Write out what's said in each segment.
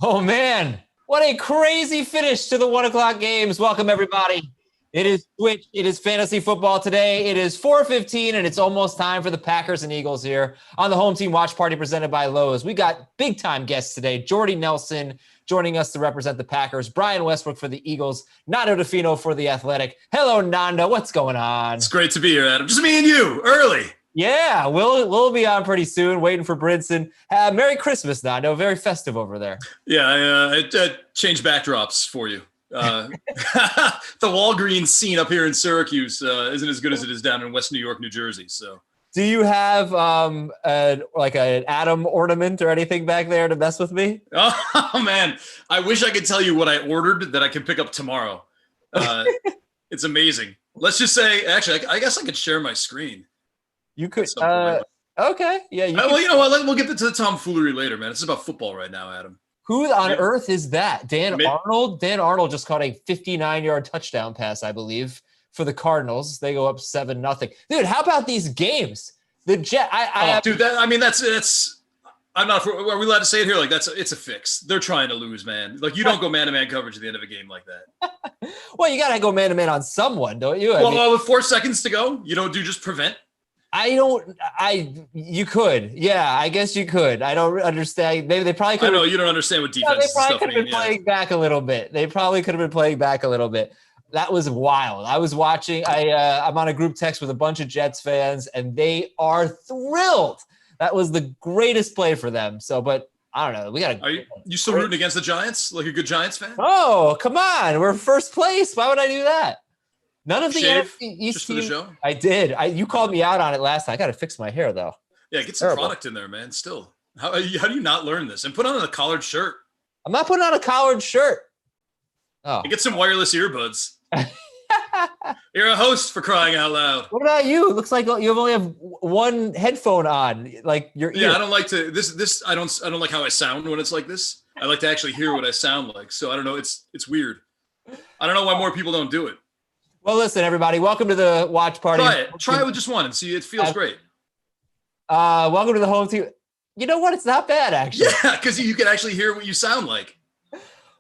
Oh, man. What a crazy finish to the 1 o'clock games. Welcome, everybody. It is Twitch. It is fantasy football today. It is 4:15, and it's almost time for the Packers and Eagles here on the Home Team Watch Party presented by Lowe's. We got big-time guests today. Jordy Nelson joining us to represent the Packers. Brian Westbook for the Eagles. Nando Di Fino for the Athletic. Hello, Nando. What's going on? It's great to be here, Adam. Just me and you, early. Yeah, we'll be on pretty soon, waiting for Brinson. Merry Christmas, Nando. Very festive over there. Yeah, I changed backdrops for you. The Walgreens scene up here in Syracuse isn't as good as it is down in West New York, New Jersey. So, do you have like an Adam ornament or anything back there to mess with me? Oh man, I wish I could tell you what I ordered that I can pick up tomorrow. It's amazing. Let's just say, actually, I guess I could share my screen. You could. Okay. Yeah. Well, you know what? We'll get to the tomfoolery later, man. It's about football right now, Adam. Who on earth is that? Dan Arnold? Dan Arnold just caught a 59-yard touchdown pass, I believe, for the Cardinals. They go up 7-0. Dude, how about these games? The Jet. That's. I'm not. Are we allowed to say it here? Like it's a fix. They're trying to lose, man. Like you don't go man-to-man coverage at the end of a game like that. Well, you got to go man-to-man on someone, don't you? With 4 seconds to go, you don't do just prevent. You could. Yeah, I guess you could. I don't understand. Maybe they probably could. I know you don't understand what defense they probably could have been playing back a little bit. That was wild. I was watching. I'm on a group text with a bunch of Jets fans, and they are thrilled. That was the greatest play for them. So, but I don't know. We got. Are you still rooting against the Giants? Like a good Giants fan? Oh, come on. We're first place. Why would I do that? None of the NFC East just for the show. I did. You called me out on it last time. I got to fix my hair though. Yeah, get some product in there, man. Still, how do you not learn this? And put on a collared shirt. I'm not putting on a collared shirt. Oh, and get some wireless earbuds. You're a host, for crying out loud. What about you? It looks like you only have one headphone on, like your ear. Yeah, I don't like to this. I don't like how I sound when it's like this. I like to actually hear what I sound like. So I don't know. It's weird. I don't know why more people don't do it. Well, listen, everybody. Welcome to the watch party. Try it with just one and see. It feels great. Welcome to the home team. You know what? It's not bad, actually. Yeah, because you can actually hear what you sound like.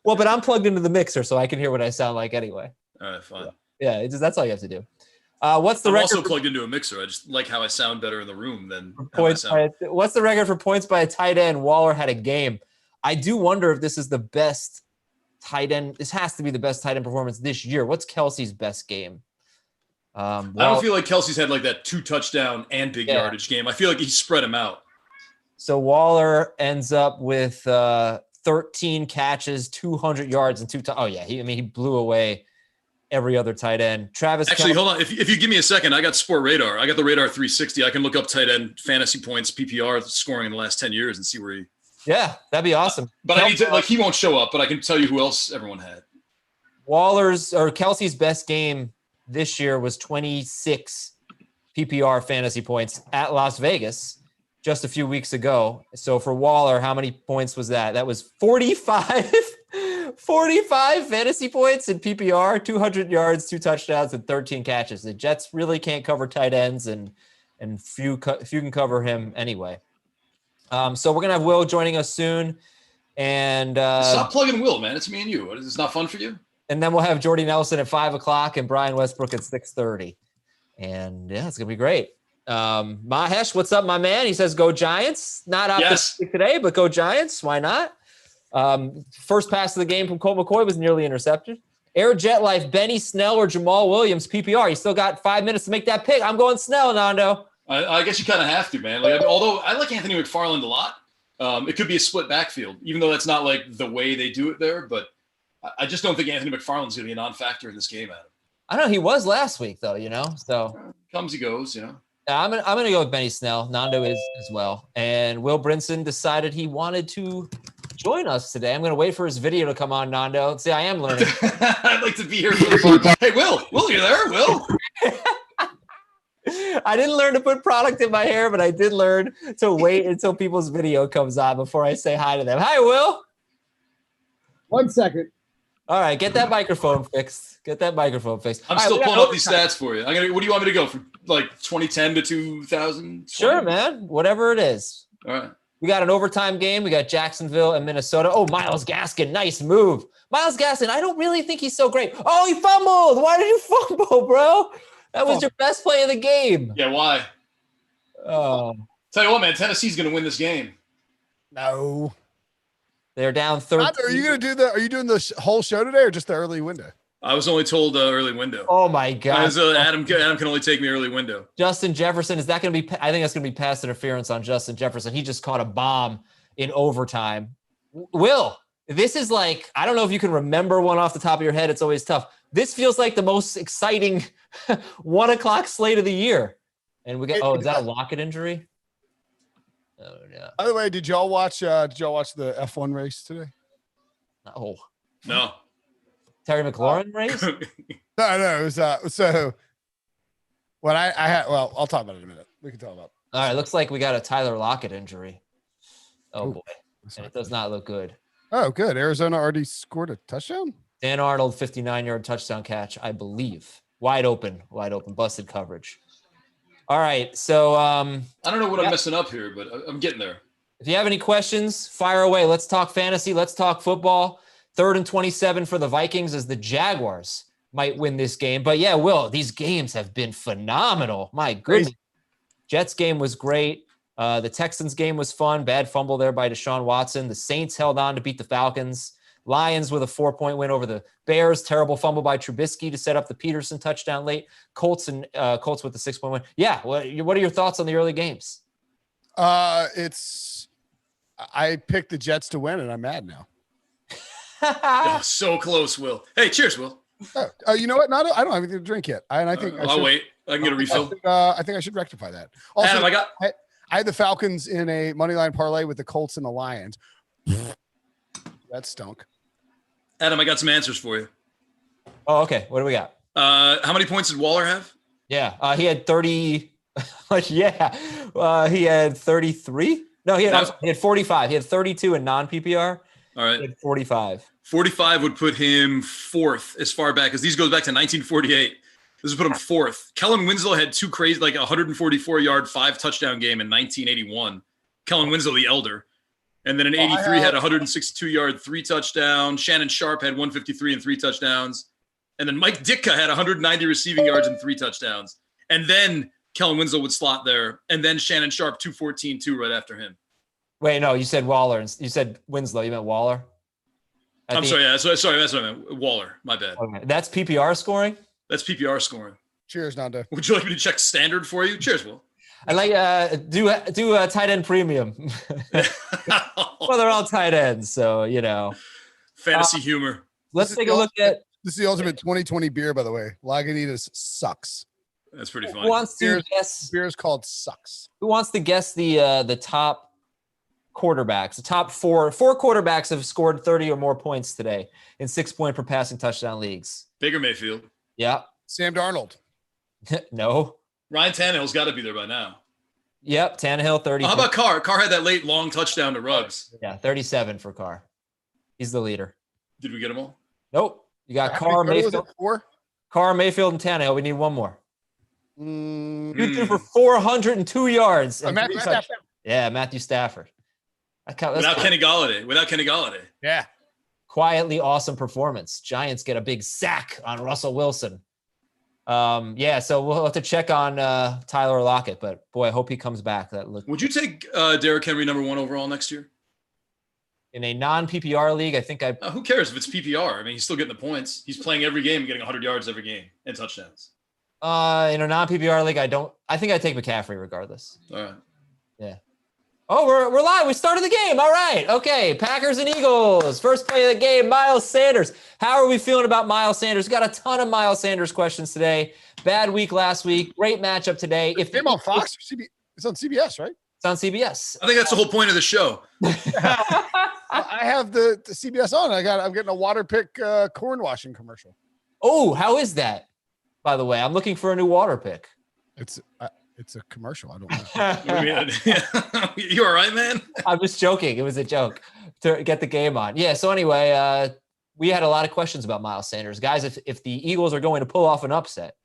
Well, but I'm plugged into the mixer, so I can hear what I sound like anyway. All right, fine. Yeah, that's all you have to do. What's the I'm record? Also plugged into a mixer. I just like how I sound better in the room than points. What's the record for points by a tight end? Waller had a game. I do wonder if this is the best tight end. This has to be the best tight end performance this year. What's Kelsey's best game? I don't feel like Kelsey's had like that 2 touchdown and big yardage game. I feel like he spread them out. So Waller ends up with 13 catches, 200 yards, and 2 touchdowns. Oh yeah, he blew away every other tight end. Actually, hold on. If you give me a second, I got Sport Radar. I got the Radar 360. I can look up tight end fantasy points, PPR scoring in the last 10 years and see where he. Yeah, that'd be awesome. But I need to he won't show up. But I can tell you who else everyone had. Kelsey's best game this year was 26 PPR fantasy points at Las Vegas just a few weeks ago. So for Waller, how many points was that? That was 45 fantasy points in PPR, 200 yards, 2 touchdowns, and 13 catches. The Jets really can't cover tight ends, and few can cover him anyway. So we're gonna have Will joining us soon, and stop plugging Will, man. It's me and you. It's not fun for you. And then we'll have Jordy Nelson at 5:00 and Brian Westbrook at 6:30, and yeah, it's gonna be great. Mahesh, what's up, my man? He says, "Go Giants!" Not optimistic today, but go Giants. Why not? First pass of the game from Colt McCoy was nearly intercepted. Air Jet Life, Benny Snell or Jamal Williams, PPR. You still got 5 minutes to make that pick. I'm going Snell, Nando. I guess you kind of have to, man. Like, although I like Anthony McFarland a lot, it could be a split backfield, even though that's not like the way they do it there. But I just don't think Anthony McFarland's going to be a non-factor in this game, Adam. I know he was last week, though. So comes he goes, I'm gonna go with Benny Snell. Nando is as well, and Will Brinson decided he wanted to join us today. I'm gonna wait for his video to come on, Nando. See, I am learning. I'd like to be here for the fun. Hey, Will, you there? Will. I didn't learn to put product in my hair, but I did learn to wait until people's video comes on before I say hi to them. Hi, Will. 1 second. All right, get that microphone fixed. I'm still pulling up these stats for you. What do you want me to go from like 2010 to 2000? Sure, man. Whatever it is. All right. We got an overtime game. We got Jacksonville and Minnesota. Oh, Myles Gaskin, nice move. Myles Gaskin, I don't really think he's so great. Oh, he fumbled. Why did you fumble, bro? That was your best play of the game. Yeah, why? Oh. Tell you what, man, Tennessee's going to win this game. No. They're down 13. Are you going to do are you doing the whole show today or just the early window? I was only told early window. Oh, my God. Adam can only take me early window. Justin Jefferson, is that going to be – I think that's going to be pass interference on Justin Jefferson. He just caught a bomb in overtime. Will, this is like – I don't know if you can remember one off the top of your head. It's always tough. This feels like the most exciting 1 o'clock slate of the year. And we got – is that a Locket injury? Oh, yeah. By the way, did y'all watch the F1 race today? No. Terry McLaurin race? No, it was so what I had. Well, I'll talk about it in a minute. We can talk about it. All right, looks like we got a Tyler Lockett injury. Oh, boy. And it does not look good. Oh, good. Arizona already scored a touchdown? Dan Arnold, 59-yard touchdown catch, I believe. Wide open, busted coverage. All right, so I don't know what I'm messing up here, but I'm getting there. If you have any questions, fire away. Let's talk fantasy. Let's talk football. 3rd and 27 for the Vikings as the Jaguars might win this game. But yeah, Will, these games have been phenomenal. My goodness. Jets game was great. The Texans game was fun. Bad fumble there by Deshaun Watson. The Saints held on to beat the Falcons. Lions with a 4-point win over the Bears. Terrible fumble by Trubisky to set up the Peterson touchdown late. Colts with the 6-point win. Yeah. What are your thoughts on the early games? I picked the Jets to win, and I'm mad now. Oh, so close, Will. Hey, cheers, Will. Oh, you know what? I don't have anything to drink yet. And I think I'll wait. I can get a refill. I think I should rectify that. Also, Adam, I had the Falcons in a money line parlay with the Colts and the Lions. That stunk. Adam, I got some answers for you. Oh, okay. What do we got? How many points did Waller have? Yeah, he had 30. He had 33. No, he had 45. He had 32 in non-PPR. All right. He had 45. 45 would put him 4th as far back as these goes back to 1948. This would put him 4th. Kellen Winslow had 2 crazy, like 144-yard, 5-touchdown game in 1981. Kellen Winslow, the elder. And then in 83 had 162-yard, 3 touchdowns. Shannon Sharp had 153 and 3 touchdowns. And then Mike Ditka had 190 receiving yards and 3 touchdowns. And then Kellen Winslow would slot there. And then Shannon Sharp, 214, 2 right after him. Wait, no, you said Waller. You said Winslow. You meant Waller? I'm sorry. Yeah, sorry, that's what I meant. Waller. My bad. Okay. That's PPR scoring? That's PPR scoring. Cheers, Nando. Would you like me to check standard for you? Cheers, Will. I like do a tight end premium. Well, they're all tight ends, so fantasy humor. Let's take a look at. This is the ultimate 2020 beer, by the way. Lagunitas sucks. That's pretty funny. Who wants to guess? Beer is called sucks. Who wants to guess the top quarterbacks? The top four quarterbacks have scored 30 or more points today in 6-point per passing touchdown leagues. Baker Mayfield. Yeah. Sam Darnold. No. Ryan Tannehill's got to be there by now. Yep, Tannehill 30. How about Carr? Carr had that late long touchdown to Rhodes. Yeah, 37 for Carr. He's the leader. Did we get them all? Nope. You got Carr, Mayfield. 4? Carr, Mayfield, and Tannehill. We need one more. You threw for 402 yards. Matthew Stafford. Without Kenny Galladay. Yeah. Quietly awesome performance. Giants get a big sack on Russell Wilson. So we'll have to check on Tyler Lockett, but boy, I hope he comes back. Would you take Derrick Henry number 1 overall next year? In a non-PPR league, I think who cares if it's PPR? I mean, he's still getting the points. He's playing every game and getting 100 yards every game and touchdowns. In a non-PPR league, I think I'd take McCaffrey regardless. All right. Yeah. Oh, we're live. We started the game. All right. Okay. Packers and Eagles. First play of the game, Miles Sanders. How are we feeling about Miles Sanders? We got a ton of Miles Sanders questions today. Bad week last week. Great matchup today. If game on Fox or CBS? It's on CBS, right? It's on CBS. I think that's the whole point of the show. I have the CBS on. I'm getting a water pick corn washing commercial. Oh, how is that? By the way, I'm looking for a new water pick. It's a commercial. I don't know. You all right, man? I'm just joking. It was a joke to get the game on. Yeah. So anyway, we had a lot of questions about Miles Sanders. Guys, if the Eagles are going to pull off an upset,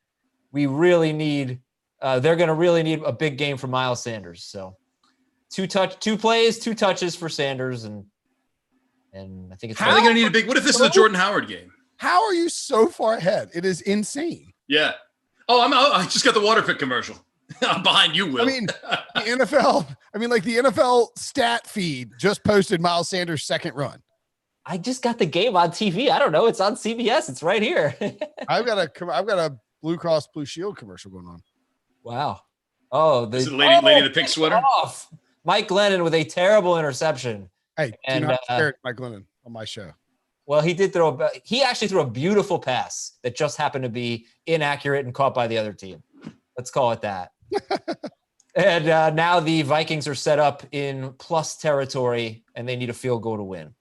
we really need they're going to really need a big game from Miles Sanders. So Two plays, 2 touches for Sanders, and I think it's. How are they going to need a big? What if this is a Jordan Howard game? How are you so far ahead? It is insane. Yeah. Oh, I just got the water pick commercial. I'm behind you, Will. I mean, the NFL stat feed just posted Miles Sanders' second run. I just got the game on TV. I don't know. It's on CBS. It's right here. I've got a Blue Cross Blue Shield commercial going on. Wow. Oh, this is the lady in the pink sweater. Off. Mike Glennon with a terrible interception. Hey, do not stare Mike Glennon on my show. Well, he actually threw a beautiful pass that just happened to be inaccurate and caught by the other team. Let's call it that. And now the Vikings are set up in plus territory, and they need a field goal to win.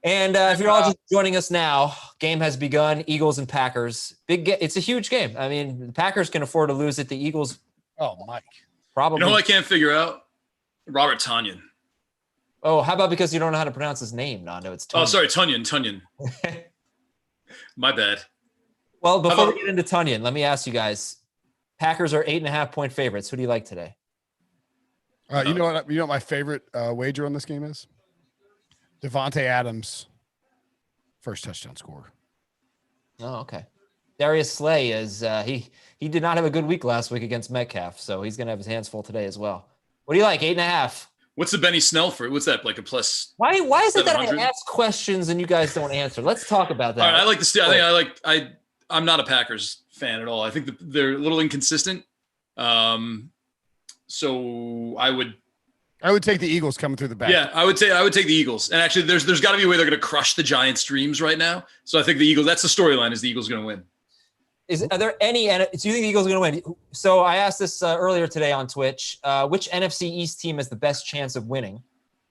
And if you're all just joining us now, game has begun. Eagles and Packers. It's a huge game. I mean, the Packers can afford to lose it. The Eagles. Oh, Mike. Probably. You know what I can't figure out? Robert Tonyan. Oh, how about because you don't know how to pronounce his name, Nando? It's Tonyan. Oh, sorry, Tonyan. My bad. Well, before we get into Tonyan, let me ask you guys. Packers are 8.5-point favorites. Who do you like today? You know what my favorite wager on this game is? Devontae Adams, first touchdown scorer. Oh, okay. Darius Slay is he did not have a good week last week against Metcalf, so he's gonna have his hands full today as well. What do you like? 8.5. What's the Benny Snell for? What's that, like a plus? Why is it that I ask questions and you guys don't answer? Let's talk about that. All right, I like to see. I'm not a Packers fan at all. I think they're a little inconsistent. So I would take the Eagles coming through the back. Yeah, I would take the Eagles. And actually, there's got to be a way they're going to crush the Giants' dreams right now. So I think the Eagles. That's the storyline. Is the Eagles going to win? Are there any? Do you think the Eagles are going to win? So I asked this earlier today on Twitch. Which NFC East team has the best chance of winning?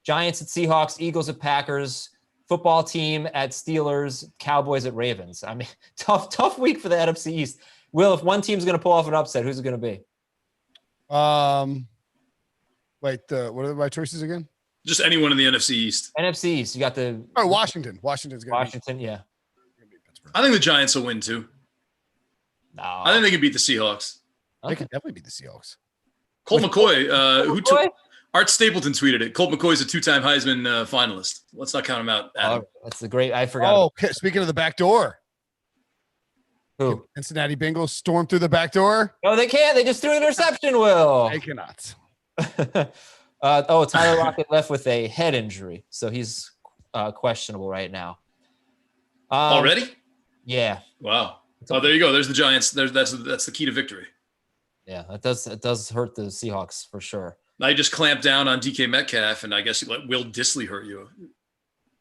Giants at Seahawks, Eagles at Packers, football team at Steelers, Cowboys at Ravens. I mean, tough week for the NFC East. Will, if one team's going to pull off an upset, who's it going to be? Wait, what are my choices again? Just anyone in the NFC East. NFC East. You got the Washington. Washington's going to Washington, yeah. I think the Giants will win too. No. I think they can beat the Seahawks. They could definitely beat the Seahawks. Colt McCoy, Art Stapleton tweeted it. Colt McCoy is a 2-time Heisman finalist. Let's not count him out, Adam. That's the great. I forgot. Oh, speaking of the back door. Who? Cincinnati Bengals stormed through the back door. No, they can't. They just threw an interception, Will. They cannot. Tyler Locket left with a head injury, so he's questionable right now. Already? Yeah. Wow. Oh, there you go. There's the Giants. That's the key to victory. Yeah, it does hurt the Seahawks for sure. Now you just clamp down on DK Metcalf, and I guess you let Will Dissly hurt you.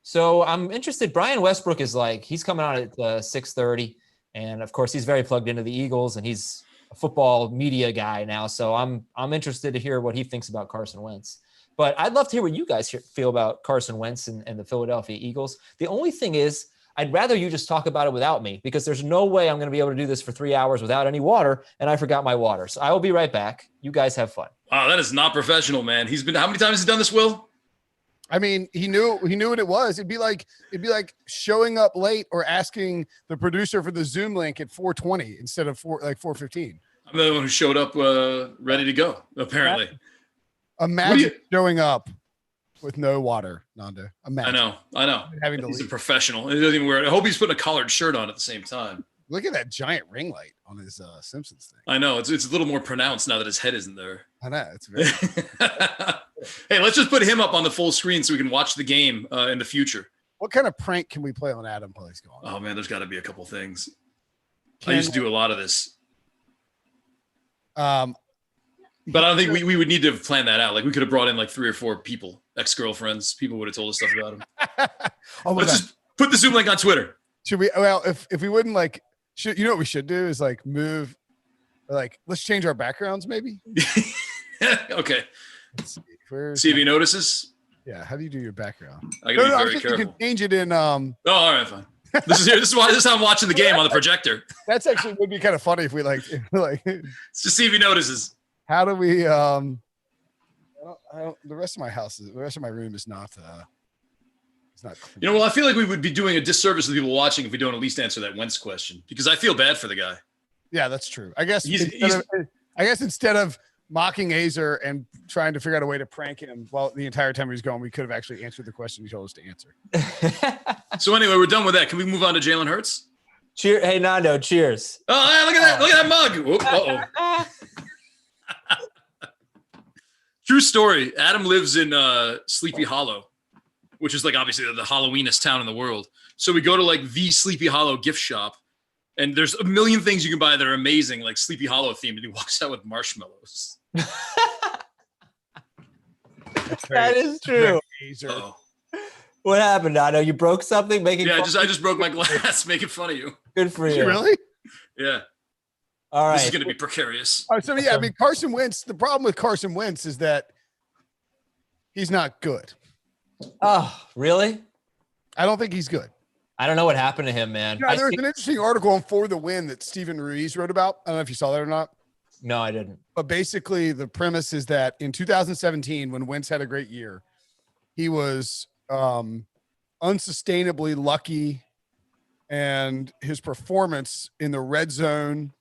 So I'm interested. Brian Westbrook is he's coming out at 6:30, and of course he's very plugged into the Eagles, and he's a football media guy now. So I'm interested to hear what he thinks about Carson Wentz. But I'd love to hear what you guys feel about Carson Wentz and the Philadelphia Eagles. The only thing is, I'd rather you just talk about it without me, because there's no way I'm going to be able to do this for 3 hours without any water, and I forgot my water. So I will be right back. You guys have fun. Wow, that is not professional, man. How many times has he done this, Will? I mean, he knew what it was. It'd be like showing up late or asking the producer for the Zoom link at 4:20 instead of 4:15. I'm the one who showed up ready to go, apparently. Imagine showing up with no water, Nando. Imagine. I know. He's a professional. He doesn't even wear it. I hope he's putting a collared shirt on at the same time. Look at that giant ring light on his Simpsons thing. I know. It's a little more pronounced now that his head isn't there. I know. It's very Hey, let's just put him up on the full screen so we can watch the game in the future. What kind of prank can we play on Adam while he's gone? Oh, man, there's got to be a couple things. I used to do a lot of this. But I don't think we would need to have planned that out. Like, we could have brought in 3 or 4 people, ex-girlfriends. People would have told us stuff about him. Let's just put the Zoom link on Twitter. Should we? Well, if we wouldn't you know what we should do is move, let's change our backgrounds maybe. Okay. Let's see if he notices. Yeah. How do you do your background? I gotta be very careful. You can change it in. Oh, all right, fine. This is how I'm watching the game on the projector. That's actually would be kind of funny if we Let's just see if he notices. How do we? The rest of my room is not. It's not clean. Well, I feel like we would be doing a disservice to the people watching if we don't at least answer that Wentz question, because I feel bad for the guy. Yeah, that's true. I guess instead of mocking Aizer and trying to figure out a way to prank him while the entire time he was going, we could have actually answered the question he told us to answer. So anyway, we're done with that. Can we move on to Jalen Hurts? Cheer. Hey, Nando, cheers. Oh, hey, look at that. Look at that mug. Uh-oh. True story. Adam lives in Sleepy Hollow, which is like obviously the Halloweenest town in the world. So we go to like the Sleepy Hollow gift shop, and there's a million things you can buy that are amazing, like Sleepy Hollow themed. And he walks out with marshmallows. That is true. Oh. What happened, Nando? You broke something? I just broke my glass making fun of you. Good for you. Really? Yeah. All right. This is going to be precarious. So yeah, I mean, Carson Wentz, the problem with Carson Wentz is that he's not good. Oh, really? I don't think he's good. I don't know what happened to him, man. Yeah, there's an interesting article on For the Win that Stephen Ruiz wrote about. I don't know if you saw that or not. No, I didn't. But basically, the premise is that in 2017, when Wentz had a great year, he was unsustainably lucky, and his performance in the red zone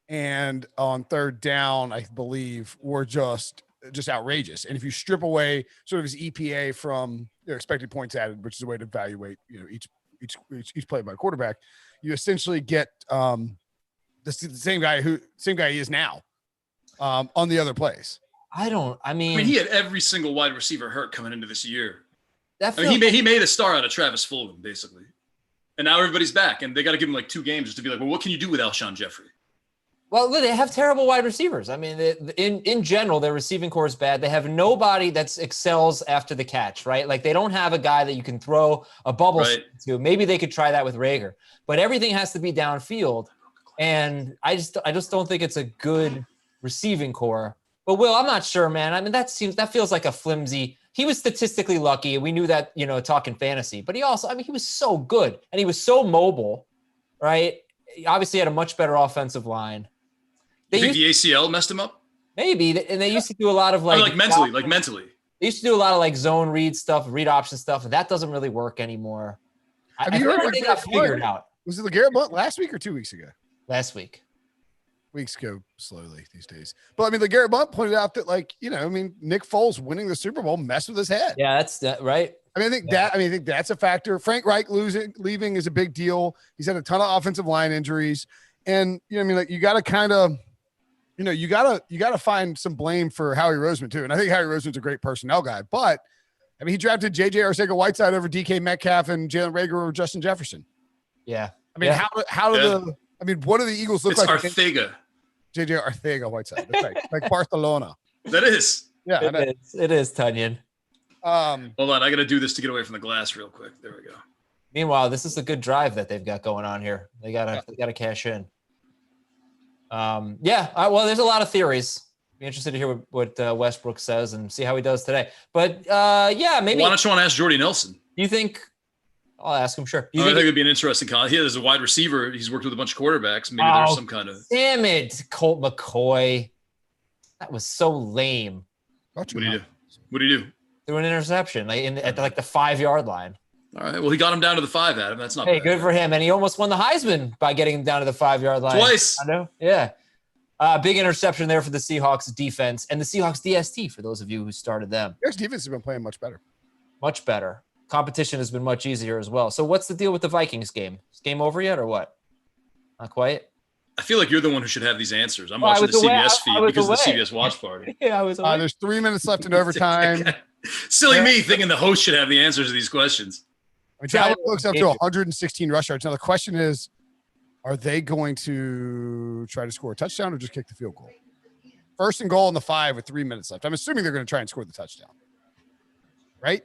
and on third down, I believe, were just outrageous. And if you strip away sort of his EPA from expected points added, which is a way to evaluate each play by quarterback, you essentially get the same guy he is now on the other plays. I mean, he had every single wide receiver hurt coming into this year. He he made a star out of Travis Fulgham, basically. And now everybody's back, and they got to give him like 2 games just to be like, well, what can you do with Alshon Jeffrey? Well, they have terrible wide receivers. I mean, in general, their receiving core is bad. They have nobody that excels after the catch, right? Like they don't have a guy that you can throw a bubble to. Maybe they could try that with Rager, but everything has to be downfield. And I just don't think it's a good receiving core. But Will, I'm not sure, man. I mean, that feels like a flimsy. He was statistically lucky. We knew that, talking fantasy, but he also, he was so good and he was so mobile, right? He obviously had a much better offensive line. You think the ACL messed him up? Maybe. And they used to do a lot of mentally. They used to do a lot of like zone read stuff, read option stuff, and that doesn't really work anymore. I think they got figured out. Was it LeGarrette Blount last week or 2 weeks ago? Last week. Weeks go slowly these days. But LeGarrette Blount pointed out that Nick Foles winning the Super Bowl messed with his head. Yeah, that's right. I think that's a factor. Frank Reich leaving is a big deal. He's had a ton of offensive line injuries. And you got to kind of, you got to find some blame for Howie Roseman too. And I think Howie Roseman's a great personnel guy, but he drafted JJ Arcega-Whiteside over DK Metcalf and Jalen Reagor over Justin Jefferson. Yeah. What do the Eagles look like? It's Arcega. JJ Arcega-Whiteside. That's right. Like Barcelona. That is. Yeah. It is, Tunyon. Hold on. I got to do this to get away from the glass real quick. There we go. Meanwhile, this is a good drive that they've got going on here. They gotta cash in. Well, there's a lot of theories. Be interested to hear what Westbrook says and see how he does today. But maybe. Why don't you want to ask Jordy Nelson? Do you think? I'll ask him. Sure. I think it'd be an interesting call. He is a wide receiver. He's worked with a bunch of quarterbacks. Maybe there's some kind of. Damn it, Colt McCoy. That was so lame. What do you do? Threw an interception at the 5-yard line. All right. Well, he got him down to the 5, Adam. That's not bad. Good for him. And he almost won the Heisman by getting him down to the 5-yard line. Twice. I know. Yeah. Big interception there for the Seahawks defense and the Seahawks DST for those of you who started them. Their defense has been playing much better. Much better. Competition has been much easier as well. So what's the deal with the Vikings game? Is game over yet or what? Not quite. I feel like you're the one who should have these answers. I'm watching the CBS feed because of the CBS watch party. Yeah, I was away. There's 3 minutes left in overtime. Silly me thinking the host should have the answers to these questions. Dalvin Cook's up to 116 rush yards. Now the question is, are they going to try to score a touchdown or just kick the field goal? 1st and goal on the 5 with 3 minutes left. I'm assuming they're going to try and score the touchdown. Right?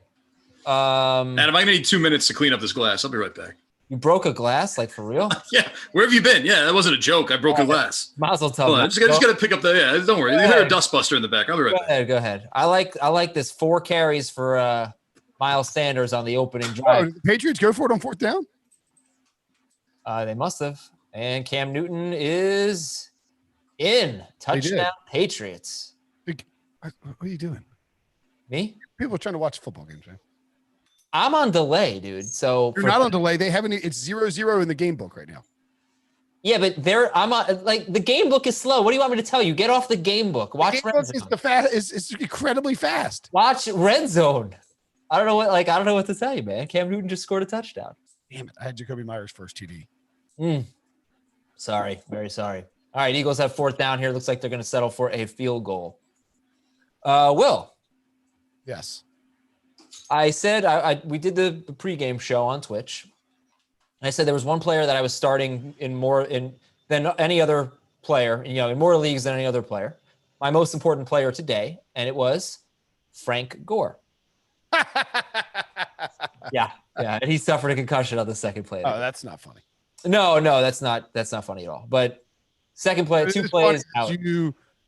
Adam, I'm going to need 2 minutes to clean up this glass. I'll be right back. You broke a glass? Like, for real? Yeah. Where have you been? Yeah, that wasn't a joke. I broke a glass. Mazel tov. I just got to pick up the – don't worry. You heard a dustbuster in the back. I'll be right back. Go ahead. I like this 4 carries for Miles Sanders on the opening drive. The Patriots go for it on 4th down? They must have. And Cam Newton is in. Touchdown Patriots. What are you doing? Me? People are trying to watch football games, man. I'm on delay, dude. So you're not on delay. They haven't. It's 0-0 in the game book right now. Yeah, but I'm like the game book is slow. What do you want me to tell you? Get off the game book. Watch Red Zone. Is incredibly fast. Watch Red Zone. I don't know what to tell you, man. Cam Newton just scored a touchdown. Damn it! I had Jacoby Myers first TD. Sorry, very sorry. All right, Eagles have 4th down here. Looks like they're going to settle for a field goal. Will. Yes. I said we did the pregame show on Twitch. I said there was one player that I was starting than any other player, in more leagues than any other player. My most important player today, and it was Frank Gore. Yeah. And he suffered a concussion on the second play. Oh, that's not funny. No, that's not funny at all. But second play, 2 plays out.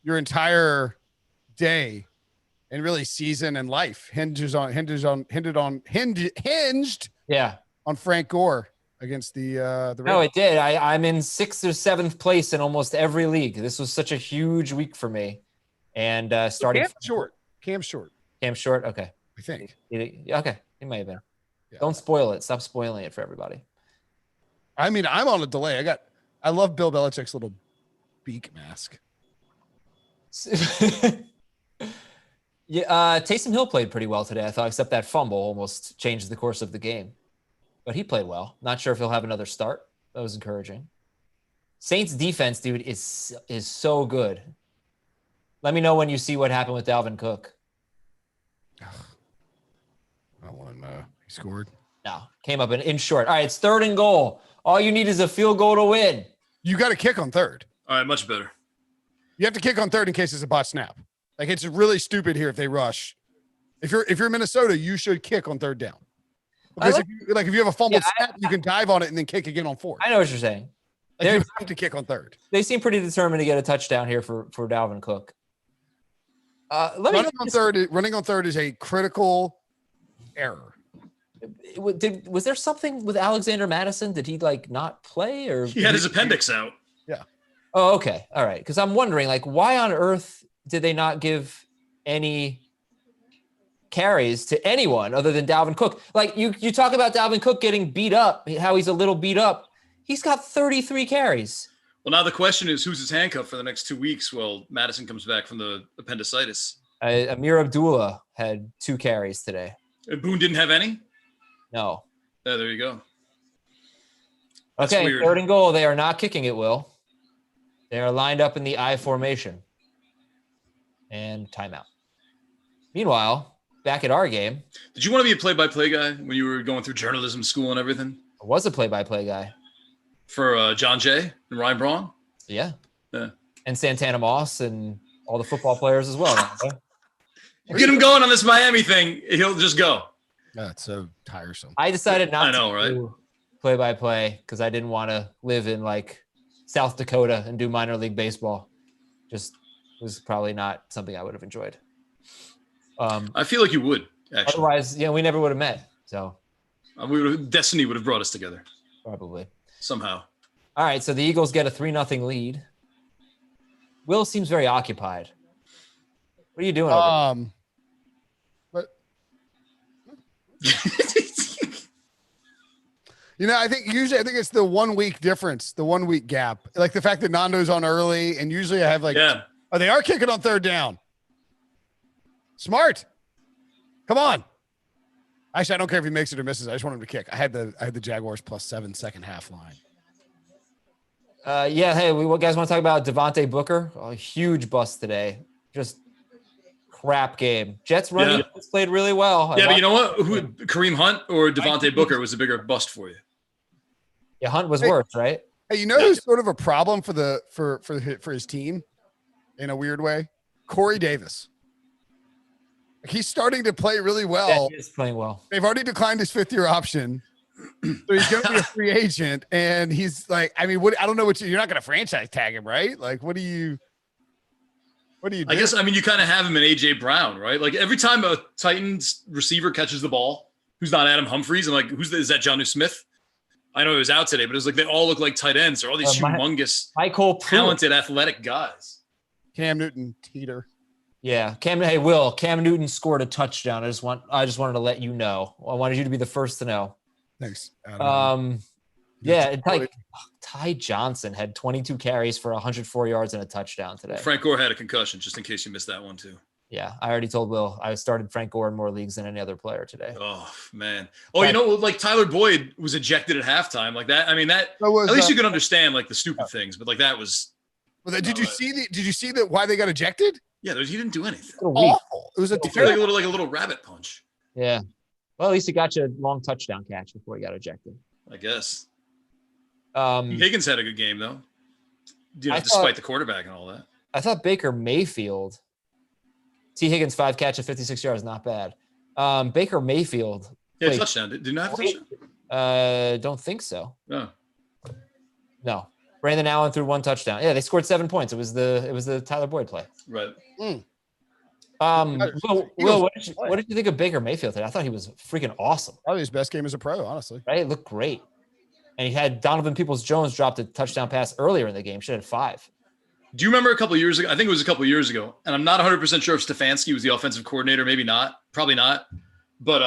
Your entire day and really season and life hinged on Frank Gore against the Raiders. No, it did. I'm in 6th or 7th place in almost every league. This was such a huge week for me. And starting Cam Short. Okay. I think. Okay. He might have been. Yeah. Don't spoil it. Stop spoiling it for everybody. I mean, I'm on a delay. I love Bill Belichick's little beak mask. Yeah, Taysom Hill played pretty well today, I thought, except that fumble almost changed the course of the game. But he played well. Not sure if he'll have another start. That was encouraging. Saints defense, dude, is so good. Let me know when you see what happened with Dalvin Cook. I don't want to know. He scored. No, came up in short. All right, it's 3rd and goal. All you need is a field goal to win. You got to kick on 3rd. All right, much better. You have to kick on 3rd in case it's a bot snap. Like, it's really stupid here if they rush. If you're Minnesota, you should kick on 3rd down. Because if you have a fumbled snap, you can dive on it and then kick again on 4th. I know what you're saying. Like, you have to kick on 3rd. They seem pretty determined to get a touchdown here for Dalvin Cook. Running on 3rd is a critical error. Was there something with Alexander Madison? Did he not play, or he had his appendix out? Yeah. Oh, okay. All right. Because I'm wondering, why on earth did they not give any carries to anyone other than Dalvin Cook? You talk about Dalvin Cook getting beat up, how he's a little beat up. He's got 33 carries. Well, now the question is, who's his handcuff for the next 2 weeks while Madison comes back from the appendicitis? Amir Abdullah had 2 carries today. And Boone didn't have any? No. Yeah, there you go. That's okay, weird. 3rd and goal. They are not kicking it, Will. They are lined up in the I formation. And timeout. Meanwhile, back at our game. Did you want to be a play-by-play guy when you were going through journalism school and everything? I was a play-by-play guy. For John Jay and Ryan Braun? Yeah. And Santana Moss and all the football players as well. You get him going on this Miami thing, he'll just go. That's so tiresome. I decided not to right? do play-by-play because I didn't want to live in South Dakota and do minor league baseball. Just was probably not something I would have enjoyed. I feel like you would, actually. Otherwise, we never would have met. So destiny would have brought us together. Probably. Somehow. All right, so the Eagles get a 3-0 lead. Will seems very occupied. What are you doing over there? I think it's the 1 week difference, the 1 week gap. Like the fact that Nando's on early, and usually I have they are kicking on 3rd down. Smart. Come on. Actually, I don't care if he makes it or misses. I just want him to kick. I had the Jaguars +7 second half line. Hey, what guys want to talk about Devontae Booker? A huge bust today. Just crap game. Jets running played really well. Yeah, but you know what? Kareem Hunt or Devontae Booker was a bigger bust for you? Yeah, Hunt was worse, right? Hey, who's sort of a problem for his team in a weird way? Corey Davis. He's starting to play really well. Yeah, he is playing well. They've already declined his 5th-year option. So he's going to be a free agent, and he's I don't know what you're not going to franchise tag him, right? What do you do? I guess, you kind of have him in AJ Brown, right? Every time a Titans receiver catches the ball, who's not Adam Humphries, I'm like, is that Jonnu Smith? I know he was out today, but it was they all look like tight ends. They're all these humongous, talented, athletic guys. Cam Newton, Teeter. Yeah, Cam Newton scored a touchdown. I just wanted to let you know. I wanted you to be the first to know. Thanks, Adam. Yeah, it's like Ty Johnson had 22 carries for 104 yards and a touchdown today. Frank Gore had a concussion, just in case you missed that one too. Yeah, I already told Will I started Frank Gore in more leagues than any other player today. Oh man. Oh, you know, like Tyler Boyd was ejected at halftime, like that. I mean, that was, at least you could understand like the stupid things, but like that was. Well, did you see that? Why they got ejected? Yeah, he didn't do anything. Awful. It was like a little rabbit punch. Yeah. Well, at least he got you a long touchdown catch before he got ejected. I guess. Higgins had a good game though. Despite the quarterback and all that. I thought Baker Mayfield. T. Higgins 5 catches, 56 yards, not bad. Baker Mayfield. Yeah, touchdown. Did not have a touchdown? Don't think so. No. Brandon Allen threw 1 touchdown. Yeah, they scored 7 points. It was the Tyler Boyd play. Right. Will, what did you think of Baker Mayfield today? I thought he was freaking awesome. Probably his best game as a pro, honestly. Right? It looked great. And he had Donovan Peoples-Jones dropped a touchdown pass earlier in the game. Should have had 5. Do you remember a couple of years ago? I think it was a couple of years ago, and I'm not 100% sure if Stefanski was the offensive coordinator. Maybe not. Probably not. But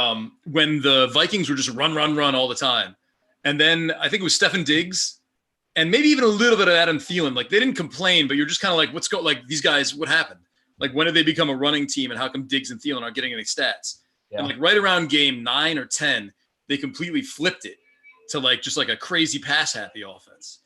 when the Vikings were just run all the time, and then I think it was Stefan Diggs, and maybe even a little bit of Adam Thielen. Like they didn't complain, but you're just kind of like, like these guys, what happened? Like when did they become a running team, and how come Diggs and Thielen aren't getting any stats? Yeah. And like right around game 9 or 10, they completely flipped it to like just like a crazy pass happy offense.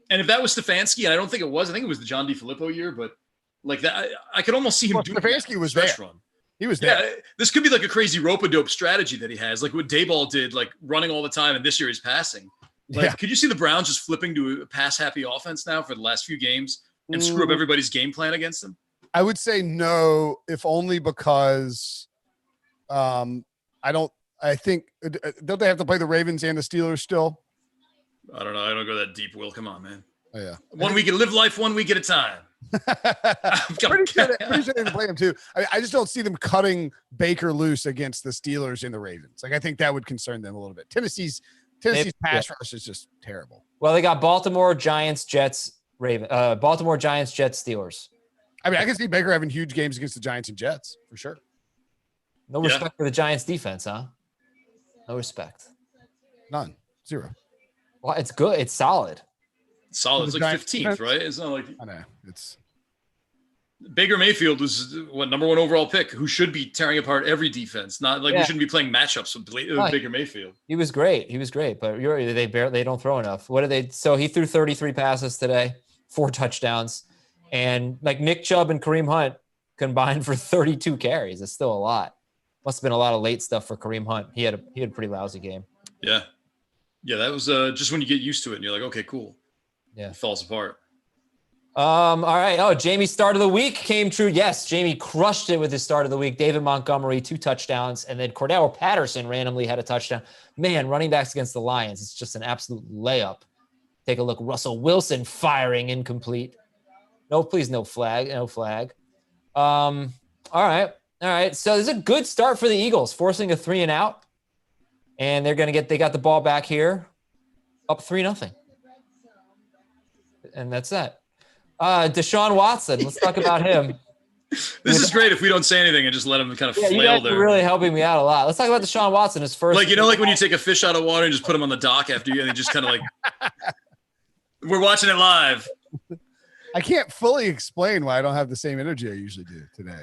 And if that was Stefanski, and I don't think it was, I think it was the John DeFilippo year, but like that, I could almost see him doing Stefanski was there. Run. He was there. Yeah, this could be like a crazy rope-a-dope strategy that he has, like what Dayball did, like running all the time, and this year he's passing. Like, could you see the Browns just flipping to a pass-happy offense now for the last few games and screw up everybody's game plan against them? I would say no, if only because I think don't they have to play the Ravens and the Steelers still? I don't know. I don't go that deep, Will. Come on, man. Oh, yeah. 1 week, live life 1 week at a time. Pretty sure they can play them too. I just don't see them cutting Baker loose against the Steelers and the Ravens. Like I think that would concern them a little bit. Tennessee's pass rush is just terrible. Well, they got Baltimore, Giants, Jets, Baltimore, Giants, Jets, Steelers. I mean, I can see Baker having huge games against the Giants and Jets for sure. No respect for the Giants defense, huh? No respect. None. 0. Well, it's good. It's solid. Solid. It's like 15th, right? It's not like I know. It's Baker Mayfield was number 1 overall pick, who should be tearing apart every defense. Not like we shouldn't be playing matchups with Baker Mayfield. He was great, but they don't throw enough. What did they? So he threw 33 passes today, 4 touchdowns, and like Nick Chubb and Kareem Hunt combined for 32 carries. It's still a lot. Must have been a lot of late stuff for Kareem Hunt. He had a pretty lousy game. Yeah. Yeah, that was just when you get used to it and you're like, okay, cool. Yeah. It falls apart. All right. Oh, Jamie's start of the week came true. Yes, Jamie crushed it with his start of the week. David Montgomery, 2 touchdowns, and then Cordell Patterson randomly had a touchdown. Man, running backs against the Lions, it's just an absolute layup. Take a look. Russell Wilson firing incomplete. No, please, no flag. No flag. All right. So this is a good start for the Eagles, forcing a 3 and out. And they got the ball back here, up 3-0. And that's that. Deshaun Watson, let's talk about him. This is great if we don't say anything and just let him kind of flail you guys there. are really helping me out a lot. Let's talk about Deshaun Watson, his first. Like, like when you take a fish out of water and just put him on the dock after you, and they just kind of like, we're watching it live. I can't fully explain why I don't have the same energy I usually do today.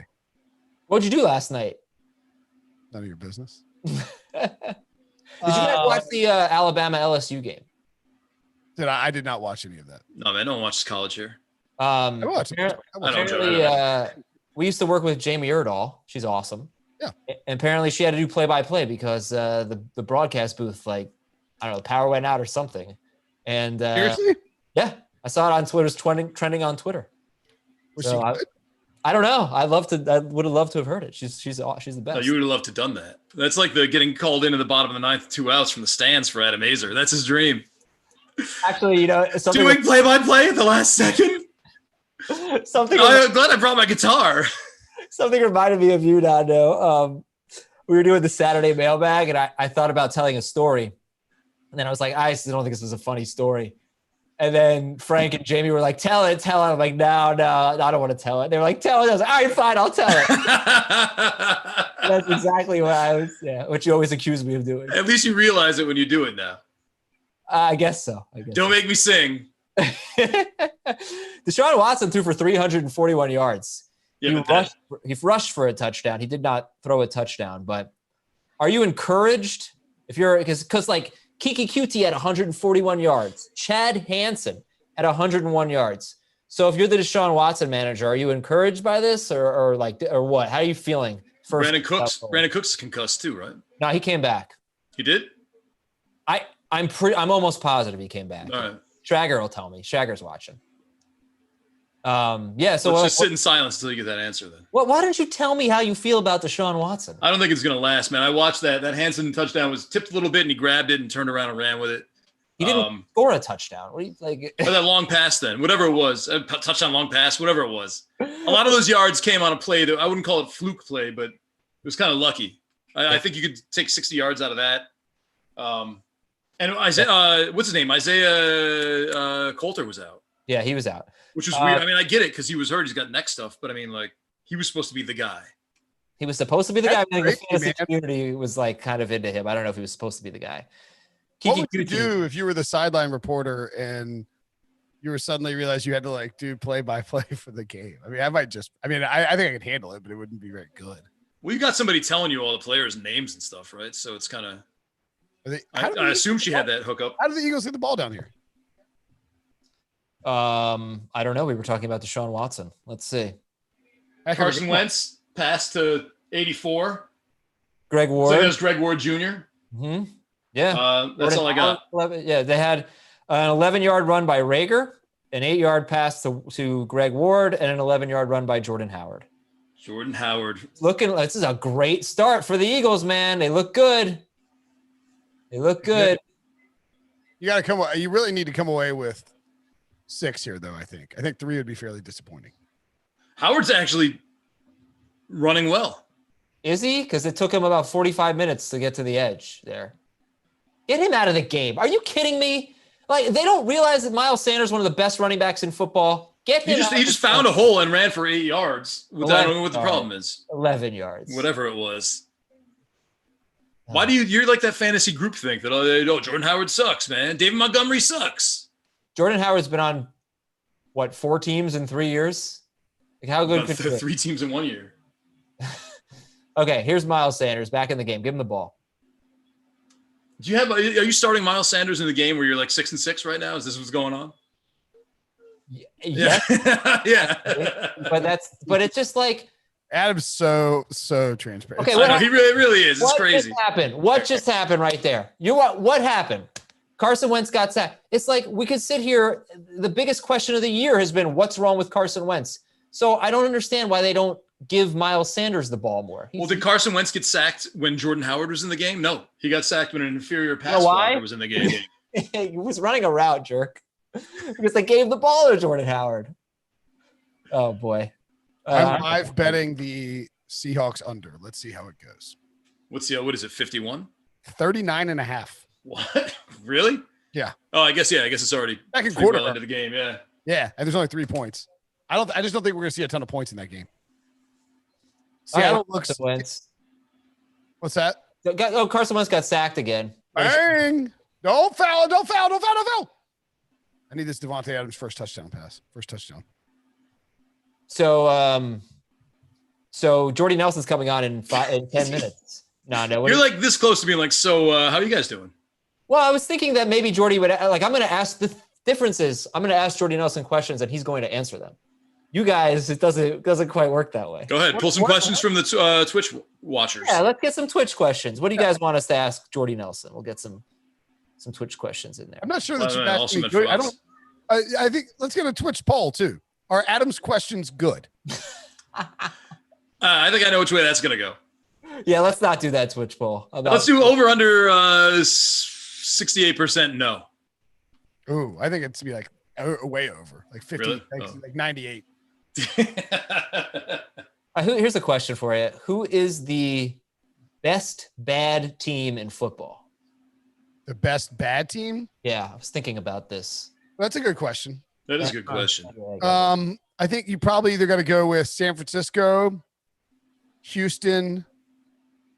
What'd you do last night? None of your business. Did you guys watch the Alabama LSU game? I did not watch any of that. No, man, no one watches college here. I watched we used to work with Jamie Erdahl. She's awesome. Yeah. And apparently she had to do play-by-play because the broadcast booth, like, I don't know, the power went out or something. And seriously? Yeah. I saw it on Twitter. It's trending on Twitter. Was she good? I don't know. I would have loved to have heard it. She's the best. No, you would have loved to have done that. That's like the getting called into the bottom of the 9th, 2 outs from the stands for Adam Aizer. That's his dream. Actually, doing play-by-play at the last second. I'm glad I brought my guitar. Something reminded me of you, Nando. We were doing the Saturday mailbag, and I thought about telling a story, and then I was like, I still don't think this is a funny story. And then Frank and Jamie were like, tell it. I'm like, no, I don't want to tell it. They were like, tell it. I was like, all right, fine, I'll tell it. That's exactly what what you always accuse me of doing. At least you realize it when you do it now. I guess so. Don't make me sing. Deshaun Watson threw for 341 yards. Yeah, He rushed for a touchdown. He did not throw a touchdown. But are you encouraged if you're because like Kiki Kuti had 141 yards, Chad Hansen had 101 yards. So if you're the Deshaun Watson manager, are you encouraged by this or what? How are you feeling? Brandon Cooks is concussed too, right? No, he came back. He did? I'm almost positive he came back. All right. Shagger will tell me. Shagger's watching. So let's just sit in silence until you get that answer then. Why don't you tell me how you feel about Deshaun Watson? I don't think it's going to last, man. I watched that. That Hansen touchdown was tipped a little bit and he grabbed it and turned around and ran with it. He didn't score a touchdown. What do you like? Or that long pass then, whatever it was, a touchdown, long pass, whatever it was. A lot of those yards came on a play that I wouldn't call it fluke play, but it was kind of lucky. I think you could take 60 yards out of that. And Isaiah, what's his name? Isaiah Coulter was out. Yeah, he was out. Which was weird. I mean, I get it because he was hurt. He's got neck stuff, but I mean, like, he was supposed to be the guy. He was supposed to be the guy. I mean, the fantasy man. community was like kind of into him. I don't know if he was supposed to be the guy. What would you do if you were the sideline reporter and you were suddenly realized you had to like do play-by-play for the game? I mean, I think I could handle it, but it wouldn't be very good. Well, you got somebody telling you all the players' names and stuff, right? So it's kind of. I assume she had that hookup. How did the Eagles get the ball down here? I don't know. We were talking about Deshaun Watson. Let's see. Carson Wentz passed to 84. Greg Ward. So there's Greg Ward Jr. Mm-hmm. Yeah. That's all I got. They had an 11-yard run by Rager, an 8-yard pass to Greg Ward, and an 11-yard run by Jordan Howard. This is a great start for the Eagles, man. They look good. You got to come. You really need to come away with 6 here, though. I think 3 would be fairly disappointing. Howard's actually running well. Is he? Because it took him about 45 minutes to get to the edge there. Get him out of the game. Are you kidding me? Like, they don't realize that Miles Sanders is one of the best running backs in football. Get him. He just found a hole and ran for 8 yards. I don't know what the problem is. 11 yards. Whatever it was. Why do you're like that fantasy group think that Jordan Howard sucks, man. David Montgomery sucks. Jordan Howard's been on 4 teams in 3 years? Like, how good could 3 teams in 1 year? Okay, here's Miles Sanders back in the game. Give him the ball. Are you starting Miles Sanders in the game where you're like 6-6 right now? Is this what's going on? Yeah. Yeah. But it's just like Adam's so transparent. Okay, he really is. It's crazy. What just happened right there? What happened? Carson Wentz got sacked. It's like we could sit here. The biggest question of the year has been what's wrong with Carson Wentz. So I don't understand why they don't give Miles Sanders the ball more. Did Carson Wentz get sacked when Jordan Howard was in the game? No, he got sacked when an inferior pass blocker was in the game. He was running a route, jerk, because they gave the ball to Jordan Howard. Oh boy. I'm live betting the Seahawks under. Let's see how it goes. What is it? 51? 39.5. What? Really? Yeah. Oh, I guess it's already back in quarter well into the game. Yeah. Yeah, and there's only 3 points. I just don't think we're gonna see a ton of points in that game. Seattle looks. Wentz. What's that? Carson Wentz got sacked again. Bang! Don't foul! I need this Devontae Adams first touchdown. So Jordy Nelson's coming on in 10 minutes. No. You're like this close to being like, so how are you guys doing? Well, I was thinking that maybe Jordy would I'm going to ask the differences. I'm going to ask Jordy Nelson questions and he's going to answer them. You guys, it doesn't quite work that way. Go ahead. Pull some questions from the Twitch watchers. Yeah, let's get some Twitch questions. What do you guys want us to ask Jordy Nelson? We'll get some Twitch questions in there. I'm not sure that you're asking me good. I think let's get a Twitch poll too. Are Adam's questions good? I think I know which way that's going to go. Yeah, let's not do that Twitch poll. Let's do over under 68% no. Ooh, I think it's to be like way over, like 50, really? like 98. Here's a question for you. Who is the best bad team in football? The best bad team? Yeah, I was thinking about this. That's a good question. That is a good question. I think you probably either got to go with San Francisco, Houston,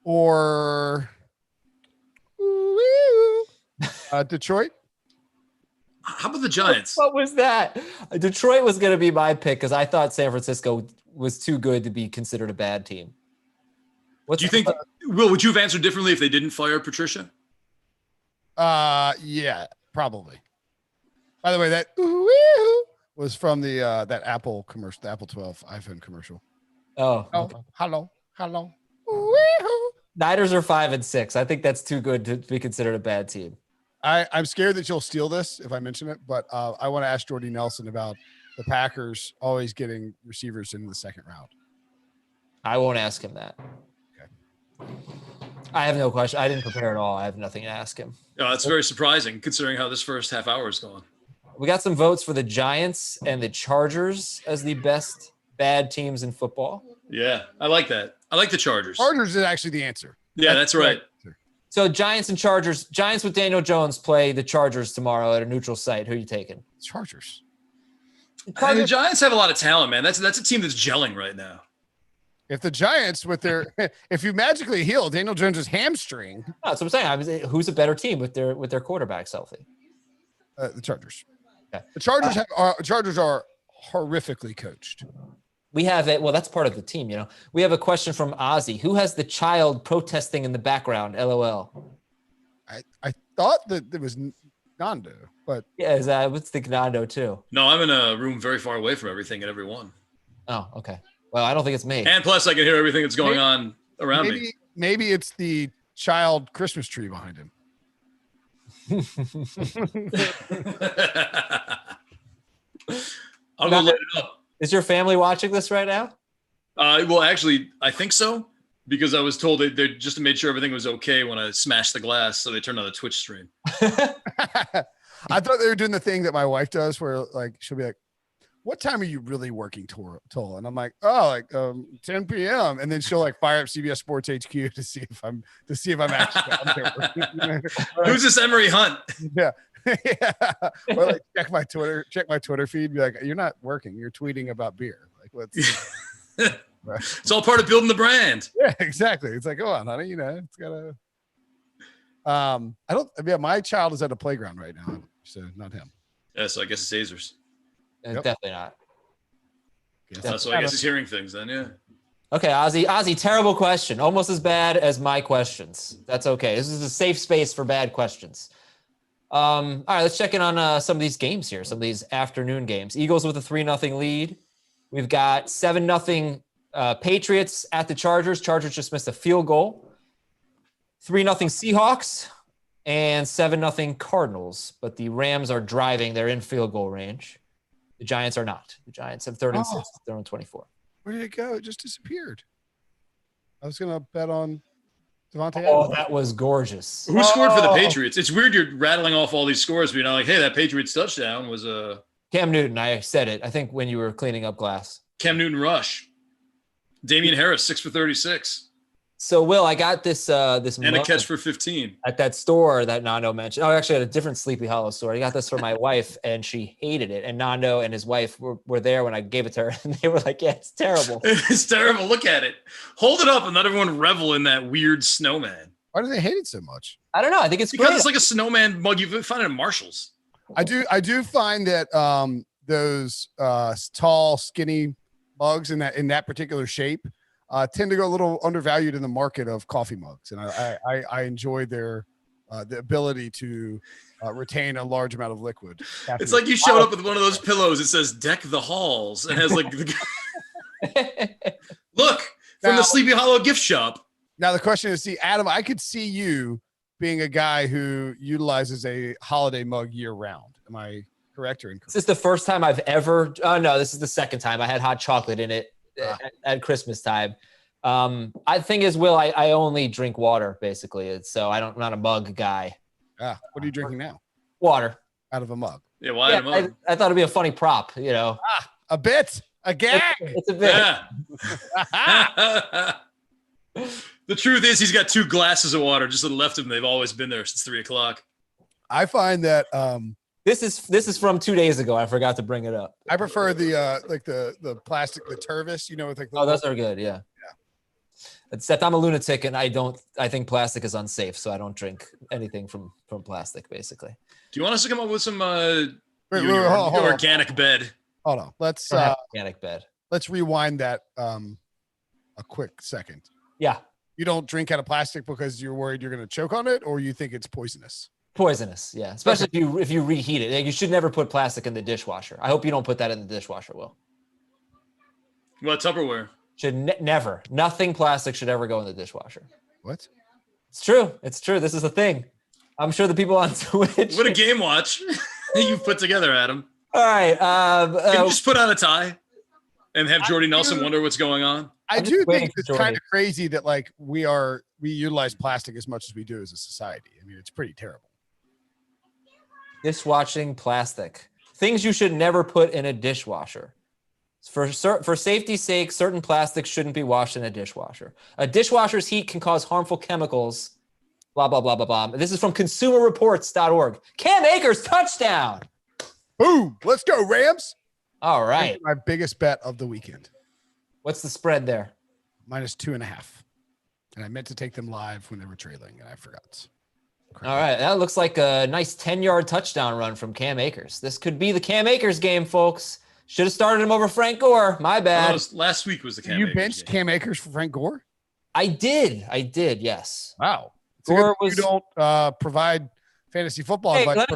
or Detroit. How about the Giants? What was that? Detroit was going to be my pick because I thought San Francisco was too good to be considered a bad team. Do you think, Will, would you have answered differently if they didn't fire Patricia? Yeah, probably. By the way, that was from the that Apple commercial, the Apple 12 iPhone commercial. Oh, okay. Hello. Niners are 5-6. I think that's too good to be considered a bad team. I'm scared that you'll steal this if I mention it, but I want to ask Jordy Nelson about the Packers always getting receivers in the second round. I won't ask him that. Okay. I have no question. I didn't prepare at all. I have nothing to ask him. No, that's very surprising considering how this first half hour is going. We got some votes for the Giants and the Chargers as the best bad teams in football. Yeah, I like that. I like the Chargers. Chargers is actually the answer. Yeah, that's right. So Giants and Chargers. Giants with Daniel Jones play the Chargers tomorrow at a neutral site. Who are you taking? Chargers. And the Giants have a lot of talent, man. That's a team that's gelling right now. If the Giants with their if you magically heal Daniel Jones's hamstring. No, that's what I'm saying. Who's a better team with their quarterbacks healthy? The Chargers. Okay. The Chargers Chargers are horrifically coached. We have it. Well, that's part of the team, you know. We have a question from Ozzy. Who has the child protesting in the background? LOL. I thought that it was Nando, but yeah, I would think Nando too. No, I'm in a room very far away from everything and everyone. Oh, okay. Well, I don't think it's me. And plus, I can hear everything that's going on around me. Maybe it's the child Christmas tree behind him. I'll go light it up. Is your family watching this right now? Well, actually, I think so because I was told they just to make sure everything was okay when I smashed the glass, so they turned on the Twitch stream. I thought they were doing the thing that my wife does, where like she'll be like, "What time are you really working, Toll?" And I'm like, "Oh, like 10 p.m." And then she'll like fire up CBS Sports HQ to see if I'm actually out there working. Who's this Emery Hunt? Yeah. Yeah. Or like check my Twitter feed, be like, "You're not working, you're tweeting about beer." Like what's It's all part of building the brand. Yeah, exactly. It's like, go on, honey, you know, it's gotta my child is at a playground right now, so not him. Yeah, so I guess it's Aizer's. Yep. Definitely not. So I guess he's hearing things then, yeah. Okay, Ozzy, terrible question. Almost as bad as my questions. That's okay. This is a safe space for bad questions. All right, let's check in on some of these games here, some of these afternoon games. Eagles with a 3-0 lead. We've got 7-0 Patriots at the Chargers. Chargers just missed a field goal. 3-0 Seahawks and 7-0 Cardinals. But the Rams are driving. They're in field goal range. The Giants are not. The Giants have 3rd and 6. They're on 24. Where did it go? It just disappeared. I was going to bet on Devontae Oh, Adams. that was gorgeous. Who scored for the Patriots? It's weird you're rattling off all these scores, but you're not like, hey, that Patriots touchdown was a Cam Newton. I said it, I think, when you were cleaning up glass. Cam Newton rush. Damian Harris, 6 for 36. So, Will, I got this And a mug catch for 15. at that store that Nando mentioned. Oh, actually, at a different Sleepy Hollow store. I got this for my wife, and she hated it. And Nando and his wife were there when I gave it to her, and they were like, yeah, it's terrible. It's terrible. Look at it. Hold it up and let everyone revel in that weird snowman. Why do they hate it so much? I don't know. I think it's Because great. it's like a snowman mug. You find it at Marshall's. I do find that those tall, skinny mugs in that particular shape tend to go a little undervalued in the market of coffee mugs, and I enjoy their the ability to retain a large amount of liquid. It's like you showed up with one of those pillows. It says "Deck the Halls" and has like, look from the Sleepy Hollow gift shop. Now the question is, see, Adam, I could see you being a guy who utilizes a holiday mug year round. Am I correct or incorrect? This is the first time I've ever. Oh no, this is the second time I had hot chocolate in it at Christmas time. I think as Will, I only drink water basically. So I'm not a mug guy. What are you drinking now? Water Out of a mug. Yeah, why a mug? I thought it'd be a funny prop, you know. A bit, a gag. It's a bit. Yeah. The truth is, he's got 2 glasses of water just to the left of him. They've always been there since 3:00. I find that This is from 2 days ago. I forgot to bring it up. I prefer the like the plastic, the Tervis, you know, with like Oh, those are good. Yeah. Except I'm a lunatic and I think plastic is unsafe. So I don't drink anything from plastic, basically. Do you want us to come up with some hold on. organic bed? Hold on. Let's organic bed. Let's rewind that a quick second. Yeah. You don't drink out of plastic because you're worried you're going to choke on it, or you think it's poisonous? Poisonous, yeah. Especially if you reheat it. Like, you should never put plastic in the dishwasher. I hope you don't put that in the dishwasher, Will. What, Tupperware? Should never. Nothing plastic should ever go in the dishwasher. What? It's true. It's true. This is a thing. I'm sure the people on Twitch. What a game watch you've put together, Adam. All right. Can you just put on a tie and have Jordy Nelson wonder what's going on? I do think it's kind of crazy that like we utilize plastic as much as we do as a society. I mean, it's pretty terrible. Dishwashing plastic. Things you should never put in a dishwasher. For safety's sake, certain plastics shouldn't be washed in a dishwasher. A dishwasher's heat can cause harmful chemicals. Blah, blah, blah, blah, blah. This is from consumerreports.org. Cam Akers touchdown. Boom. Let's go, Rams. All right. My biggest bet of the weekend. What's the spread there? -2.5. And I meant to take them live when they were trailing, and I forgot. Crap. All right. That looks like a nice 10-yard touchdown run from Cam Akers. This could be the Cam Akers game, folks. Should have started him over Frank Gore. My bad. Last week was the Cam You Akers benched game. Cam Akers for Frank Gore? I did. Yes. Wow. Gore was. You don't provide fantasy football. Hey, Glenn,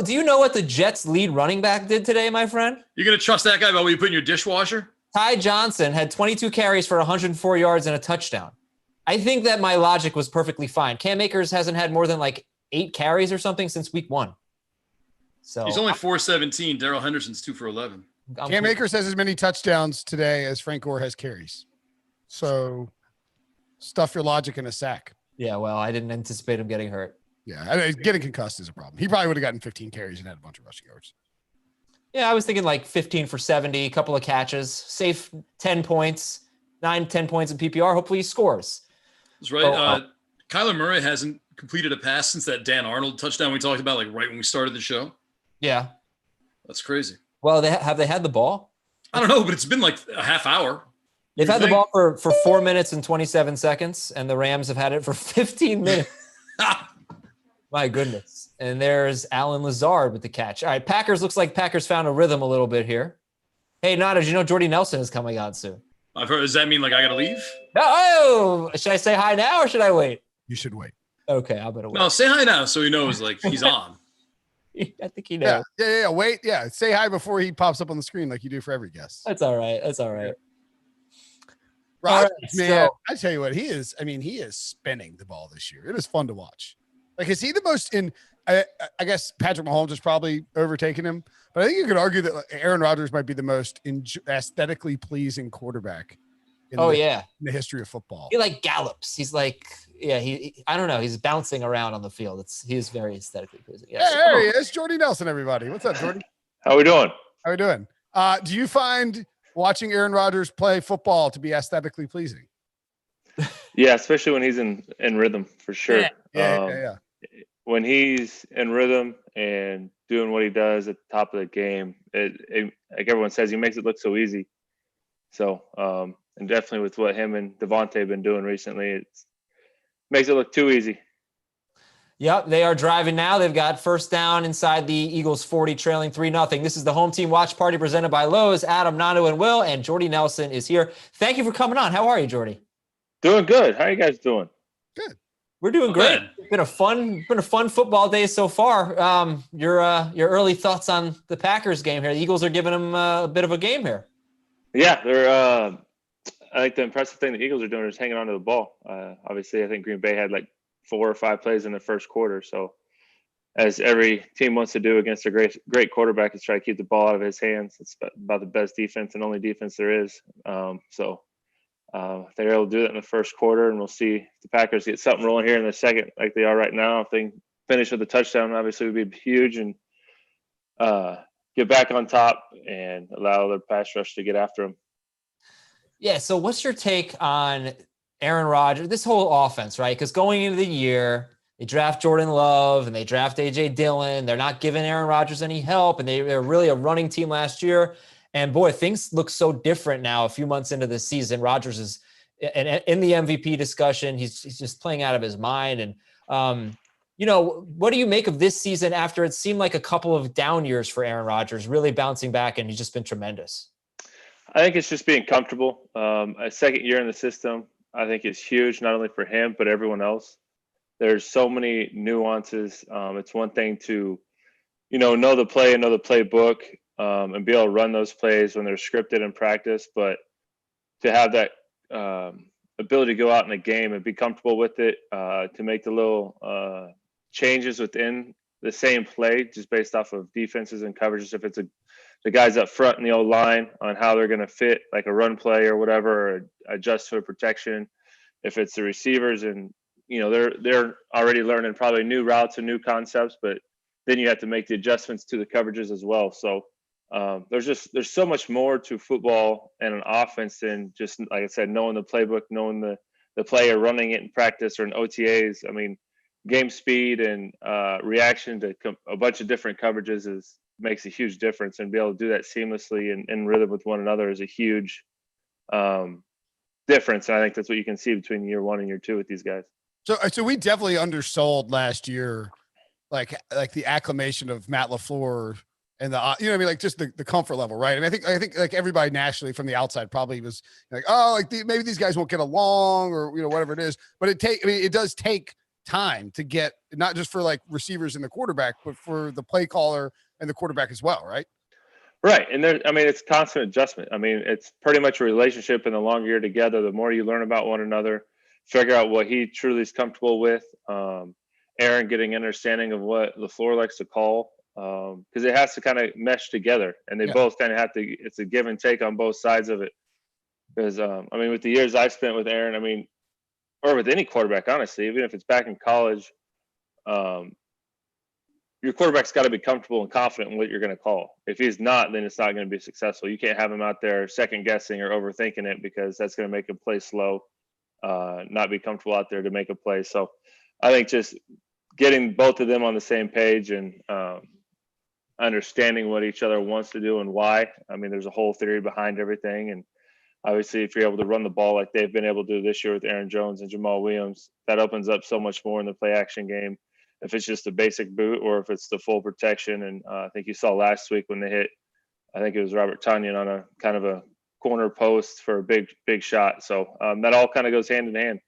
do you know what the Jets' lead running back did today, my friend? You're gonna trust that guy about what you put in your dishwasher? Ty Johnson had 22 carries for 104 yards and a touchdown. I think that my logic was perfectly fine. Cam Akers hasn't had more than like 8 carries or something since week 1. So he's only 417. Darrell Henderson's 2 for 11. Cam Akers has as many touchdowns today as Frank Gore has carries. So stuff your logic in a sack. Yeah, well, I didn't anticipate him getting hurt. Yeah, I mean, getting concussed is a problem. He probably would have gotten 15 carries and had a bunch of rushing yards. Yeah, I was thinking like 15 for 70, a couple of catches, safe 10 points, 10 points in PPR. Hopefully he scores. That's right. Kyler Murray hasn't completed a pass since that Dan Arnold touchdown we talked about like right when we started the show. Yeah. That's crazy. Well, have they had the ball? I don't know, but it's been like a half hour. They've had the ball for 4 minutes and 27 seconds, and the Rams have had it for 15 minutes. My goodness. And there's Alan Lazard with the catch. All right, looks like Packers found a rhythm a little bit here. Hey, Nando, did you know Jordy Nelson is coming on soon? I've heard. Does that mean like I got to leave? No. Should I say hi now or should I wait? You should wait. Okay, I better wait. No, say hi now so he knows like he's on. I think he knows. Yeah. Wait. Yeah. Say hi before he pops up on the screen like you do for every guest. That's all right. Rodgers, man, I tell you what, he is spinning the ball this year. It is fun to watch. Like, is he the most I guess Patrick Mahomes is probably overtaking him, but I think you could argue that Aaron Rodgers might be the most aesthetically pleasing quarterback in the history of football. He like gallops. He's like, I don't know. He's bouncing around on the field. He is very aesthetically pleasing. Yes. Hey, there he is. Jordy Nelson, everybody. What's up, Jordy? How we doing? Do you find watching Aaron Rodgers play football to be aesthetically pleasing? Yeah, especially when he's in rhythm, for sure. Yeah. When he's in rhythm and doing what he does at the top of the game, it like everyone says, he makes it look so easy. So, and definitely with what him and Devontae have been doing recently, it makes it look too easy. Yep, they are driving now. They've got first down inside the Eagles 40, trailing 3-0. This is the home team watch party presented by Lowe's. Adam, Nando, and Will, and Jordy Nelson is here. Thank you for coming on. How are you, Jordy? Doing good. How are you guys doing? Good. We're doing great. It's been a fun football day so far. Your early thoughts on the Packers game here. The Eagles are giving them a bit of a game here. Yeah, they're. I think the impressive thing the Eagles are doing is hanging on to the ball. Obviously, I think Green Bay had like 4 or 5 plays in the first quarter. So, as every team wants to do against a great quarterback, is try to keep the ball out of his hands. It's about the best defense and only defense there is. They're able to do that in the first quarter, and we'll see if the Packers get something rolling here in the second, like they are right now. If they finish with a touchdown, obviously would be huge, and get back on top and allow their pass rush to get after them. Yeah. So, what's your take on Aaron Rodgers, this whole offense, right? Because going into the year, they draft Jordan Love and they draft A.J. Dillon. They're not giving Aaron Rodgers any help, and they were really a running team last year. And boy, things look so different now. A few months into the season, Rodgers in the MVP discussion. He's just playing out of his mind. And, what do you make of this season after it seemed like a couple of down years for Aaron Rodgers, really bouncing back, and he's just been tremendous? I think it's just being comfortable. A second year in the system, I think is huge, not only for him, but everyone else. There's so many nuances. It's one thing to, know the play and know the playbook and be able to run those plays when they're scripted in practice, but to have that ability to go out in a game and be comfortable with it, to make the little changes within the same play just based off of defenses and coverages. If it's the guys up front in the old line on how they're going to fit like a run play or whatever, or adjust for protection. If it's the receivers and, they're already learning probably new routes and new concepts, but then you have to make the adjustments to the coverages as well. So there's so much more to football and an offense than just, like I said, knowing the playbook, knowing the player, running it in practice or in OTAs. I mean, game speed and reaction to a bunch of different coverages makes a huge difference, and be able to do that seamlessly and in rhythm with one another is a huge difference. And I think that's what you can see between year one and year two with these guys. So we definitely undersold last year, like the acclimation of Matt LaFleur and like just the comfort level, right? I mean, I think like everybody nationally from the outside probably was like, oh, maybe these guys won't get along or whatever it is. But it does take time to get, not just for like receivers and the quarterback, but for the play caller and the quarterback as well, right? Right. And it's constant adjustment. I mean, it's pretty much a relationship, and the longer you're together, the more you learn about one another, figure out what he truly is comfortable with. Aaron getting understanding of what LaFleur likes to call, because it has to kind of mesh together, and they both kind of have to, it's a give and take on both sides of it. Because, with the years I've spent with Aaron, or with any quarterback, honestly, even if it's back in college, your quarterback's got to be comfortable and confident in what you're going to call. If he's not, then it's not going to be successful. You can't have him out there second guessing or overthinking it, because that's going to make him play slow, not be comfortable out there to make a play. So I think just getting both of them on the same page and understanding what each other wants to do and why. There's a whole theory behind everything. And obviously, if you're able to run the ball like they've been able to do this year with Aaron Jones and Jamal Williams, that opens up so much more in the play action game. If it's just a basic boot or if it's the full protection. And I think you saw last week when they hit, I think it was Robert Tonyan on a kind of a corner post for a big shot. So that all kind of goes hand in hand.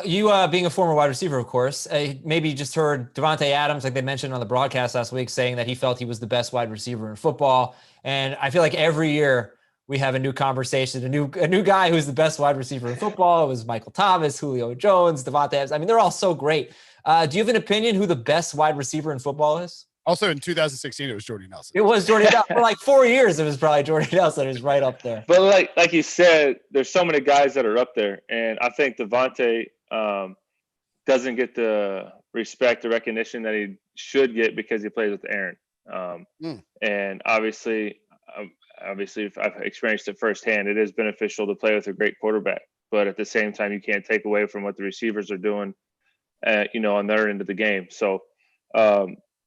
You being a former wide receiver, of course, maybe you just heard Devontae Adams, like they mentioned on the broadcast last week, saying that he felt he was the best wide receiver in football. And I feel like every year we have a new conversation, a new guy who's the best wide receiver in football. It was Michael Thomas, Julio Jones, Devontae Adams. They're all so great. Do you have an opinion who the best wide receiver in football is? Also in 2016, it was Jordy Nelson. It was Jordy Nelson. For like 4 years, it was probably Jordy Nelson. It was right up there. But like you said, there's so many guys that are up there. And I think Devontae doesn't get the respect, the recognition that he should get because he plays with Aaron. And obviously, if I've experienced it firsthand, it is beneficial to play with a great quarterback. But at the same time, you can't take away from what the receivers are doing, on their end of the game. So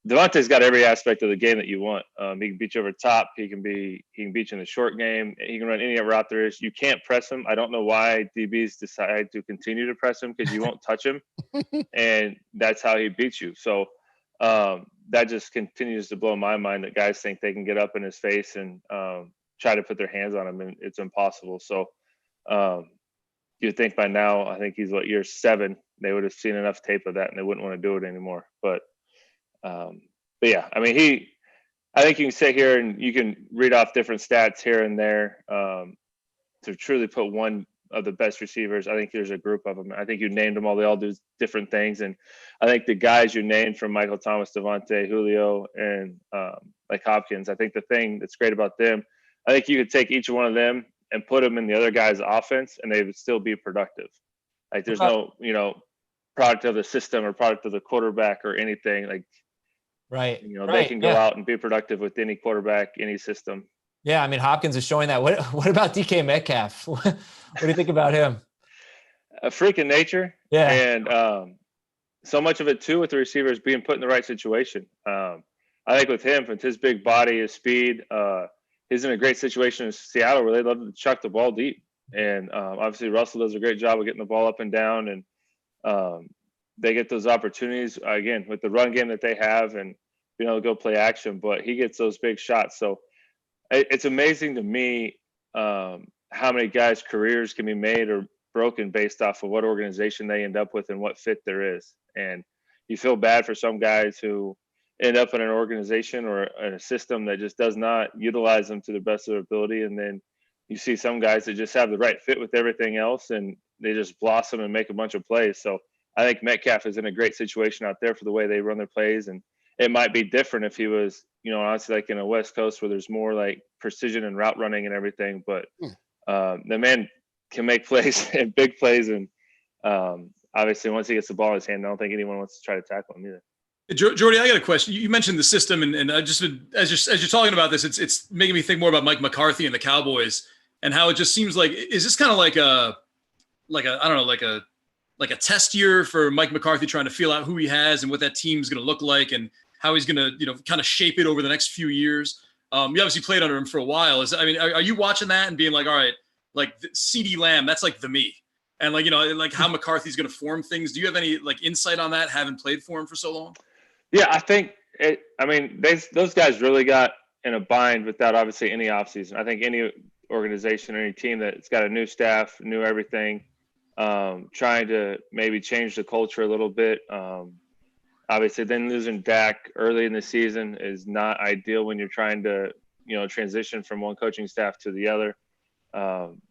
Devontae's got every aspect of the game that you want. He can beat you over top. He can beat you in the short game. He can run any route there is. You can't press him. I don't know why DBs decide to continue to press him, because you won't touch him, and that's how he beats you. So that just continues to blow my mind that guys think they can get up in his face and try to put their hands on him, and it's impossible. So you'd think by now, I think he's year 7, they would have seen enough tape of that and they wouldn't want to do it anymore. But yeah, I think you can sit here and you can read off different stats here and there to truly put one of the best receivers. I think there's a group of them. I think you named them all. They all do different things. And I think the guys you named, from Michael Thomas, Devontae, Julio, and like Hopkins, I think the thing that's great about them, I think you could take each one of them and put them in the other guy's offense and they would still be productive. Like there's no, product of the system or product of the quarterback or anything. Like, right. They can go out and be productive with any quarterback, any system. Yeah. Hopkins is showing that. What about DK Metcalf? What do you think about him? A freak in nature. Yeah. And so much of it too with the receivers being put in the right situation. I think with him, with his big body, his speed, he's in a great situation in Seattle where they love to chuck the ball deep. And obviously Russell does a great job of getting the ball up and down, and they get those opportunities again with the run game that they have and being able to go play action, but he gets those big shots. So it's amazing to me how many guys' careers can be made or broken based off of what organization they end up with and what fit there is. And you feel bad for some guys who end up in an organization or in a system that just does not utilize them to the best of their ability. And then you see some guys that just have the right fit with everything else and they just blossom and make a bunch of plays. So I think Metcalf is in a great situation out there for the way they run their plays. And it might be different if he was, honestly, like in a West Coast where there's more like precision and route running and everything. But the man can make plays and big plays. And obviously, once he gets the ball in his hand, I don't think anyone wants to try to tackle him either. Jordy, I got a question. You mentioned the system, and I just as you're talking about this, it's making me think more about Mike McCarthy and the Cowboys and how it just seems like, is this kind of like a I don't know, like a test year for Mike McCarthy trying to feel out who he has and what that team's going to look like and how he's going to, kind of shape it over the next few years. You obviously played under him for a while. Are you watching that and being like, all right, like CeeDee Lamb, that's like the me. And like how McCarthy's going to form things. Do you have any like insight on that, having played for him for so long? Yeah, I think those guys really got in a bind without obviously any offseason. I think any organization, any team that's got a new staff, new everything, trying to maybe change the culture a little bit. Obviously, then losing Dak early in the season is not ideal when you're trying to, transition from one coaching staff to the other.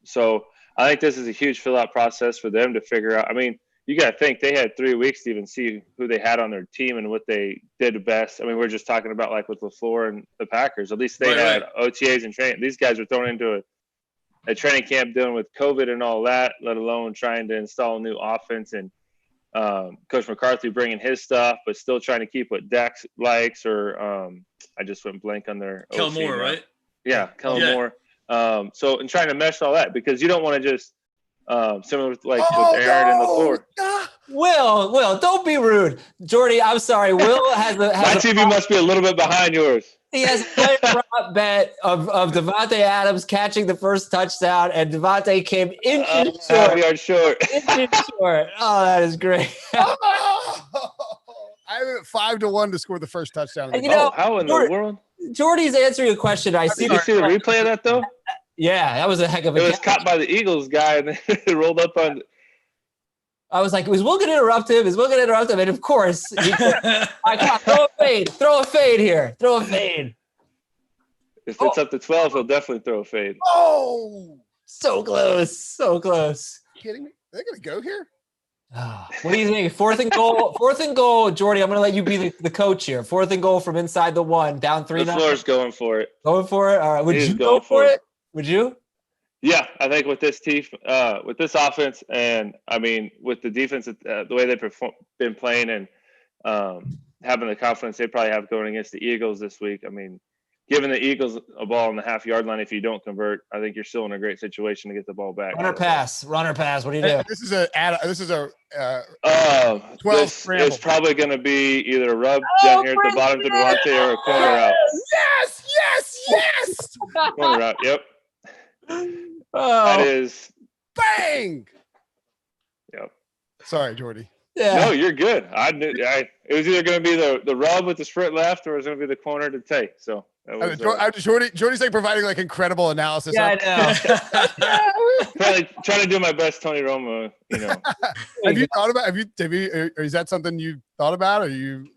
So I think this is a huge fill-out process for them to figure out. I mean, you got to think they had 3 weeks to even see who they had on their team and what they did best. I mean, we're just talking about like with LaFleur and the Packers. At least they had OTAs and training. These guys were thrown into a training camp dealing with COVID and all that, let alone trying to install a new offense and Coach McCarthy bringing his stuff, but still trying to keep what Dak likes or I just went blank on their Kellen Moore, right? Yeah, Kellen Moore. So and trying to mesh all that because you don't want to just similar with with Aaron and LaFleur. Will, don't be rude. Jordy, I'm sorry. Will has My TV must be a little bit behind yours. He has a prop bet of Devontae Adams catching the first touchdown, and Devontae came inches short. Inches short. Oh, that is great. I have it 5-1 to score the first touchdown. How in the world? Jordy's answering a question. Did you see the replay of that though? Yeah, that was a heck of a. It was caught by the Eagles guy, and then it rolled up on. I was like, "Is Will going to interrupt him? Is Will going to interrupt him?" And of course, I got throw a fade. Throw a fade here. Throw a fade. If it's up to 12, he'll definitely throw a fade. Oh, so close, so close. Kidding me? They're going to go here. What do you think? Fourth and goal, Jordy. I'm going to let you be the coach here. 4th and goal from inside the 1, down 3-0. LaFleur's going for it. Going for it. All right. Would you go for it? Would you? Yeah, I think with this team, with this offense, and I mean with the defense, the way they've been playing, and having the confidence they probably have going against the Eagles this week. I mean, giving the Eagles a ball on the half-yard line, if you don't convert, I think you're still in a great situation to get the ball back. Runner pass. What do you do? This is a 12 scramble. It's probably going to be either a rub down here at the bottom to Devontae or a corner out. Yes. Corner out. Yep. That is bang. Yep. Sorry, Jordy. Yeah. No, you're good. It was either going to be the rub with the sprint left, or it was going to be the corner to take. So that was, Jordy's like providing like incredible analysis. Yeah, I know. trying to do my best, Tony Romo. Have you thought about? Is that something you thought about? Or you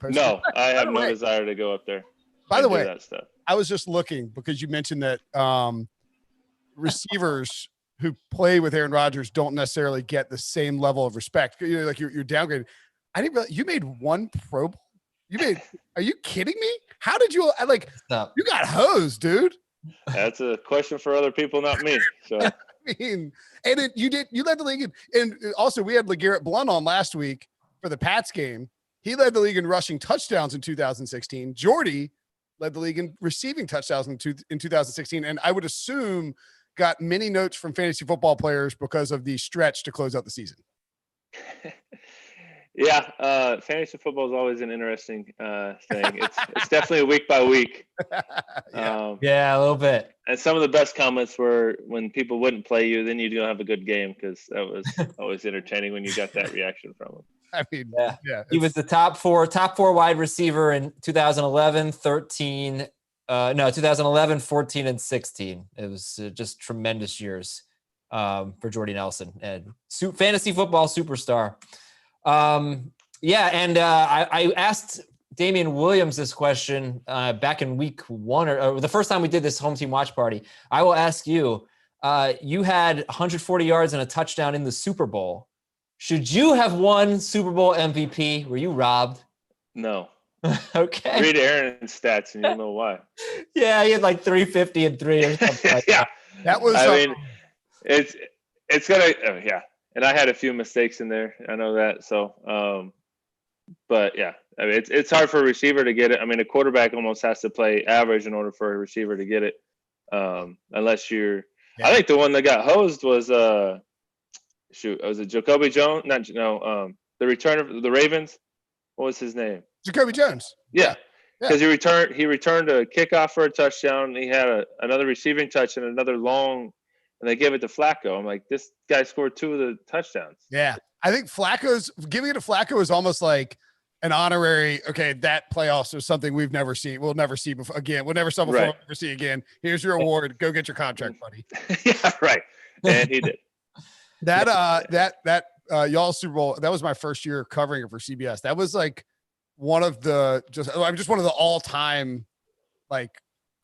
No, I have no desire to go up there. By the way, that stuff. I was just looking because you mentioned that receivers who play with Aaron Rodgers don't necessarily get the same level of respect. You're downgraded. I didn't realize you made 1 Pro Bowl. Are you kidding me? How did you Stop. You got hosed, dude? That's a question for other people, not me. So I mean, and you led the league and also we had LeGarrette Blount on last week for the Pats game. He led the league in rushing touchdowns in 2016. Jordy led the league in receiving touchdowns in 2016, and I would assume got many notes from fantasy football players because of the stretch to close out the season. Yeah, fantasy football is always an interesting thing. It's definitely a week by week. Yeah, a little bit. And some of the best comments were when people wouldn't play you, then you'd go have a good game, because that was always entertaining when you got that reaction from them. I mean, yeah. He was the top four wide receiver in 2011, 13, 2011, 14, and 16. It was just tremendous years for Jordy Nelson and fantasy football superstar. I asked Damian Williams this question back in week one, or the first time we did this home team watch party. I will ask you, you had 140 yards and a touchdown in the Super Bowl. Should you have won Super Bowl MVP? Were you robbed? No. Okay. Read Aaron's stats and you'll know why. Yeah, he had like 350 and 3 or something like yeah. That was. I mean, it's gonna. Yeah, and I had a few mistakes in there. I know that. So, but yeah, I mean, it's hard for a receiver to get it. I mean, a quarterback almost has to play average in order for a receiver to get it, unless you're. Yeah. I think the one that got hosed was was it Jacoby Jones? The return of the Ravens. What was his name? Jacoby Jones. Yeah, because he returned a kickoff for a touchdown. He had another receiving touch and another long, and they gave it to Flacco. I'm like, this guy scored 2 of the touchdowns. Yeah, I think giving it to Flacco is almost like an honorary. Okay, that playoffs is something we've never seen. We'll never see before again. We'll never saw before. Right. We'll never see again. Here's your award. Go get your contract, buddy. Yeah, right. And he did. That y'all Super Bowl. That was my first year covering it for CBS. That was like one of the one of the all-time, like,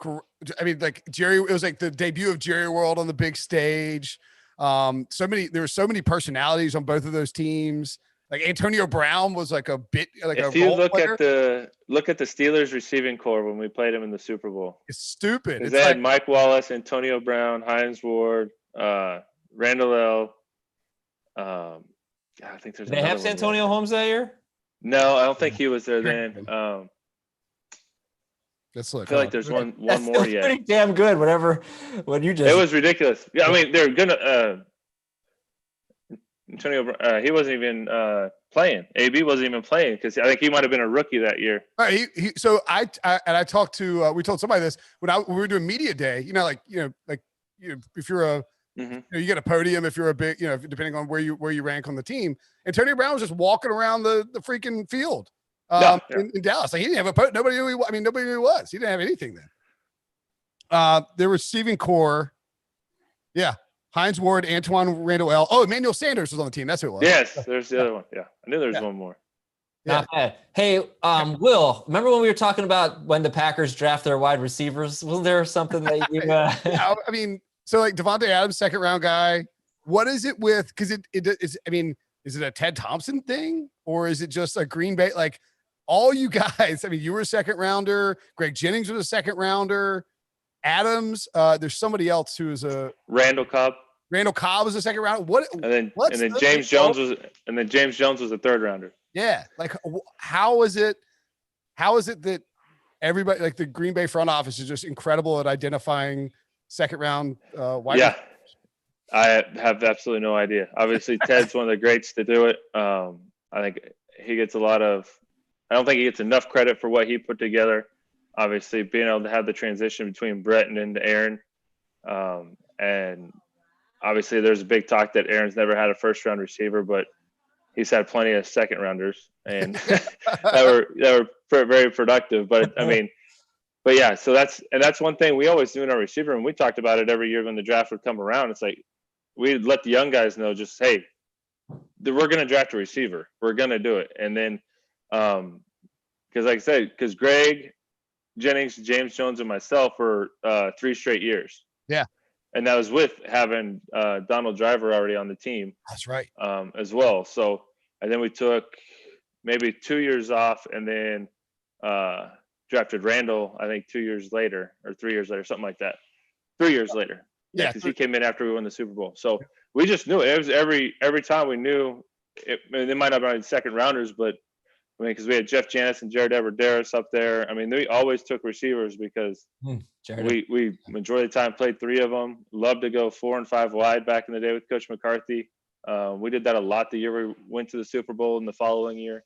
I mean, like Jerry. It was like the debut of Jerry World on the big stage. There were so many personalities on both of those teams. Like Antonio Brown was like a bit like if you look at the Steelers receiving core when we played them in the Super Bowl. It's stupid. They had Mike Wallace, Antonio Brown, Hines Ward, Randall L. I think there's. Did they have Santonio Holmes that year? No, I don't think he was there then. Let's look. I feel like there's one more yet. Pretty damn good. What you just. It was ridiculous. Yeah, I mean they're gonna. Antonio, he wasn't even playing. AB wasn't even playing because I think he might have been a rookie that year. All right, I talked to. We told somebody this when we were doing media day. If you're a. Mm-hmm. You get a podium if you're a big, depending on where you rank on the team. Antonio Brown was just walking around the freaking field in Dallas. Like he didn't have a podium. Nobody knew nobody knew who he was. He didn't have anything then. The receiving core, Hines Ward, Antoine Randall L. Oh, Emmanuel Sanders was on the team. That's who it was. Yes, there's the other one. Yeah, I knew there was one more. Not bad. Hey, Will, remember when we were talking about when the Packers draft their wide receivers? Was there something that you? I mean. So like Devontae Adams, 2nd round guy, what is it with? Because it is. I mean, is it a Ted Thompson thing or is it just a Green Bay? Like all you guys. I mean, you were a 2nd rounder. Greg Jennings was a 2nd rounder. Adams. There's somebody else who is a Randall Cobb. Randall Cobb was a 2nd round. What? And then James Jones was. And then James Jones was a 3rd rounder. Yeah. Like how is it that everybody like the Green Bay front office is just incredible at identifying 2nd round wide. Yeah, I have absolutely no idea. Obviously, Ted's one of the greats to do it. I think he gets I don't think he gets enough credit for what he put together. Obviously, being able to have the transition between Brett and into Aaron. And obviously, there's a big talk that Aaron's never had a 1st round receiver, but he's had plenty of 2nd rounders and that were very productive. But I mean. But yeah, so that's one thing we always do in our receiver, and we talked about it every year when the draft would come around. It's like we'd let the young guys know, just hey, we're going to draft a receiver, we're going to do it, and then because like I said, because Greg Jennings, James Jones, and myself were 3 straight years. Yeah, and that was with having Donald Driver already on the team. That's right. As well. So and then we took maybe 2 years off, and then. Drafted Randall, I think 2 years later or 3 years later, something like that. 3 years later. Yeah, because he came in after we won the Super Bowl. So we just knew it. It was every time we knew it. I mean, they might not be 2nd rounders, but I mean, because we had Jeff Janis and Jared Everderis up there. I mean, they always took receivers because we majority of the time played 3 of them. Loved to go 4 and 5 wide back in the day with Coach McCarthy. We did that a lot the year we went to the Super Bowl and the following year.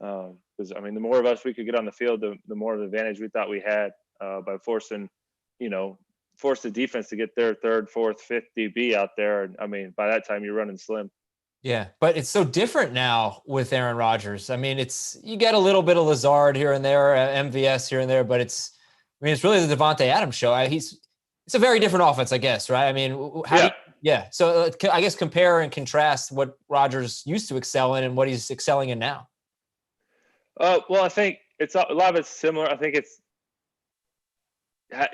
Because I mean, the more of us we could get on the field, the more of an advantage we thought we had by forcing, force the defense to get their third, fourth, fifth DB out there. And I mean, by that time you're running slim. Yeah, but it's so different now with Aaron Rodgers. I mean, you get a little bit of Lazard here and there, MVS here and there, but it's really the Devontae Adams show. It's a very different offense, I guess, right? I mean, So I guess compare and contrast what Rodgers used to excel in and what he's excelling in now. Well, I think a lot of it's similar. I think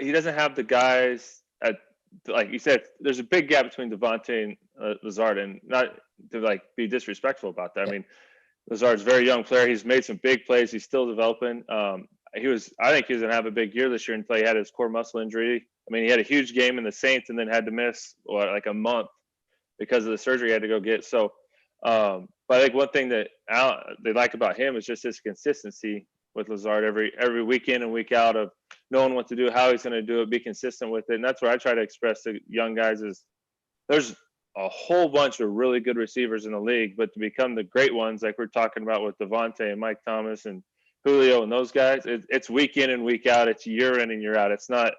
he doesn't have the guys like you said. There's a big gap between Devontae and Lazard, and not to be disrespectful about that. I mean, Lazard's a very young player. He's made some big plays. He's still developing. I think he was gonna have a big year this year until he had his core muscle injury. I mean, he had a huge game in the Saints and then had to miss a month because of the surgery he had to go get. So, but I think one thing that they like about him is just his consistency with Lazard every week in and week out of knowing what to do, how he's going to do it, be consistent with it. And that's what I try to express to young guys is there's a whole bunch of really good receivers in the league, but to become the great ones, like we're talking about with Devontae and Mike Thomas and Julio and those guys, it's week in and week out. It's year in and year out. It's not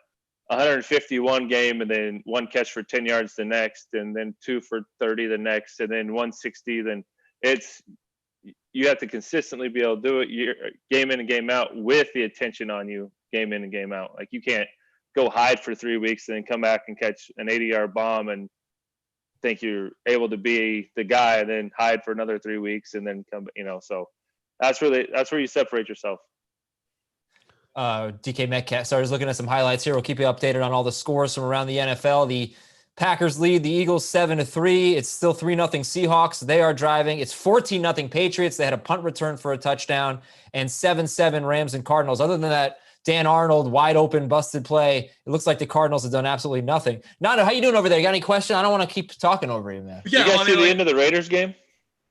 151 game and then one catch for 10 yards the next, and then 2 for 30 the next, and then 160. Then you have to consistently be able to do it game in and game out with the attention on you game in and game out. Like you can't go hide for 3 weeks and then come back and catch an 80-yard bomb and think you're able to be the guy and then hide for another 3 weeks and then come, so that's where you separate yourself. DK Metcalf. So I was looking at some highlights here. We'll keep you updated on all the scores from around the NFL. The Packers lead the Eagles 7-3. It's still 3-0 Seahawks. They are driving. It's 14-0 Patriots. They had a punt return for a touchdown, and 7-7 Rams and Cardinals. Other than that, Dan Arnold, wide open, busted play. It looks like the Cardinals have done absolutely nothing. Nando, how you doing over there? You got any question? I don't want to keep talking over you, man. Yeah, you guys see the end of the Raiders game?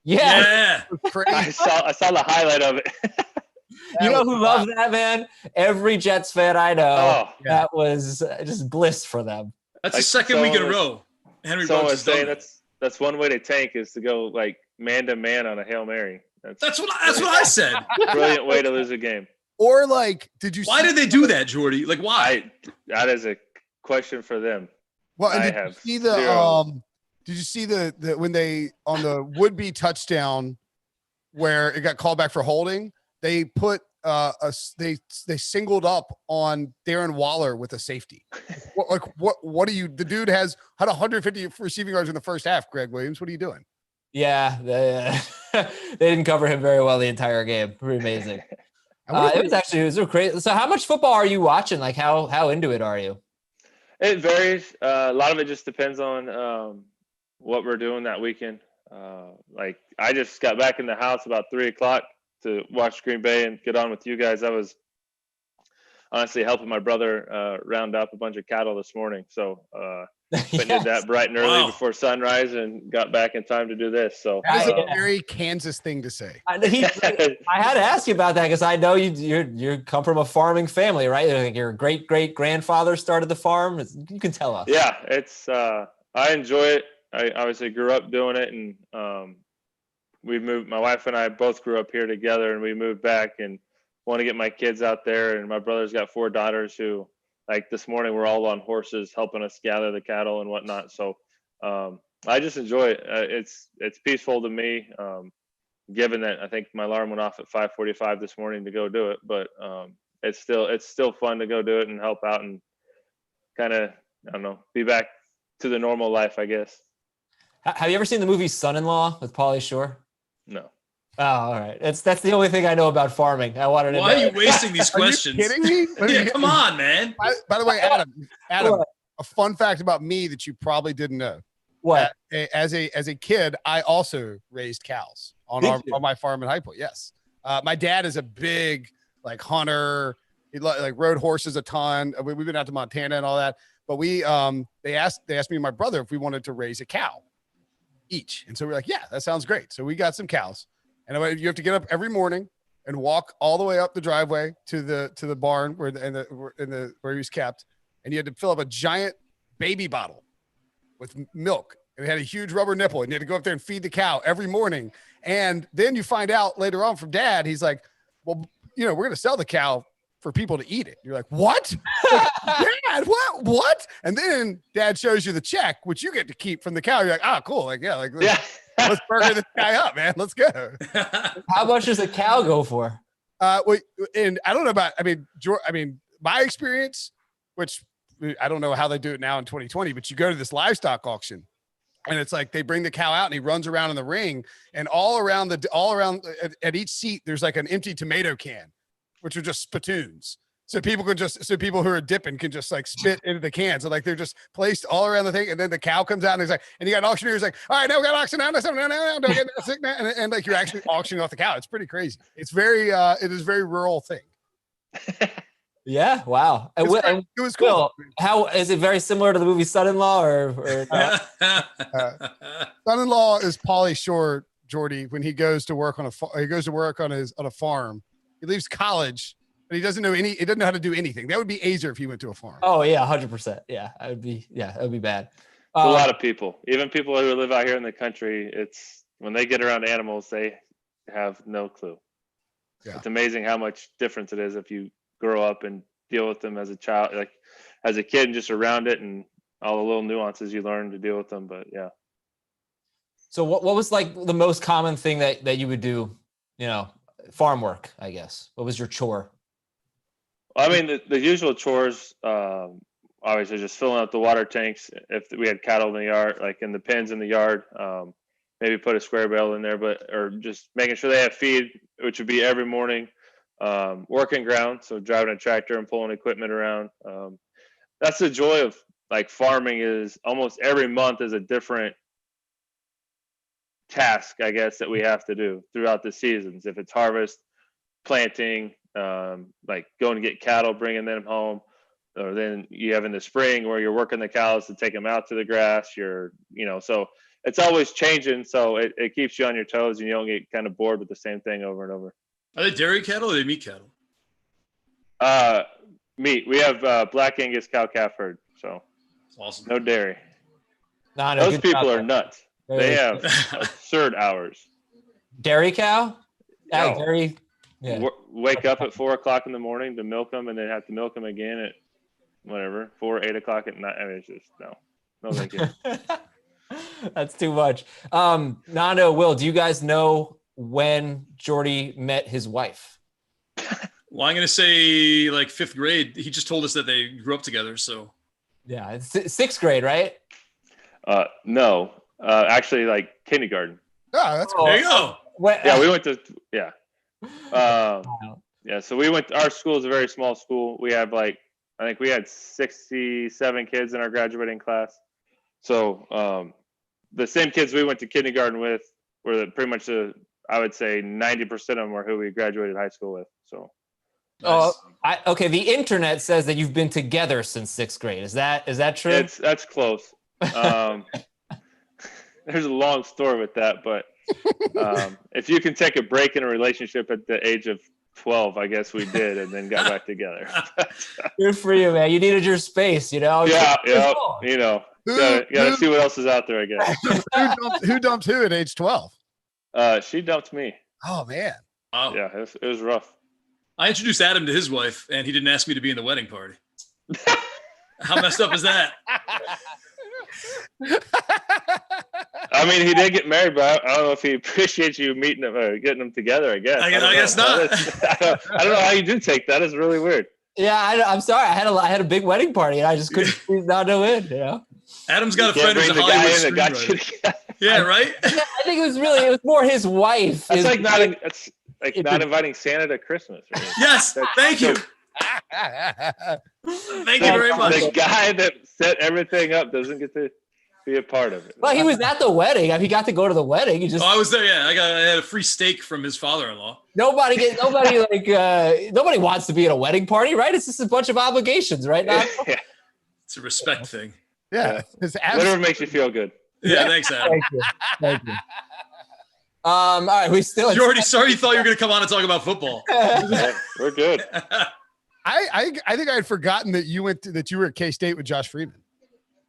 Yeah. I saw the highlight of it. You know who loves that, man? Every Jets fan I know. That was just bliss for them. That's the second week in a row. Henry Rhodes is saying that's one way to tank is to go man to man on a Hail Mary. That's what I said. Brilliant way to lose a game. Or did you? Why did they do that, Jordy? Why? That is a question for them. Well, did you see the when they on the would-be touchdown where it got called back for holding? They put they singled up on Darren Waller with a safety. What are you? The dude had 150 receiving yards in the first half. Greg Williams, what are you doing? Yeah, they didn't cover him very well the entire game. Pretty amazing. It was crazy. So, how much football are you watching? How into it are you? It varies. A lot of it just depends on what we're doing that weekend. I just got back in the house about 3:00 to watch Green Bay and get on with you guys. I was honestly helping my brother round up a bunch of cattle this morning. So did that bright and early before sunrise and got back in time to do this. So that's a very Kansas thing to say. I had to ask you about that because I know you come from a farming family, right? Your great grandfather started the farm. You can tell us. Yeah, it's I enjoy it. I obviously grew up doing it, and we moved. My wife and I both grew up here together, and we moved back and want to get my kids out there. And my brother's got 4 daughters who, this morning, we're all on horses helping us gather the cattle and whatnot. So I just enjoy it. It's peaceful to me, given that I think my alarm went off at 5:45 this morning to go do it. But it's still fun to go do it and help out and kind of, I don't know, be back to the normal life, I guess. Have you ever seen the movie Son-in-Law with Pauly Shore? No. Oh, all right. That's the only thing I know about farming. I wanted to know. Why are you wasting these questions? Are you kidding me? Yeah, come on, man. By the way, Adam, a fun fact about me that you probably didn't know. What? As a kid, I also raised cows on my farm in High Point. Yes. My dad is a big hunter. He rode horses a ton. We've been out to Montana and all that. But they asked me and my brother if we wanted to raise a cow each. And so we're like, yeah, that sounds great. So we got some cows. And you have to get up every morning and walk all the way up the driveway to the barn where he was kept. And you had to fill up a giant baby bottle with milk and it had a huge rubber nipple, and you had to go up there and feed the cow every morning. And then you find out later on from dad, he's like, well, we're going to sell the cow for people to eat it. You're like, what? Like, Dad, what? And then dad shows you the check, which you get to keep from the cow. You're like, cool. Like, let's burger this guy up, man. Let's go. How much does a cow go for? And I don't know about, my experience, which I don't know how they do it now in 2020, but you go to this livestock auction and it's like they bring the cow out and he runs around in the ring, and all around at each seat, there's like an empty tomato can, which are just spittoons. So people who are dipping can just like spit into the cans. So like they're just placed all around the thing. And then the cow comes out and he's like, and you got an auctioneer who's like, all right, now we got auction now. Don't get sick now. And like you're actually auctioning off the cow. It's pretty crazy. It's it is a very rural thing. Yeah. Wow. It was cool. Will, how is it very similar to the movie Son-in-Law or Son-in-Law is Pauly Shore, Jordy, when he goes to work on a farm. He leaves college, but he doesn't know how to do anything. That would be Aizer if he went to a farm. Oh yeah, 100%. Yeah, that would be bad. A lot of people, even people who live out here in the country, it's when they get around animals, they have no clue. Yeah. It's amazing how much difference it is if you grow up and deal with them as a child, like as a kid, and just around it and all the little nuances you learn to deal with them. But yeah. So what was like the most common thing that you would do, farm work, I guess? What was your chore? I mean, the usual chores, obviously just filling up the water tanks. If we had cattle in the yard, like in the pens in the yard, maybe put a square bale in there, or just making sure they have feed, which would be every morning. Working ground, so driving a tractor and pulling equipment around. That's the joy of like farming, is almost every month is a different task, I guess, that we have to do throughout the seasons. If it's harvest, planting, like going to get cattle, bringing them home, or then you have in the spring where you're working the cows to take them out to the grass. So it's always changing. So it keeps you on your toes and you don't get kind of bored with the same thing over and over. Are they dairy cattle or are they meat cattle? Meat. We have Black Angus cow-calf herd, so awesome. No dairy. Those people are nuts. They have absurd hours. Dairy cow? No. Dairy. Yeah. Wake up at 4:00 in the morning to milk them, and then have to milk them again at 8 o'clock at night. I mean, it's just no thank you. That's too much. Nando, Will, do you guys know when Jordy met his wife? Well, I'm going to say like 5th grade. He just told us that they grew up together. So yeah, it's 6th grade, right? No, actually like kindergarten. Oh, that's cool. There you go. Yeah, we went to, yeah. So we went, our school is a very small school. We have I think we had 67 kids in our graduating class. So the same kids we went to kindergarten with were pretty much I would say 90% of them were who we graduated high school with. So. Nice. Okay. The internet says that you've been together since 6th grade. Is that true? That's close. There's a long story with that, but if you can take a break in a relationship at the age of 12, I guess we did, and then got back together. Good for you, man. You needed your space, Yeah. Gotta see what else is out there, I guess. Who dumped who at age 12? She dumped me. Oh man. Wow. Yeah, it was rough. I introduced Adam to his wife, and he didn't ask me to be in the wedding party. How messed up is that? I mean, he did get married, but I don't know if he appreciates you meeting them or getting them together. I guess. I guess not. I don't know how you do take that. It's really weird. Yeah, I'm sorry. I had a big wedding party, and I just couldn't squeeze Nando in. Adam's got a friend who's a Hollywood screenwriter. Yeah, right. I think it was more his wife. That's not inviting Santa to Christmas. Right? Yes, thank you. Thank you very much. The guy that set everything up doesn't get to be a part of it. Well, he was at the wedding. I mean, he got to go to the wedding. I was there. Yeah, I had a free steak from his father-in-law. Nobody wants to be at a wedding party, right? It's just a bunch of obligations, right? Now, yeah. It's a respect thing. Yeah, whatever makes you feel good. Yeah, thanks, Adam. Thank you. All right, we still. Jordy, sorry you thought you were going to come on and talk about football. Yeah, we're good. I think I had forgotten that you were at K-State with Josh Freeman.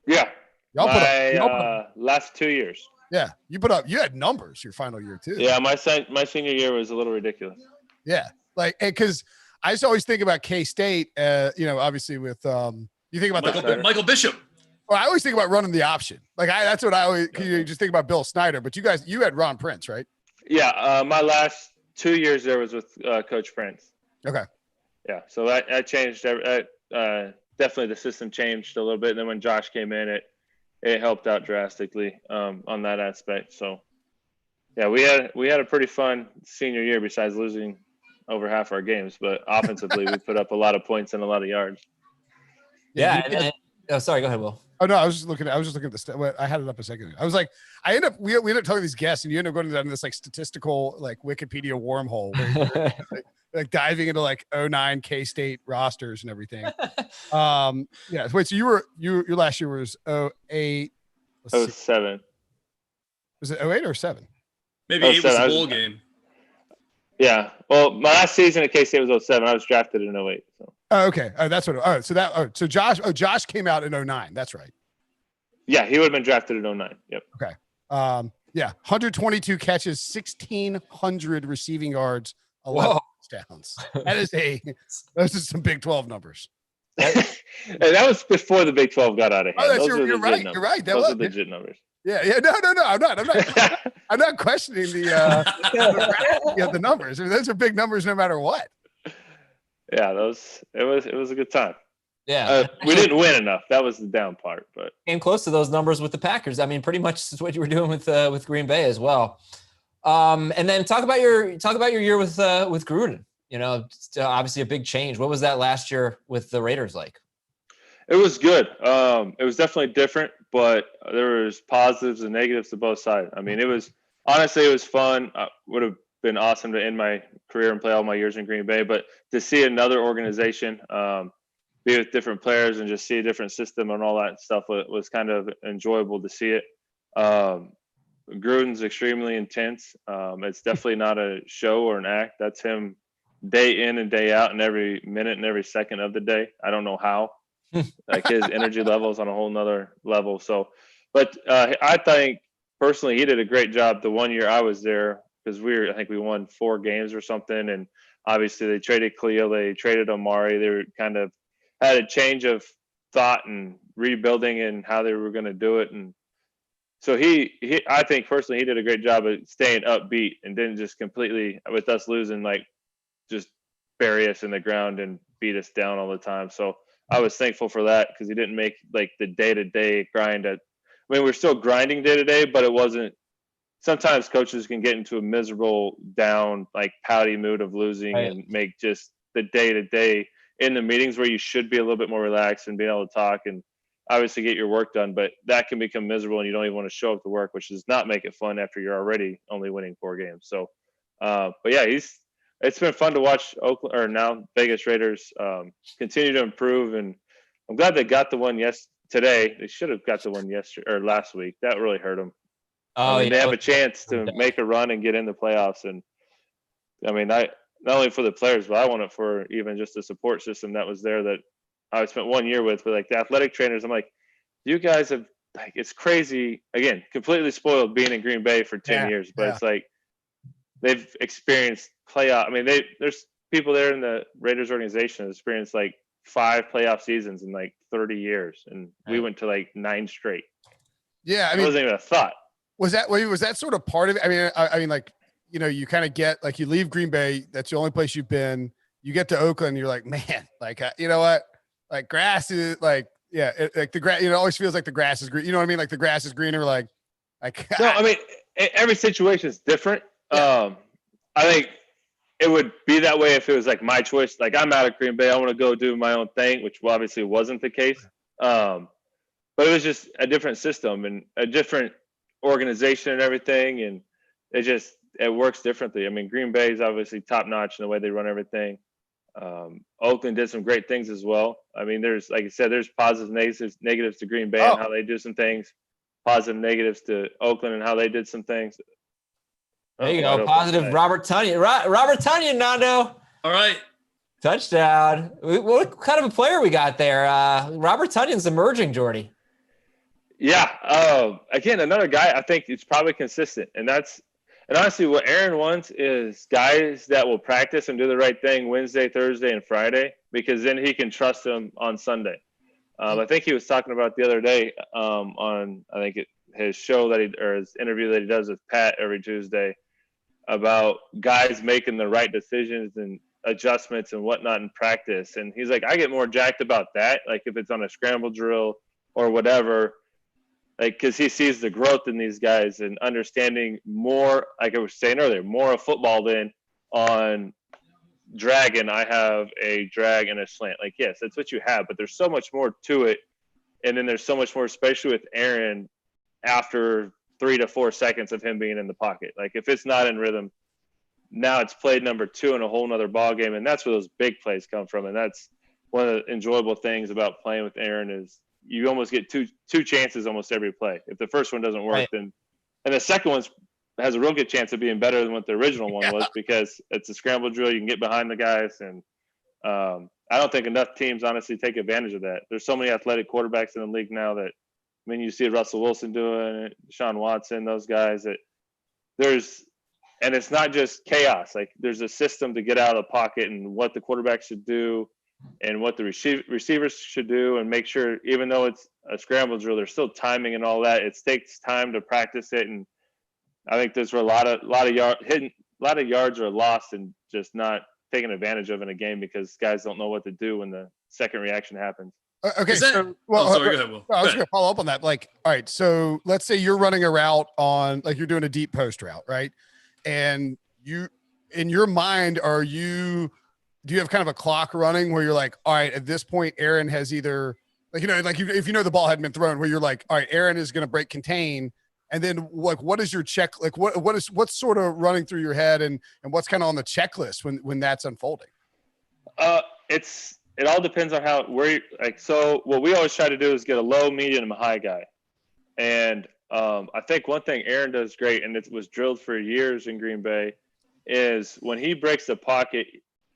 Yeah. Y'all put up, My last 2 years. yeah, you had numbers your final year too. Yeah, my senior year was a little ridiculous. Yeah, like because I just always think about K-State. Obviously with you think about Michael Bishop. Well, I always think about running the option. That's what I always you just think about Bill Snyder. But you had Ron Prince, right? Yeah, my last 2 years there was with Coach Prince. Okay. Yeah, so that changed. Definitely the system changed a little bit. And then when Josh came in, it helped out drastically on that aspect. So, yeah, we had a pretty fun senior year besides losing over half our games. But offensively, we put up a lot of points and a lot of yards. Yeah. Sorry, go ahead, Will. Oh no, I was just looking at the I had it up a second ago. I was like, we end up talking to these guests, and you end up going down this like statistical like Wikipedia wormhole where you're, like diving into like 09 K-State rosters and everything. Yeah. Wait, so your last year was 08. 07. Was it 08 or 7? Maybe 8 was the bowl game. Yeah. Well, my last season at K-State was 07. I was drafted in 08. So. Oh, okay. Oh, that's what. So Josh came out in 09. That's right. Yeah, he would have been drafted in 09. Yep. Okay. Yeah, 122 catches, 1,600 receiving yards, 11 touchdowns. Those are some Big 12 numbers. And that was before the Big 12 got out of hand. You're right. You're right. Those are legit numbers. Yeah. No. I'm not questioning the numbers. I mean, those are big numbers no matter what. Yeah, it was a good time. Yeah. We didn't win enough. That was the down part, but came close to those numbers with the Packers. I mean, pretty much what you were doing with Green Bay as well. And then talk about your year with Gruden. Obviously a big change. What was that last year with the Raiders like? It was good. It was definitely different, but there was positives and negatives to both sides. I mean, it was fun. Would have been awesome to end my career and play all my years in Green Bay, but to see another organization, be with different players and just see a different system and all that stuff was kind of enjoyable to see it. Gruden's extremely intense. It's definitely not a show or an act. That's him day in and day out and every minute and every second of the day. I don't know how. Like his energy levels on a whole nother level. So, but I think personally he did a great job the 1 year I was there because I think we won 4 games or something. And obviously they traded Khalil, they traded Omari. They were kind of had a change of thought and rebuilding and how they were going to do it. And so I think personally he did a great job of staying upbeat and didn't just completely, with us losing, like just bury us in the ground and beat us down all the time. So I was thankful for that because he didn't make like the day-to-day grind. We're still grinding day-to-day, but it wasn't. Sometimes coaches can get into a miserable, down, like pouty mood of losing and make just the day-to-day in the meetings where you should be a little bit more relaxed and being able to talk and obviously get your work done. But that can become miserable and you don't even want to show up to work, which does not make it fun after you're already only winning 4 games. So, but yeah, it's been fun to watch Oakland or now Vegas Raiders continue to improve, and I'm glad they got the one today. They should have got the one yesterday or last week. That really hurt them. They have a chance to make a run and get in the playoffs, and I mean, not only for the players, but I want it for even just the support system that was there that I spent 1 year with. But like the athletic trainers, I'm like, you guys have like it's crazy. Again, completely spoiled being in Green Bay for 10 years, but it's like. They've experienced playoff. I mean, there's people there in the Raiders organization that experienced like 5 playoff seasons in like 30 years, and we went to like 9 straight. Yeah, I mean, mean, it wasn't even a thought. Was that sort of part of it? I mean, like you kind of get like you leave Green Bay. That's the only place you've been. You get to Oakland, you're like, man, like you know what? Like grass is like like the grass. It always feels like the grass is green. You know what I mean? Like the grass is greener. Like no, I mean every situation is different. Yeah. I think it would be that way if it was like my choice. Like I'm out of Green Bay, I want to go do my own thing, which obviously wasn't the case. But it was just a different system and a different organization and everything, and it works differently. I mean, Green Bay is obviously top notch in the way they run everything. Oakland did some great things as well. I mean, there's like I said, there's positives, negatives to Green Bay and how they do some things. Positive, negatives to Oakland and how they did some things. There you go. Positive Robert Tonyan. Robert Tonyan, Nando. All right. Touchdown. What kind of a player we got there? Robert Tonyan's emerging, Jordy. Yeah. Again, another guy I think it's probably consistent, and honestly, what Aaron wants is guys that will practice and do the right thing Wednesday, Thursday, and Friday, because then he can trust them on Sunday. I think he was talking about the other day on his show or his interview that he does with Pat every Tuesday about guys making the right decisions and adjustments and whatnot in practice. And he's like, I get more jacked about that, like if it's on a scramble drill or whatever, like because he sees the growth in these guys and understanding more, like I was saying earlier, more of football than on dragon. I have a drag and a slant. Like, yes, that's what you have, but there's so much more to it. And then there's so much more, especially with Aaron, after 3 to 4 seconds of him being in the pocket. Like if it's not in rhythm, now it's played number 2 in a whole nother ball game. And that's where those big plays come from. And that's one of the enjoyable things about playing with Aaron is you almost get two chances almost every play. If the first one doesn't work, Right. then and the second one has a real good chance of being better than what the original one was, because it's a scramble drill. You can get behind the guys. And I don't think enough teams honestly take advantage of that. There's so many athletic quarterbacks in the league now that, I mean, you see Russell Wilson doing it, Deshaun Watson, those guys that and it's not just chaos. Like there's a system to get out of the pocket and what the quarterback should do and what the receivers should do, and make sure, even though it's a scramble drill, there's still timing and all that. It takes time to practice it. And I think there's a lot of yards are lost and just not taken advantage of in a game because guys don't know what to do when the second reaction happens. Okay. Sorry, go ahead, Will. I was going to follow up on that. Like, all right, so let's say you're running a route on, like you're doing a deep post route, right? And you, in your mind, do you have kind of a clock running where you're like, all right, at this point, Aaron has either, like, if you know the ball hadn't been thrown, where you're like, all right, Aaron is going to break contain. And then like, what is your check? Like what's sort of running through your head and what's kind of on the checklist when that's unfolding? It all depends on so what we always try to do is get a low, medium, and a high guy. And I think one thing Aaron does great, and it was drilled for years in Green Bay, is when he breaks the pocket,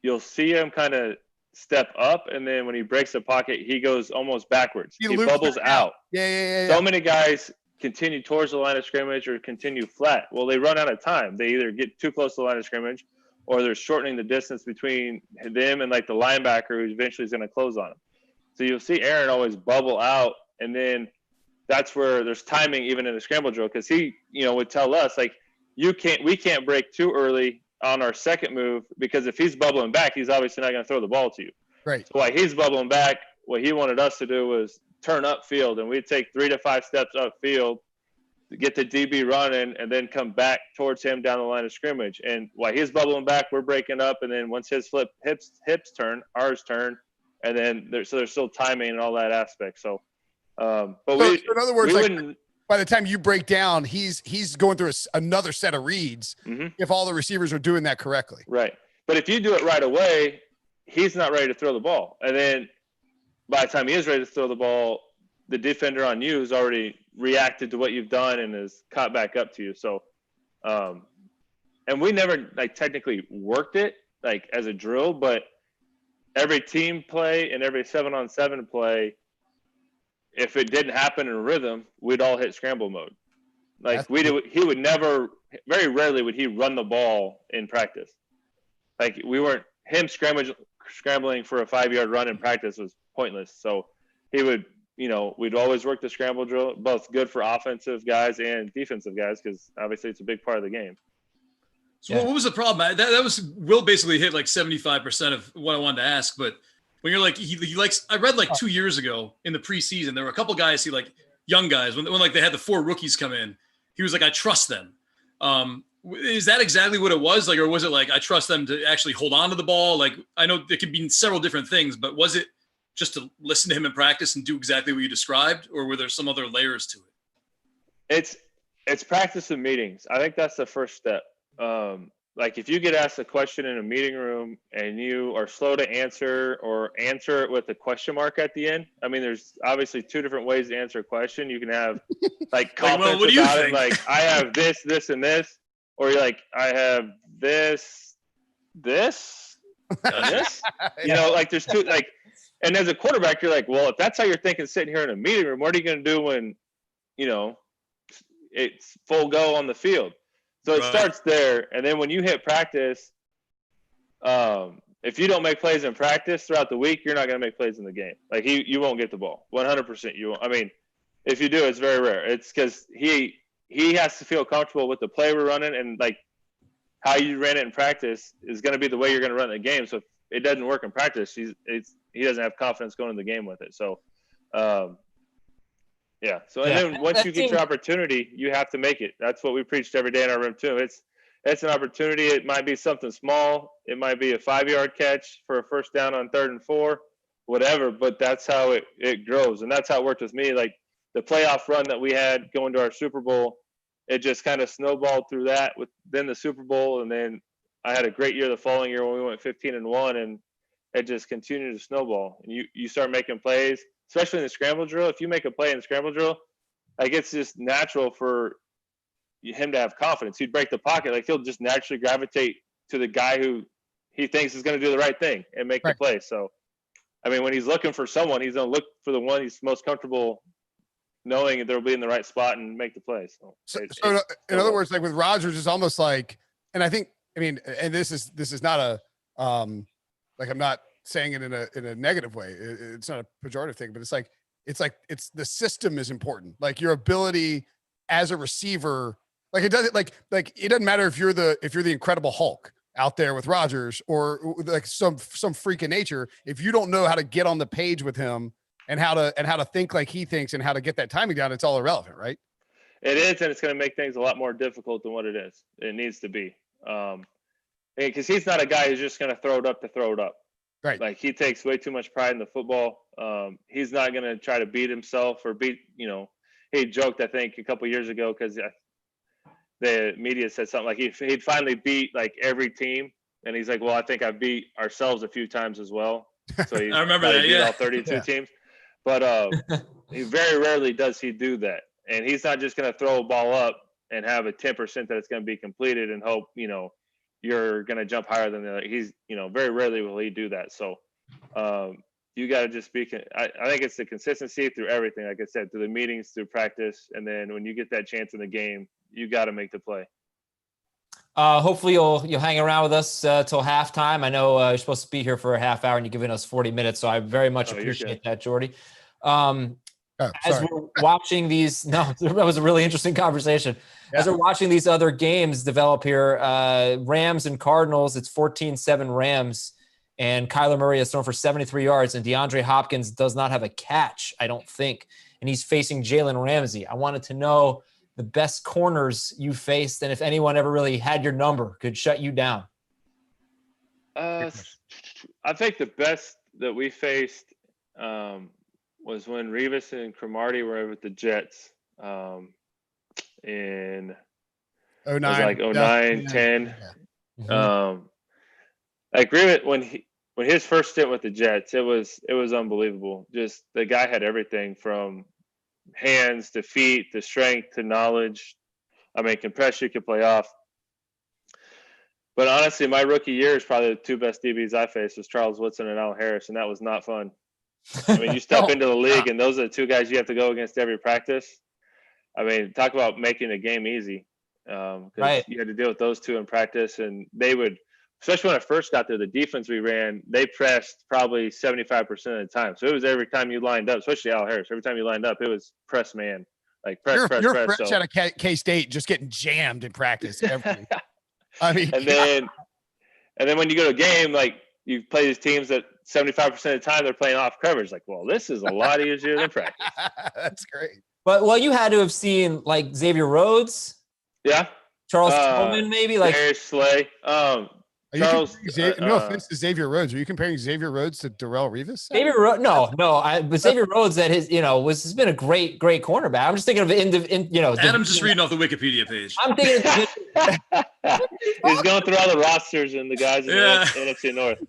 you'll see him kind of step up, and then when he breaks the pocket, he goes almost backwards. He bubbles out. Yeah. So many guys continue towards the line of scrimmage or continue flat. Well, they run out of time. They either get too close to the line of scrimmage or they're shortening the distance between them and like the linebacker who eventually is going to close on him. So you'll see Aaron always bubble out, and then that's where there's timing even in the scramble drill, because he, would tell us like, we can't break too early on our second move, because if he's bubbling back, he's obviously not going to throw the ball to you. Right. So while he's bubbling back, what he wanted us to do was turn upfield, and we'd take 3 to 5 steps upfield to get the DB running and then come back towards him down the line of scrimmage. And while he's bubbling back, we're breaking up. And then once his hips turn, ours turn. And then there's still timing and all that aspect. So, in other words, by the time you break down, he's going through another set of reads. Mm-hmm. If all the receivers are doing that correctly. Right. But if you do it right away, he's not ready to throw the ball. And then by the time he is ready to throw the ball, the defender on you has already reacted to what you've done and is caught back up to you. So, and we never technically worked it as a drill, but every team play and every 7-on-7 play, if it didn't happen in rhythm, we'd all hit scramble mode. He would never, very rarely would he run the ball in practice. We weren't, him scrambling for a 5-yard run in practice was pointless. So he would, we'd always work the scramble drill, both good for offensive guys and defensive guys, because obviously it's a big part of the game. So what was the problem? That was Will basically hit 75% of what I wanted to ask. But when you're he likes, I read 2 years ago in the preseason, there were a couple guys young guys, when they had the 4 rookies come in, he was like, I trust them. Is that exactly what it was? Or was it I trust them to actually hold on to the ball? I know it could be several different things, but was it just to listen to him in practice and do exactly what you described, or were there some other layers to it? It's practice and meetings. I think that's the first step. If you get asked a question in a meeting room and you are slow to answer or answer it with a question mark at the end. I mean, there's obviously 2 different ways to answer a question. You can have confidence what do you about think? it. I have this, and this, or you're I have this, and this, there's 2, and as a quarterback, you're well, if that's how you're thinking sitting here in a meeting room, what are you going to do when it's full go on the field. So it starts there. And then when you hit practice, if you don't make plays in practice throughout the week, you're not going to make plays in the game. Like you won't get the ball 100%. You won't. I mean, if you do, it's very rare. It's because he has to feel comfortable with the play we're running, and like how you ran it in practice is going to be the way you're going to run the game. So if it doesn't work in practice, he doesn't have confidence going in the game with it. So, yeah. So and then once you get your opportunity, you have to make it. That's what we preached every day in our room too. It's an opportunity. It might be something small. It might be a 5-yard catch for a first down on 3rd and 4, whatever. But that's how it grows, and that's how it worked with me. Like the playoff run that we had going to our Super Bowl, it just kind of snowballed through that. With then the Super Bowl, and then I had a great year the following year when we went 15-1, and it just continued to snowball. And you start making plays, especially in the scramble drill. If you make a play in the scramble drill, like it's just natural for him to have confidence. He'd break the pocket. Like he'll just naturally gravitate to the guy who he thinks is going to do the right thing and make the play. So, I mean, when he's looking for someone, he's going to look for the one he's most comfortable knowing they'll be in the right spot and make the play. So in other words, like with Rodgers, it's almost like, and I mean, and this is not a, like I'm not saying it in a negative way. It's not a pejorative thing, but it's the system is important. Like your ability as a receiver, like it doesn't matter if you're the Incredible Hulk out there with Rodgers or like some freak of nature. If you don't know how to get on the page with him and how to think like he thinks and how to get that timing down, it's all irrelevant, right? It is, and it's going to make things a lot more difficult than what it is. It needs to be. Because he's not a guy who's just going to throw it up to throw it up. Right. Like he takes way too much pride in the football. He's not going to try to beat himself or beat, he joked, I think, a couple years ago because the media said something like he'd finally beat like every team. And he's like, well, I think I beat ourselves a few times as well. So I remember that, beat all 32 teams. But he very rarely does he do that. And he's not just going to throw a ball up and have a 10% that it's going to be completed and hope, you're going to jump higher than the other. He's, very rarely will he do that. So you got to just be, I think it's the consistency through everything. Like I said, through the meetings, through practice. And then when you get that chance in the game, you got to make the play. Hopefully you'll hang around with us till halftime. I know you're supposed to be here for a half hour and you're giving us 40 minutes. So I very much appreciate that, Jordy. As we're watching these, that was a really interesting conversation. Yeah. As we're watching these other games develop here, Rams and Cardinals, it's 14-7 Rams, and Kyler Murray has thrown for 73 yards, and DeAndre Hopkins does not have a catch, I don't think, and he's facing Jalen Ramsey. I wanted to know the best corners you faced, and if anyone ever really had your number, could shut you down. I think the best that we faced was when Revis and Cromartie were with the Jets in 09. It was like 09, 10. Yeah. Like Revis, when his first stint with the Jets, it was unbelievable. Just the guy had everything from hands to feet to strength to knowledge. I mean, can press you, can play off. But honestly, my rookie year is probably the two best DBs I faced was Charles Woodson and Al Harris, and that was not fun. I mean, you step into the league, and those are the two guys you have to go against every practice. I mean, talk about making a game easy. Right. You had to deal with those two in practice, and they would, especially when I first got there, the defense we ran, they pressed probably 75% of the time. So it was every time you lined up, especially Al Harris, every time you lined up, it was press man. Like press. You're fresh out of K-State, just getting jammed in practice. I mean, and then when you go to a game, like you play these teams that 75% of the time they're playing off coverage. Like, well, this is a lot easier than practice. That's great. But you had to have seen like Xavier Rhodes. Yeah. Charles Tillman, maybe like Darius Slay. Charles. No offense to Xavier Rhodes. Are you comparing Xavier Rhodes to Darrelle Revis? Xavier Rhodes, no. But Xavier Rhodes, that has been a great cornerback. I'm just thinking of Adam's just reading off the Wikipedia page. I'm thinking he's going through all the rosters and the guys in the NFC North.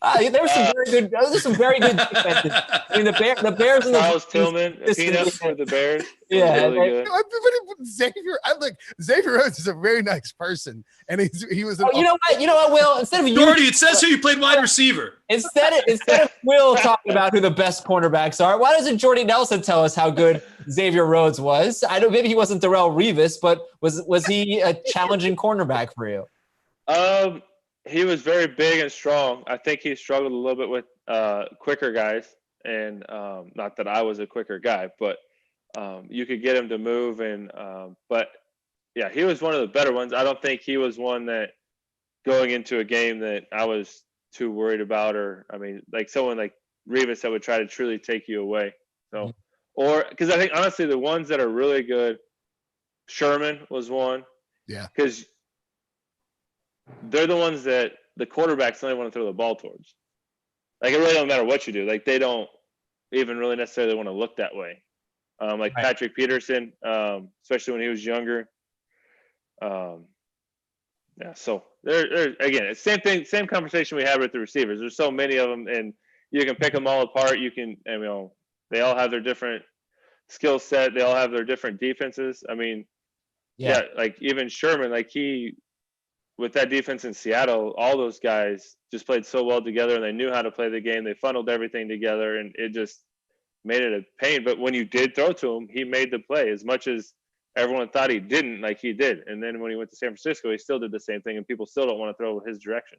There was some very good. Those are some very good defenses. I mean, the Bears and the Charles Tillman, Peanut for the Bears. Yeah, really good. Xavier Rhodes is a very nice person, and he was. You know what, Will? Instead of Jordy, it says here you played wide receiver. Instead of Will talking about who the best cornerbacks are, why doesn't Jordy Nelson tell us how good Xavier Rhodes was? I know maybe he wasn't Darrelle Revis, but was he a challenging cornerback for you? He was very big and strong. I think he struggled a little bit with quicker guys, and not that I was a quicker guy, but you could get him to move. And but yeah, he was one of the better ones. I don't think he was one that going into a game that I was too worried about, or I mean, like someone like Revis that would try to truly take you away. So, or because I think honestly the ones that are really good, Sherman was one. Yeah, because they're the ones that the quarterbacks only want to throw the ball towards. Like, it really don't matter what you do. Like, they don't even really necessarily want to look that way. Like right. Patrick Peterson, especially when he was younger. Yeah, so they're again, it's same thing, same conversation we had with the receivers. There's so many of them, and you can pick them all apart. You can, you know, they all have their different skill set. They all have their different defenses. I mean, yeah, like even Sherman, like with that defense in Seattle, all those guys just played so well together, and they knew how to play the game. They funneled everything together, and it just made it a pain. But when you did throw to him, he made the play as much as everyone thought he didn't, like he did. And then when he went to San Francisco, he still did the same thing, and people still don't want to throw his direction.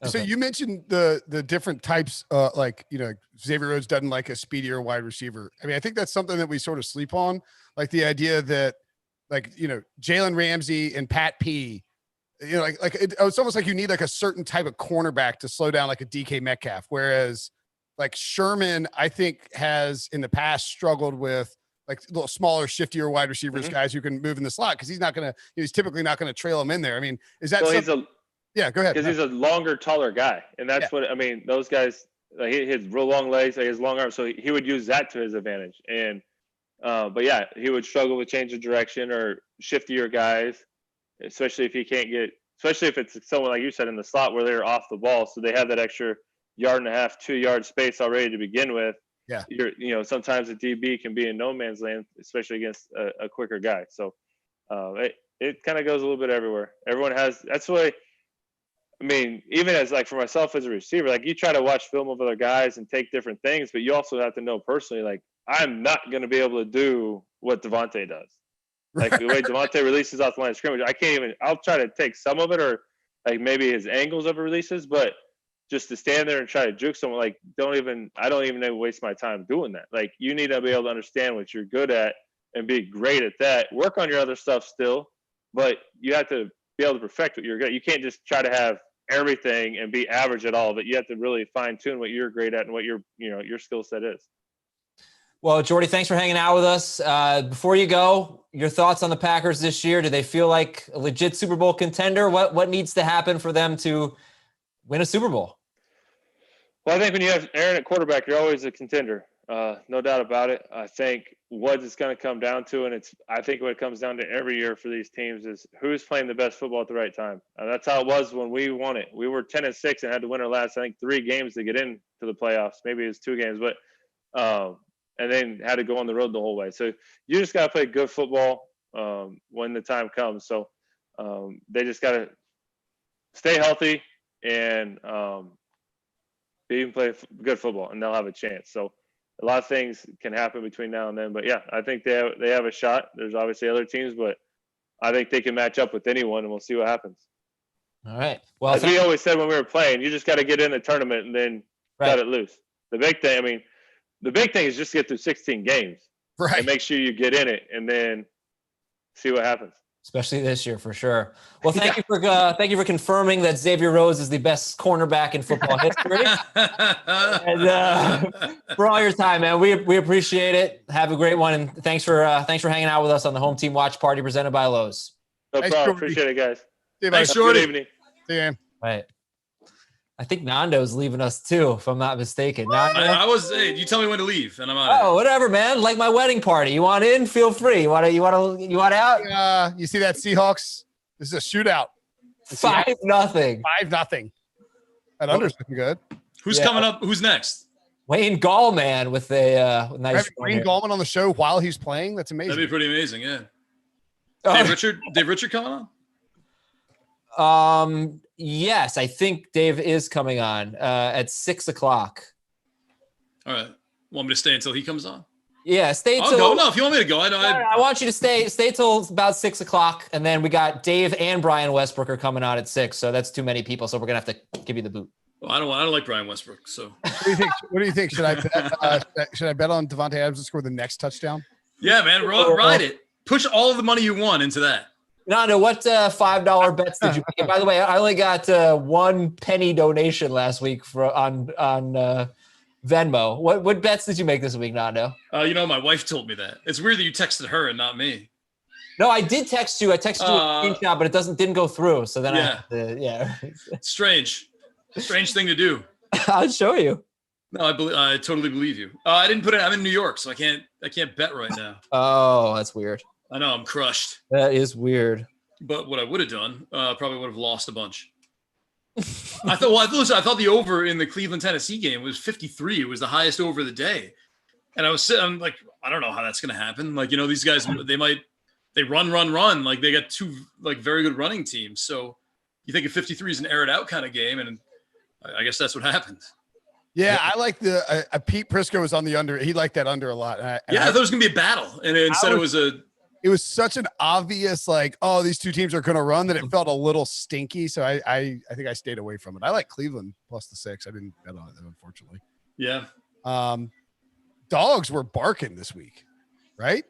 Okay. So you mentioned the different types, like, you know, Xavier Rhodes doesn't like a speedier wide receiver. I mean, I think that's something that we sort of sleep on, like the idea that, like, you know, Jalen Ramsey and Pat P, you know, it's almost like you need like a certain type of cornerback to slow down like a DK Metcalf. Whereas like Sherman, I think has in the past struggled with like little smaller, shiftier wide receivers, guys who can move in the slot. Cause he's typically not going to trail him in there. I mean, is that, yeah, go ahead. Cause he's a longer, taller guy. And that's what, I mean, those guys, like, he has real long legs, like his long arms. So he would use that to his advantage. And, but yeah, he would struggle with change of direction or shiftier guys, especially if he can't get, especially if it's someone like you said in the slot where they're off the ball, so they have that extra 1.5 yard, 2 yard space already to begin with. Yeah, you know, sometimes a DB can be in no man's land, especially against a quicker guy. So it kind of goes a little bit everywhere. Everyone has. That's why. I mean, even as like for myself as a receiver, like you try to watch film of other guys and take different things, but you also have to know personally, like I'm not going to be able to do what Devontae does. Like the way Devontae releases off the line of scrimmage, I can't even. I'll try to take some of it, or like maybe his angles of releases, but just to stand there and try to juke someone, like I don't even waste my time doing that. Like you need to be able to understand what you're good at and be great at that. Work on your other stuff still, but you have to be able to perfect what you're good at. You can't just try to have everything and be average at all, but you have to really fine tune what you're great at and what your skill set is. Well, Jordy, thanks for hanging out with us. Before you go, your thoughts on the Packers this year? Do they feel like a legit Super Bowl contender? What needs to happen for them to win a Super Bowl? Well, I think when you have Aaron at quarterback, you're always a contender. No doubt about it. I think what it's going to come down to, and I think what it comes down to every year for these teams is who's playing the best football at the right time. That's how it was when we won it. We were 10-6 and had to win our last, I think, 3 games to get into the playoffs. Maybe it was 2 games, but and then had to go on the road the whole way. So you just got to play good football when the time comes. So they just got to stay healthy and even play good football, and they'll have a chance. So a lot of things can happen between now and then. But, yeah, I think they have a shot. There's obviously other teams, but I think they can match up with anyone, and we'll see what happens. All right. Well, as we always said when we were playing, you just got to get in the tournament and then cut it loose. The big thing is just to get through 16 games, right? And make sure you get in it, and then see what happens. Especially this year, for sure. Well, thank you for confirming that Xavier Rhodes is the best cornerback in football history, and for all your time, man. We appreciate it. Have a great one, and thanks for hanging out with us on the Home Team Watch Party presented by Lowe's. No problem. Appreciate it, guys. Thanks, Jordy. Good evening. See you. Right. I think Nando's leaving us too, if I'm not mistaken. Hey, you tell me when to leave, and I'm out. Oh, whatever, man. Like my wedding party. You want in? Feel free. You want out? You see that Seahawks? This is a shootout. 5-0. 5-0. That under's looking good. Who's coming up? Who's next? Wayne Gallman with a nice. Having Wayne Gallman on the show while he's playing. That's amazing. That'd be pretty amazing. Yeah. Oh. Dave Richard coming on? Yes, I think Dave is coming on at 6:00. All right. Want me to stay until he comes on? Yeah, stay I'll till. go. No, if you want me to go, I want you to stay till about 6:00, and then we got Dave and Brian Westbrook are coming on at 6. So that's too many people. So we're gonna have to give you the boot. Well, I don't like Brian Westbrook. So what do you think? Should I bet on Devontae Adams to score the next touchdown? Yeah, man, ride it. Push all of the money you want into that. Nando, what $5 bets did you make? By the way, I only got 1 penny donation last week on Venmo. What bets did you make this week, Nando? My wife told me that. It's weird that you texted her and not me. No, I did text you. I texted you a screenshot, but it didn't go through. So then Strange thing to do. I'll show you. No, I totally believe you. I didn't put it. I'm in New York, so I can't bet right now. Oh, that's weird. I know, I'm crushed. That is weird. But what I would have done, probably would have lost a bunch. I thought the over in the Cleveland Tennessee game was 53. It was the highest over of the day, and I'm like, I don't know how that's gonna happen. Like, these guys, they run. Like, they got two like very good running teams. So you think if 53 is an air it out kind of game, and I guess that's what happened. Yeah, I like the Pete Prisco was on the under. He liked that under a lot. I thought it was gonna be a battle, and instead it was a. It was such an obvious, like, oh, these two teams are going to run, that it felt a little stinky. So I think I stayed away from it. I like Cleveland plus the 6. I didn't bet on it, unfortunately. Yeah. Dogs were barking this week, right?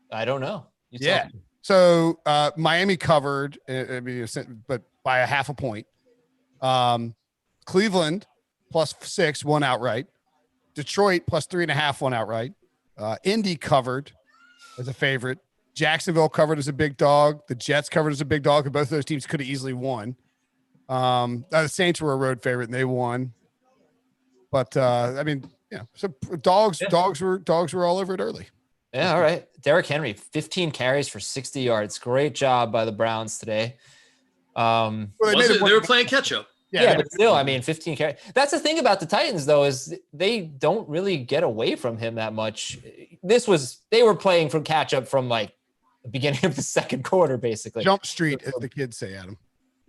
I don't know. Yeah. So Miami covered, but by a half a point. Cleveland plus 6 won outright. Detroit plus 3.5 won outright. Indy covered as a favorite. Jacksonville covered as a big dog. The Jets covered as a big dog, and both of those teams could have easily won. The Saints were a road favorite, and they won. But so dogs were all over it early. Yeah, all right. Derrick Henry, 15 carries for 60 yards. Great job by the Browns today. They were playing catch up. Yeah, but still, 15 carries. That's the thing about the Titans, though, is they don't really get away from him that much. They were playing from catch up from like the beginning of the second quarter, basically. Jump street, as the kids say, Adam.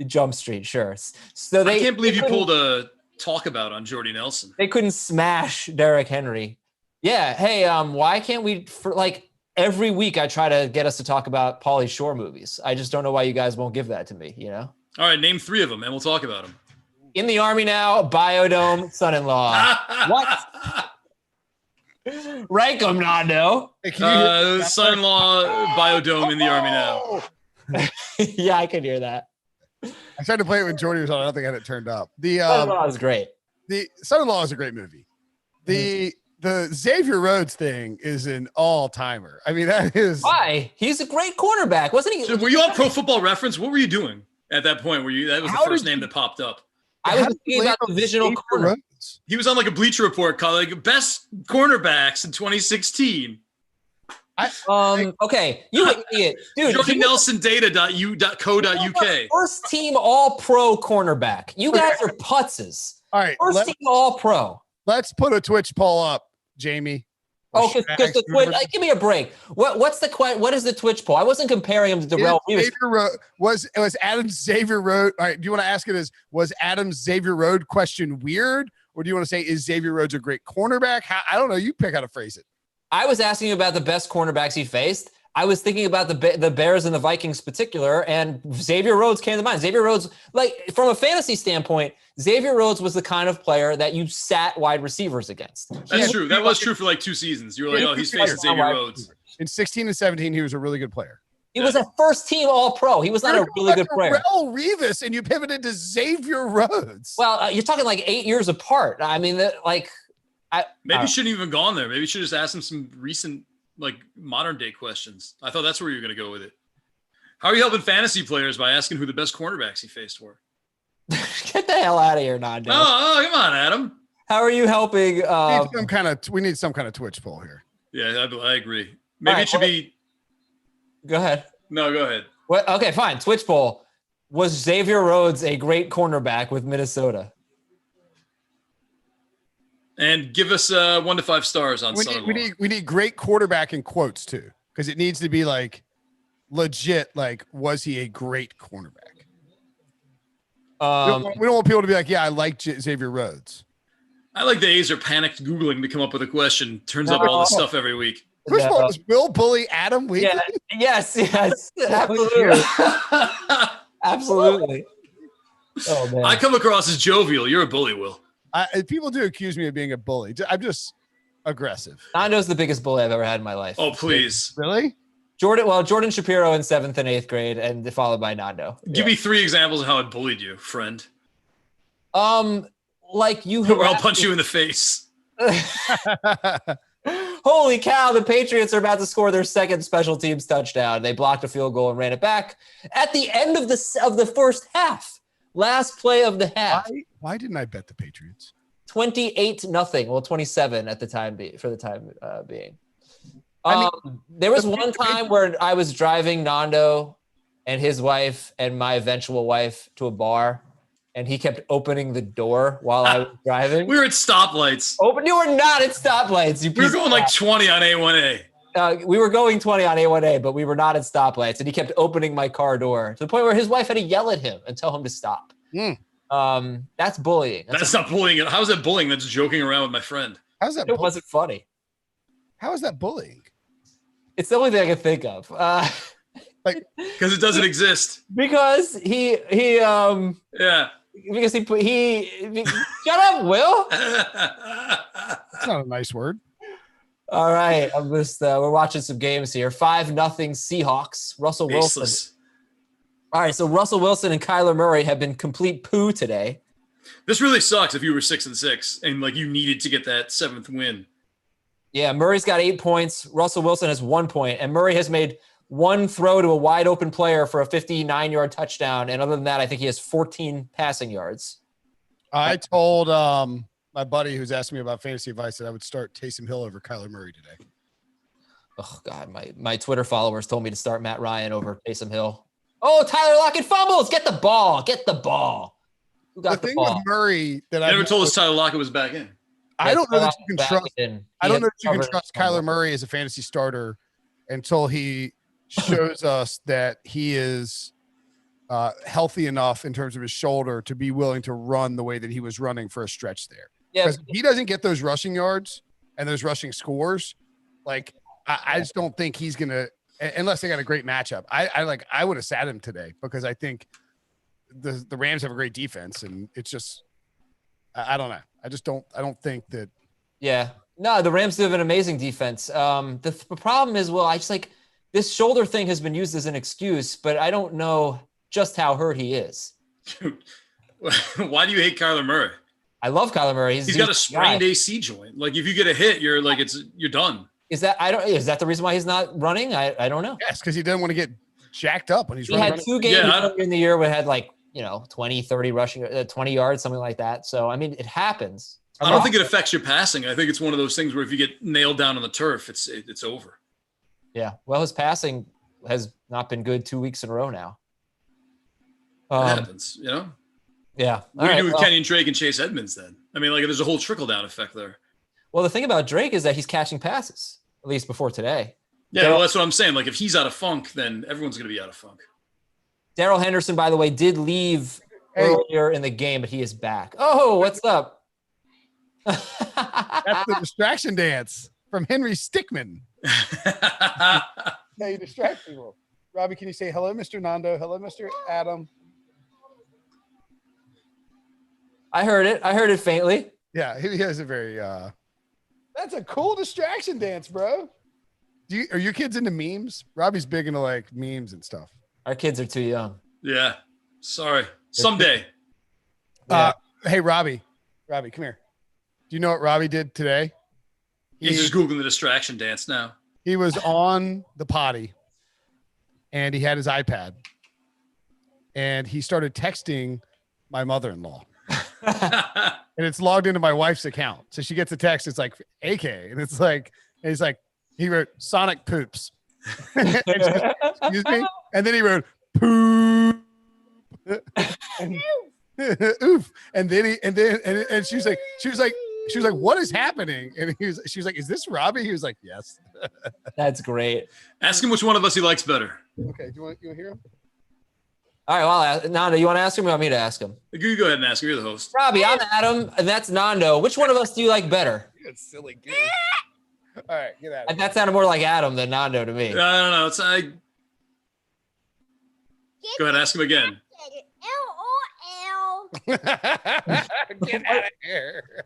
Jump street, sure. So I can't believe you pulled a talk about on Jordy Nelson. They couldn't smash Derrick Henry. Yeah. Hey, why can't we, every week I try to get us to talk about Pauly Shore movies. I just don't know why you guys won't give that to me, All right, name 3 of them and we'll talk about them. In the Army Now, Biodome, Son-in-Law. What? Rank them, Nando. Hey, Son-in-Law, Biodome, In the Army Now. Yeah, I can hear that. I tried to play it when Jordy was on. I don't think I had it turned up. The Son-in-Law is great. The Son-in-Law is a great movie. The Xavier Rhodes thing is an all-timer. That is why he's a great quarterback, wasn't he? So were you on Pro Football Reference? What were you doing at that point? That was the first name that popped up. I was thinking about divisional corner. He was on like a Bleacher Report called like best cornerbacks in 2016. Okay, you idiot, dude. Jordy Nelson data.co.uk. First team All Pro cornerback. You guys are putzes. All right, first team All Pro. Let's put a Twitch poll up, Jamie. Oh, because the Twitch. Give me a break. What is the Twitch poll? I wasn't comparing him to Darrell Reeves. Was Adam's Xavier Rhodes? All right. Do you want to ask it was Adam's Xavier Rhodes question weird, or do you want to say is Xavier Rhodes a great cornerback? I don't know. You pick how to phrase it. I was asking about the best cornerbacks he faced. I was thinking about the Bears and the Vikings in particular, and Xavier Rhodes came to mind. Xavier Rhodes, like from a fantasy standpoint, Xavier Rhodes was the kind of player that you sat wide receivers against. That's true. That was true for like 2 seasons. You were like, oh, he's facing Xavier Rhodes. In 16 and 17, he was a really good player. He was a first-team All-Pro. He was not a really good player. Darrell Reeves, and you pivoted to Xavier Rhodes. Well, you're talking like 8 years apart. Maybe you shouldn't even gone there. Maybe you should just ask him some recent, like modern day questions. I thought that's where you're going to go with it. How are you helping fantasy players by asking who the best cornerbacks he faced were? Get the hell out of here, Nando. Oh, come on, Adam. How are you helping? We need some kind of Twitch poll here. Yeah, I agree. Maybe it should be. Go ahead. No, go ahead. Okay, fine. Twitch poll. Was Xavier Rhodes a great cornerback with Minnesota? And give us 1 to 5 stars on we need great quarterback in quotes too, because it needs to be like legit. Like, was he a great cornerback? We don't want people to be like, yeah, I like Xavier Rhodes. I like the Aizer panicked Googling to come up with a question. Turns up all this stuff every week. First of all, was Will bully Adam Weekly? Yeah, yes, absolutely. Absolutely. Oh, man. I come across as jovial. You're a bully, Will. People do accuse me of being a bully. I'm just aggressive. Nando's the biggest bully I've ever had in my life. Oh, please. Really? Jordan Shapiro in 7th and 8th grade, and followed by Nando. Give me 3 examples of how I bullied you, friend. Like you. Or I'll punch you in the face. Holy cow, the Patriots are about to score their second special teams touchdown. They blocked a field goal and ran it back at the end of the first half. Last play of the half. Why didn't I bet the Patriots? 28-0. Well, 27 at the time being. There was one time where I was driving Nando and his wife and my eventual wife to a bar, and he kept opening the door while I was driving. We were at stoplights. You were not at stoplights. We were going like 20 on A1A. We were going 20 on A1A, but we were not at stoplights, and he kept opening my car door to the point where his wife had to yell at him and tell him to stop. That's bullying. That's not bullying. How's that bullying? That's joking around with my friend. How's that? It wasn't funny. How is that bullying? It's the only thing I can think of. Because it doesn't exist. Because he yeah. Because he shut up, Will. That's not a nice word. All right, I'm just we're watching some games here. 5-0 Seahawks. Russell Wilson. Baseless. All right, so Russell Wilson and Kyler Murray have been complete poo today. This really sucks if you were 6-6 and like you needed to get that 7th win. Yeah, Murray's got 8 points. Russell Wilson has 1 point, and Murray has made one throw to a wide open player for a 59-yard touchdown. And other than that, I think he has 14 passing yards. I told my buddy who's asking me about fantasy advice that I would start Taysom Hill over Kyler Murray today. Oh, God, my Twitter followers told me to start Matt Ryan over Taysom Hill. Oh, Tyler Lockett fumbles. Get the ball. Who got the thing ball? with Murray that I never told us Tyler Lockett was back in. I don't know that you can trust. I don't know if you can trust Kyler Murray as a fantasy starter until he shows us that he is healthy enough in terms of his shoulder to be willing to run the way that he was running for a stretch there. Yeah, because he doesn't get those rushing yards and those rushing scores. Like I just don't think he's gonna, unless they got a great matchup. I would have sat him today because I think the Rams have a great defense, and it's just I don't know. I don't think that. Yeah, no, the Rams do have an amazing defense. The problem is, I just like this shoulder thing has been used as an excuse, but I don't know just how hurt he is. Why do you hate Kyler Murray? I love Kyler Murray. He's got a sprained AC joint. Like if you get a hit, you're done. Is that the reason why he's not running? I don't know. Yes, because he doesn't want to get jacked up when he's running. He had 2 games in the year where he had 20, 30 rushing, 20 yards, something like that. So, I mean, it happens. I don't think it affects your passing. I think it's one of those things where if you get nailed down on the turf, it's over. Yeah. Well, his passing has not been good 2 weeks in a row now. It happens, Yeah. What do you do with Kenyon Drake and Chase Edmonds then? I mean, there's a whole trickle-down effect there. Well, the thing about Drake is that he's catching passes, at least before today. Yeah, well, that's what I'm saying. Like, if he's out of funk, then everyone's going to be out of funk. Darrell Henderson, by the way, did leave earlier in the game, but he is back. Oh, what's up? That's the distraction dance from Henry Stickmin. Now you distract people. Robbie, can you say hello, Mr. Nando? Hello, Mr. Adam. I heard it faintly. Yeah, he has a very that's a cool distraction dance, bro. Are your kids into memes? Robbie's big into like memes and stuff. Our kids are too young. Yeah. Sorry. Someday. Hey, Robbie, come here. Do you know what Robbie did today? He's just Googling the distraction dance now. He was on the potty and he had his iPad and he started texting my mother-in-law. And it's logged into my wife's account. So she gets a text. It's like AK. And it's like, and he's like, he wrote Sonic poops. Excuse me. And then he wrote poop. Oof. And then she was like, what is happening? And she was like, is this Robbie? He was like, yes. That's great. Ask him which one of us he likes better. Okay. Do you want to hear him? All right. Well, Nando, you want to ask him or you want me to ask him? You go ahead and ask him. You're the host. Robbie, I'm Adam, and that's Nando. Which one of us do you like better? You're a silly goose. All right. Get out of here. That sounded more like Adam than Nando to me. I don't know. Go ahead, ask him again. Get out of here.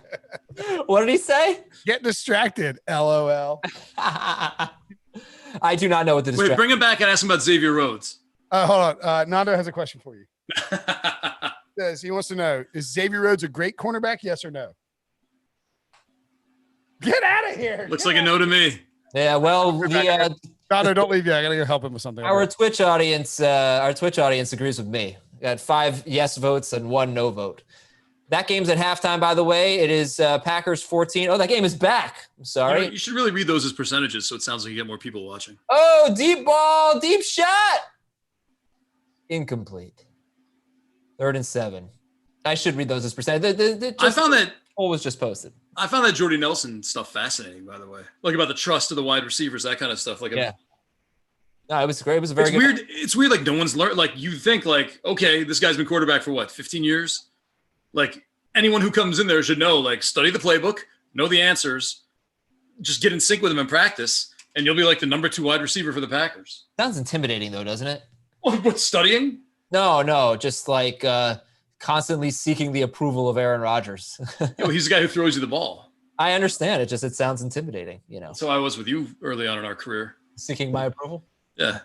What did he say? Get distracted. LOL. I do not know what the Wait, distraction. bring him back and ask him about Xavier Rhodes. Hold on. Nando has a question for you. He wants to know, is Xavier Rhodes a great cornerback? Yes or no? Get out of here. Looks like a no to me. Yeah, well, Nando, don't leave yet. I gotta go help him with something. our Twitch audience agrees with me. We got 5 yes votes and 1 no vote. That game's at halftime, by the way. It is Packers 14. Oh, that game is back. I'm sorry. You should really read those as percentages, so it sounds like you get more people watching. Oh, deep ball, deep shot. Incomplete. 3rd and 7. I should read those as percentage. I found that poll was just posted. I found that Jordy Nelson stuff fascinating, by the way. Like about the trust of the wide receivers, that kind of stuff. Like, yeah. No, it was great. It was a very good weird. It's weird. Like no one's learned. Like you think, like okay, this guy's been quarterback for what, 15 years? Like anyone who comes in there should know. Like study the playbook, know the answers, just get in sync with him in practice, and you'll be like the number 2 wide receiver for the Packers. Sounds intimidating, though, doesn't it? What studying? No, just like constantly seeking the approval of Aaron Rodgers. Well, he's the guy who throws you the ball. I understand. It sounds intimidating. You know, That's how I was with you early on in our career. seeking my approval. Yeah.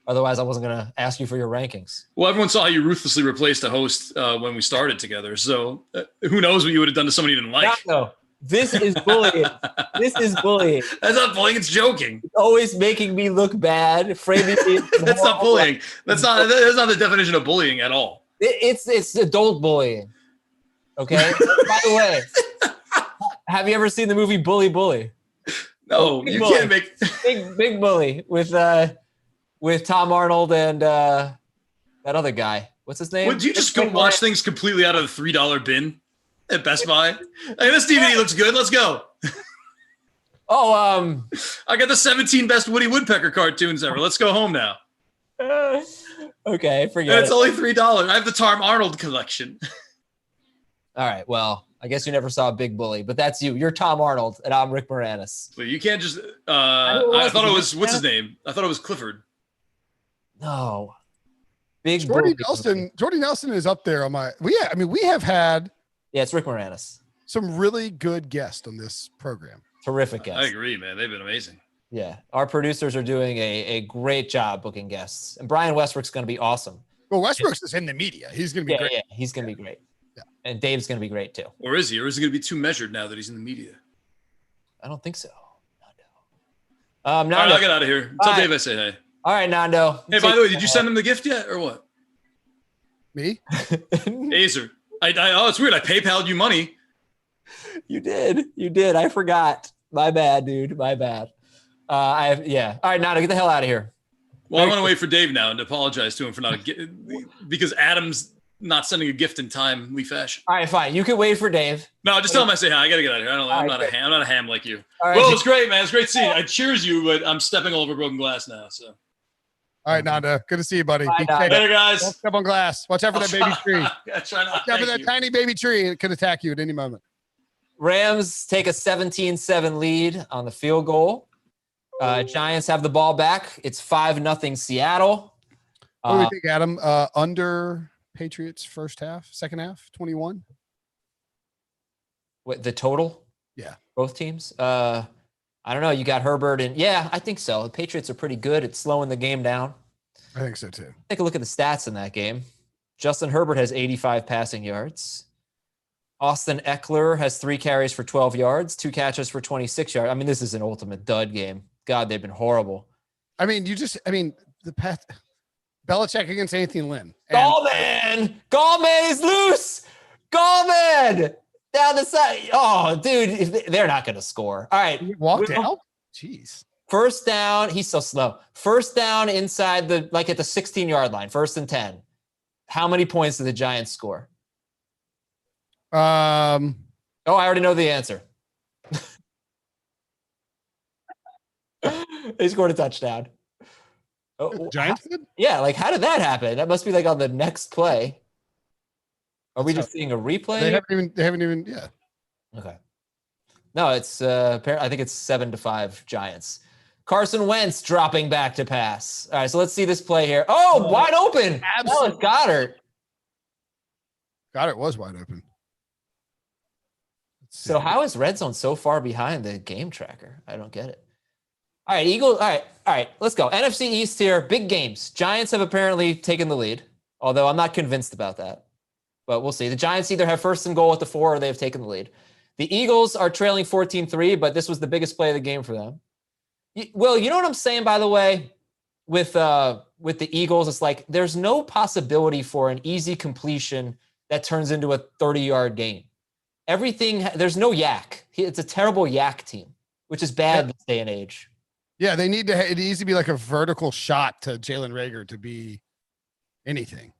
Otherwise, I wasn't going to ask you for your rankings. Well, everyone saw how you ruthlessly replaced a host when we started together. So who knows what you would have done to somebody you didn't like. No, this is bullying. This is bullying. That's not bullying. It's joking. It's always making me look bad, framing me. That's not bullying. That's not the definition of bullying at all. It's adult bullying. Okay. By the way, have you ever seen the movie Bully Bully? No, Big you bully. can't make Big Bully with Tom Arnold and that other guy. What's his name? Would you just go watch things completely out of the $3 bin at Best Buy? Hey, this DVD looks good. Let's go. Oh, I got the 17 best Woody Woodpecker cartoons ever. Let's go home now. okay, forget It's it. only $3. I have the Tom Arnold collection. All right, well, I guess you never saw Big Bully, but that's you. You're Tom Arnold, and I'm Rick Moranis. But you can't just. I thought it was what's his name? I thought it was Clifford. No, Big Jordy Bully. Nelson. Jordy Nelson is up there on my. We have had Yeah, it's Rick Moranis. some really good guests on this program. Terrific guest. I agree, man. They've been amazing. Yeah, our producers are doing a great job booking guests, and Brian Westbrook's going to be awesome. Well, Westbrook's is in the media. He's going to be great. Yeah, he's going to be great. Yeah. And Dave's going to be great too. Or is he? Or is he going to be too measured now that he's in the media? I don't think so. All Nando. right, I'll get out of here. Tell Bye. Dave I say hey. All right, Nando. Hey, by the way, did you send him the gift yet, or what? Me? Aizer. Oh, it's weird. I PayPal'd you money. You did. I forgot. My bad, dude. My bad. All right, Nando, get the hell out of here. Well, I want to wait for Dave now and apologize to him for not because Adam's not sending a gift in timely fashion. All right, fine. You can wait for Dave. No, just tell him I say hi. I gotta get out of here. I'm not right, a ham like you. All right. Well, it's great, man. It's great to see you. I cheers you, but I'm stepping all over broken glass now. So, All right, Nando. Good to see you, buddy. Bye, Be Nando. safe. later, guys. Don't step on glass. Watch out for that baby tree. I try not. Watch out for that tiny baby tree. It could attack you at any moment. Rams take a 17-7 lead on the field goal. Giants have the ball back. It's 5-0 Seattle. What do we think, Adam? Under Patriots first half, second half, 21? What, the total? Yeah. Both teams? I don't know. You got Herbert and I think so. The Patriots are pretty good at slowing the game down. I think so too. Take a look at the stats in that game. Justin Herbert has 85 passing yards. Austin Eckler has 3 carries for 12 yards, 2 catches for 26 yards. I mean, this is an ultimate dud game. God, they've been horrible. I mean, the path. Belichick against Anthony Lynn. Gallman is loose. Gallman down the side. Oh, dude, they're not going to score. All right. He walked out? Jeez. First down. He's so slow. First down inside at the 16-yard line, 1st and 10. How many points did the Giants score? Oh, I already know the answer. They scored a touchdown. the Giants did? Yeah, like how did that happen? That must be like on the next play. Are we just seeing a replay? They haven't even. Yeah. Okay. No, it's I think it's 7-5 Giants. Carson Wentz dropping back to pass. All right, so let's see this play here. Oh, wide open. Dallas Goedert. Goddard was wide open. So how is Red Zone so far behind the game tracker? I don't get it. All right, Eagles. All right, let's go. NFC East here, big games. Giants have apparently taken the lead, although I'm not convinced about that. But we'll see. The Giants either have first and goal at the 4 or they have taken the lead. The Eagles are trailing 14-3, but this was the biggest play of the game for them. Will, you know what I'm saying, by the way, with the Eagles? It's like there's no possibility for an easy completion that turns into a 30-yard gain. There's no yak. It's a terrible yak team, which is bad this day and age. Yeah, it needs to be like a vertical shot to Jalen Reagor to be anything.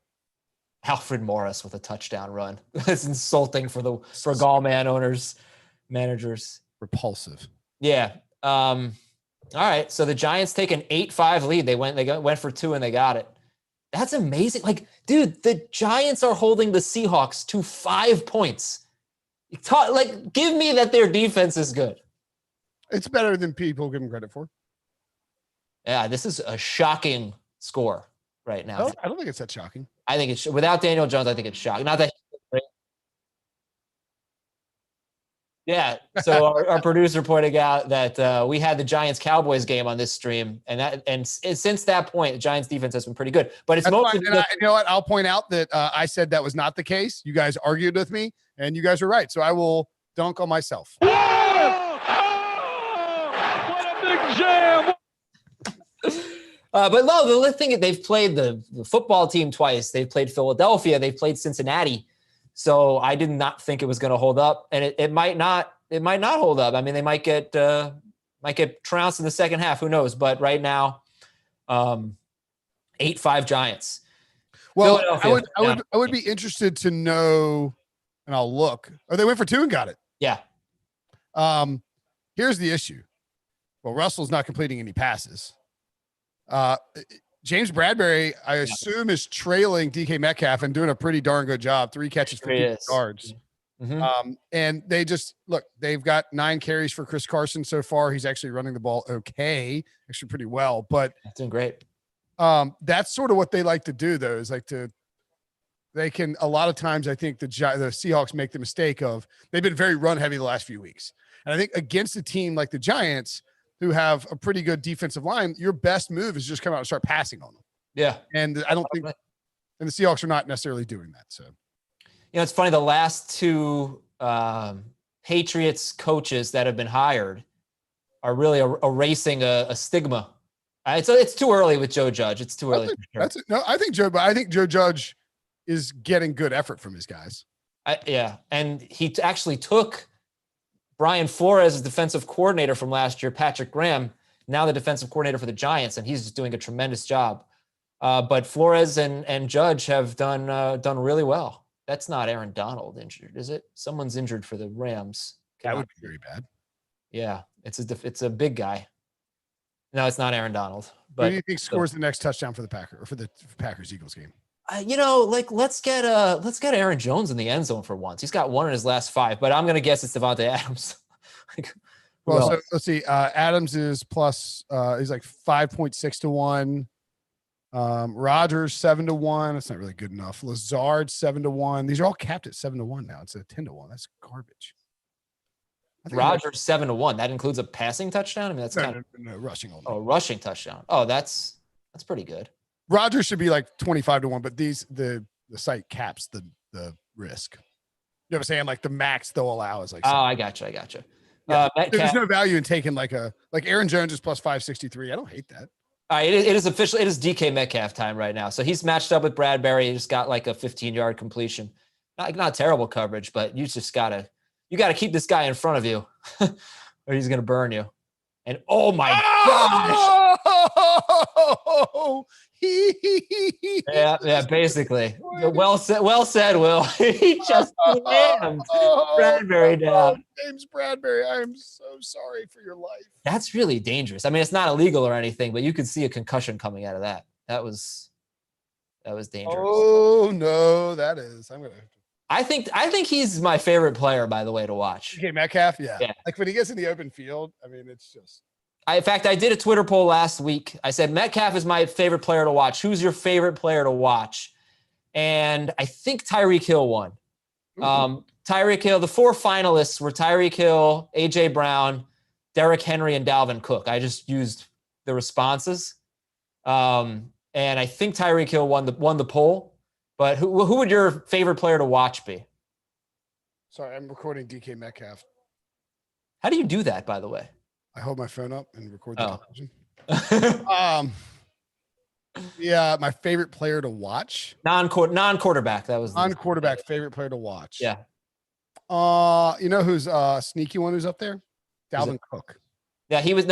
Alfred Morris with a touchdown run. It's insulting for Gallman owners, managers. Repulsive. Yeah. All right. So the Giants take an 8-5 lead. They went for 2 and they got it. That's amazing. Like, dude, the Giants are holding the Seahawks to 5 points. Give me that their defense is good. It's better than people give them credit for. Yeah, this is a shocking score right now. I don't think it's that shocking. I think it's without Daniel Jones. I think it's shocking. Not that. Yeah. So our producer pointed out that we had the Giants Cowboys game on this stream, and since that point, the Giants defense has been pretty good. But it's mostly. You know what? I'll point out that I said that was not the case. You guys argued with me, and you guys were right. So I will dunk on myself. What a big jam! But no, the thing is, they've played the football team twice. They've played Philadelphia. They've played Cincinnati. So I did not think it was going to hold up, and it might not. It might not hold up. I mean, they might get trounced in the second half. Who knows? But right now, 8-5 Giants. Well, I would be interested to know, and I'll look. Oh, they went for 2 and got it. Yeah. Here's the issue. Well, Russell's not completing any passes. James Bradbury, I assume, is trailing DK Metcalf and doing a pretty darn good job. 3 catches for 2 yards. Mm-hmm. And they just they've got 9 carries for Chris Carson so far. He's actually running the ball okay, actually pretty well, but that's doing great. That's sort of what they like to do, though, is they can a lot of times. I think the Seahawks make the mistake of they've been very run heavy the last few weeks. And I think against a team like the Giants, who have a pretty good defensive line, your best move is just come out and start passing on them. Yeah. And I don't think, and the Seahawks are not necessarily doing that. So, it's funny. The last 2 Patriots coaches that have been hired are really erasing a stigma. It's too early with Joe Judge. It's too early. I think Joe Judge is getting good effort from his guys. And he actually took Brian Flores as defensive coordinator from last year, Patrick Graham, now the defensive coordinator for the Giants, and he's just doing a tremendous job. But Flores and Judge have done really well. That's not Aaron Donald injured, is it? Someone's injured for the Rams. That would be very bad. Yeah, it's a big guy. No, it's not Aaron Donald. But who do you think scores the next touchdown for the Packers-Eagles game? Let's get Aaron Jones in the end zone for once. He's got 1 in his last 5, but I'm going to guess it's Devontae Adams. So let's see. Adams is plus, he's like 5.6 to 1. Rodgers 7 to 1. That's not really good enough. Lazard 7 to 1. These are all capped at 7 to 1 now. It's a 10 to 1. That's garbage. Rodgers 7 to 1. That includes a passing touchdown. I mean, that's no rushing only. Oh, rushing touchdown. Oh, that's pretty good. Rodgers should be like 25 to 1, but the site caps the risk. You know what I'm saying? Like the max they'll allow is like. Oh, I gotcha. Yeah. There's no value in taking like Aaron Jones is plus 563. I don't hate that. It is officially. It is DK Metcalf time right now. So he's matched up with Bradbury. He just got like a 15-yard completion. Not terrible coverage, but you gotta keep this guy in front of you, or he's gonna burn you. And oh my gosh! Oh, Yeah, basically. Well said, Will. He just slammed Bradbury down. James Bradbury, I am so sorry for your life. That's really dangerous. I mean, it's not illegal or anything, but you could see a concussion coming out of that. That was dangerous. Oh no, that is. I think he's my favorite player, by the way, to watch. Okay, Metcalf, yeah. Yeah. Like when he gets in the open field, I mean, it's just. In fact, I did a Twitter poll last week. I said, Metcalf is my favorite player to watch. Who's your favorite player to watch? And I think Tyreek Hill won. Tyreek Hill, the 4 finalists were Tyreek Hill, A.J. Brown, Derrick Henry, and Dalvin Cook. I just used the responses. And I think Tyreek Hill won the poll. But who would your favorite player to watch be? Sorry, I'm recording DK Metcalf. How do you do that, by the way? I hold my phone up and record the television. Yeah, my favorite player to watch. Non-quarterback. That was non-quarterback favorite player to watch. Yeah. You know who's sneaky one who's up there? Dalvin Cook. Yeah, he was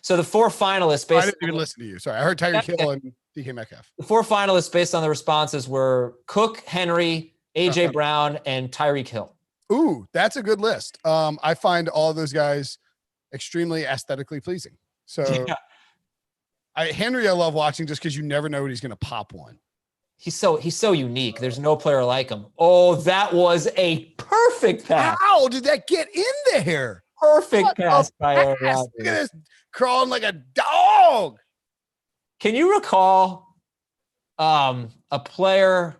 so the 4 finalists. I didn't even listen to you. Sorry, I heard Tyreek Hill and DK Metcalf. The 4 finalists based on the responses were Cook, Henry, AJ Brown, and Tyreek Hill. Ooh, that's a good list. I find all those guys extremely aesthetically pleasing. So Henry, I love watching just because you never know when he's going to pop one. He's so unique. There's no player like him. Oh, that was a perfect pass. How did that get in there? Perfect pass by Aaron Rodgers. Look at this, crawling like a dog. Can you recall a player?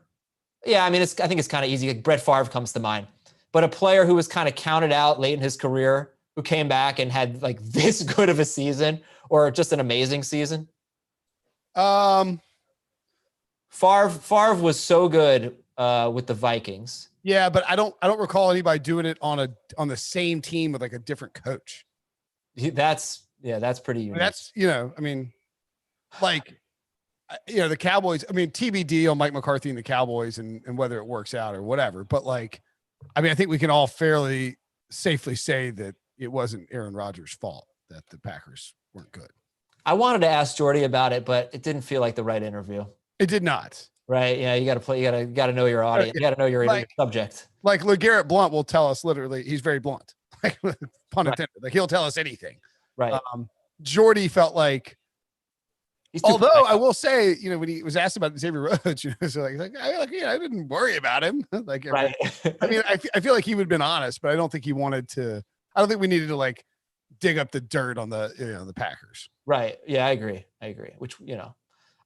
Yeah, I mean, I think it's kind of easy. Like Brett Favre comes to mind, but a player who was kind of counted out late in his career, who came back and had like this good of a season, or just an amazing season. Favre was so good with the Vikings. Yeah, but I don't recall anybody doing it on the same team with like a different coach. That's pretty unique. That's, I mean, like, the Cowboys, I mean, TBD on Mike McCarthy and the Cowboys and whether it works out or whatever. But like, I mean, I think we can all fairly safely say that it wasn't Aaron Rodgers' fault that the Packers weren't good. I wanted to ask Jordy about it, but it didn't feel like the right interview. It did not. Right. Yeah. You got to play. You got to know your audience. You got to know your subject. Like LeGarrette Blount will tell us literally, he's very blunt, like pun intended. Like he'll tell us anything. Right. Jordy felt like, although I will say, when he was asked about Xavier Rhodes, so I didn't worry about him. Like, right. I mean, I feel like he would have been honest, but I don't think he wanted to. I don't think we needed to like dig up the dirt on the Packers. Right. Yeah, I agree. Which,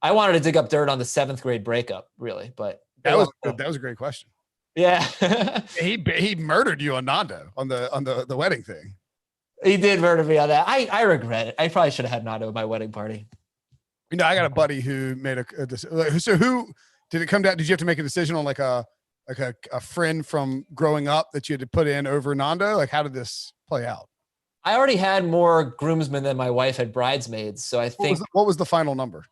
I wanted to dig up dirt on the 7th grade breakup, really, but that was a great question. Yeah. he murdered you on Nando on the wedding thing. He did murder me on that. I regret it. I probably should have had Nando at my wedding party. I got a buddy who made so who did it come down? Did you have to make a decision on like a friend from growing up that you had to put in over Nando? Like, how did this play out? I already had more groomsmen than my wife had bridesmaids. So I think what was the final number?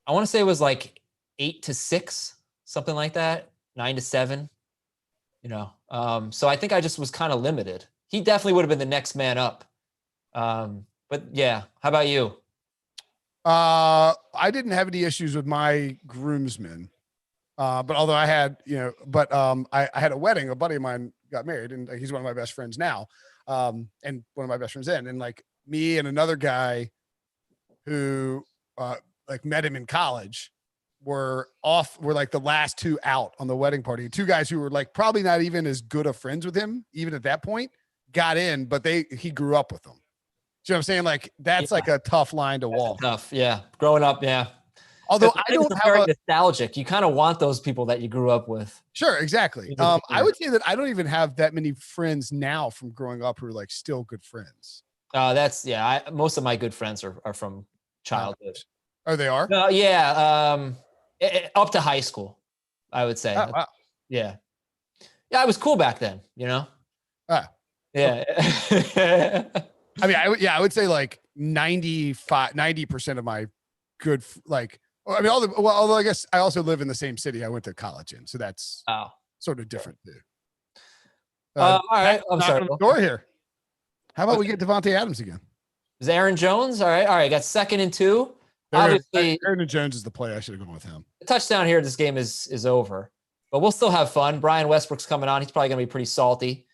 I want to say it was like 8-6, something like that. 9-7, so I think I just was kind of limited. He definitely would have been the next man up. But yeah, how about you? I didn't have any issues with my groomsmen. But although I had, I had a wedding, a buddy of mine got married and he's one of my best friends now. And one of my best friends then, and like me and another guy who, met him in college were like the last 2 out on the wedding party. 2 guys who were like probably not even as good of friends with him, even at that point, got in, but he grew up with them. Do you know what I'm saying? Like that's like a tough line to walk. Tough. Yeah. Growing up. Yeah. Although I don't have very nostalgic. You kind of want those people that you grew up with. Sure. Exactly. I would say that I don't even have that many friends now from growing up who are like still good friends. Most of my good friends are from childhood. Oh, they are? Yeah. Up to high school, I would say. Oh, wow. Yeah. Yeah. I was cool back then, Ah. Yeah. I mean, I would say like 90% of my good, although I guess I also live in the same city I went to college in. So that's sort of different too. All right. I'm sorry. Door here. How about we get Devontae Adams again? Is Aaron Jones? All right. Got 2nd and 2. Obviously, Aaron Jones is the play. I should have gone with him. the touchdown here, this game is over. But we'll still have fun. Brian Westbrook's coming on. He's probably going to be pretty salty.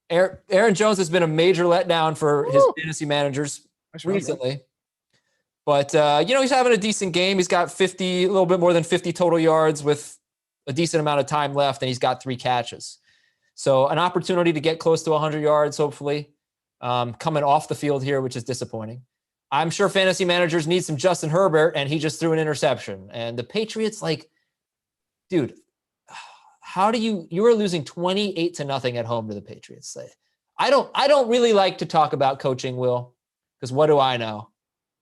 Aaron Jones has been a major letdown for his fantasy managers recently. But, he's having a decent game. He's got a little bit more than 50 total yards with a decent amount of time left, and he's got 3 catches. So an opportunity to get close to 100 yards, hopefully, coming off the field here, which is disappointing. I'm sure fantasy managers need some Justin Herbert, and he just threw an interception. And the Patriots, dude, how do you were losing 28-0 at home to the Patriots? I don't really like to talk about coaching, Will, because what do I know?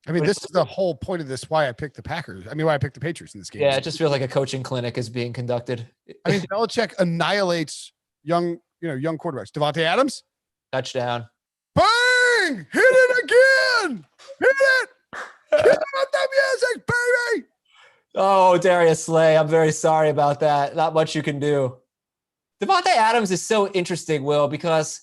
I mean, this is the whole point of this, why I picked the Packers. I mean, why I picked the Patriots in this game. Yeah, it just feels like a coaching clinic is being conducted. I mean, Belichick annihilates young quarterbacks. Devontae Adams. Touchdown. Bang! Hit it again! Hit it! Hit it with the music, baby! Oh, Darius Slay, I'm very sorry about that. Not much you can do. Devontae Adams is so interesting, Will, because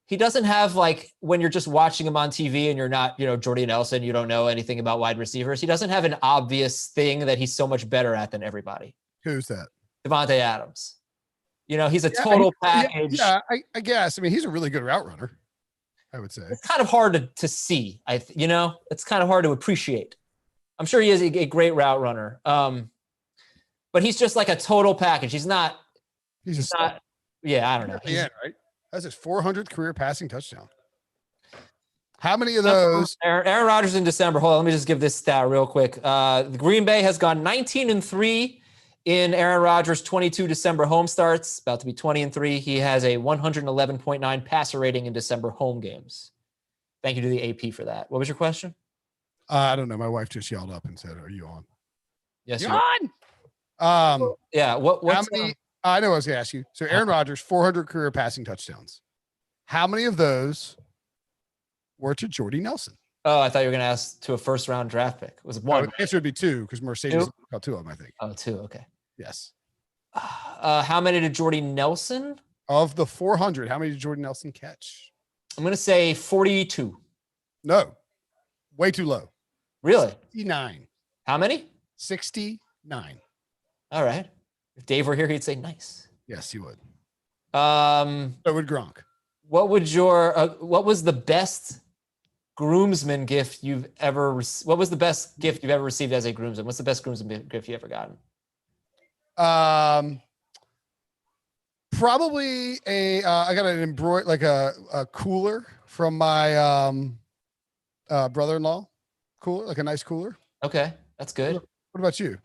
he doesn't have, when you're just watching him on TV and you're not, Jordy Nelson, you don't know anything about wide receivers. He doesn't have an obvious thing that he's so much better at than everybody. Who's that? Devontae Adams. He's a total package. Yeah, I guess. I mean, he's a really good route runner, I would say. It's kind of hard to see. It's kind of hard to appreciate. I'm sure he is a great route runner. But he's just like a total package. He's not. Yeah, I don't know. Yeah, right. That's his 400th career passing touchdown. How many of those? Aaron Rodgers in December. Hold on, let me just give this stat real quick. The Green Bay has gone 19-3 in Aaron Rodgers' 22 December home starts. About to be 20-3. He has a 111.9 passer rating in December home games. Thank you to the AP for that. What was your question? I don't know. My wife just yelled up and said, "Are you on?" Yes, you're on. Yeah. What's how many? I know I was going to ask you. So Aaron Rodgers, 400 career passing touchdowns. How many of those were to Jordy Nelson? Oh, I thought you were going to ask to a first-round draft pick. It was one. The answer would be 2 because Mercedes got 2 of them, I think. Oh, 2. Okay. Yes. How many did Jordy Nelson? Of the 400, how many did Jordy Nelson catch? I'm going to say 42. No. Way too low. Really? 69. How many? 69. All right. If Dave were here, he'd say nice. Yes, he would. So would Gronk. What was the best groomsman gift you've ever what was the best gift you've ever received as a groomsman? What's the best groomsman gift you ever gotten? Probably I got an a cooler from my brother-in-law. Cooler, like a nice cooler. Okay, that's good. What about you?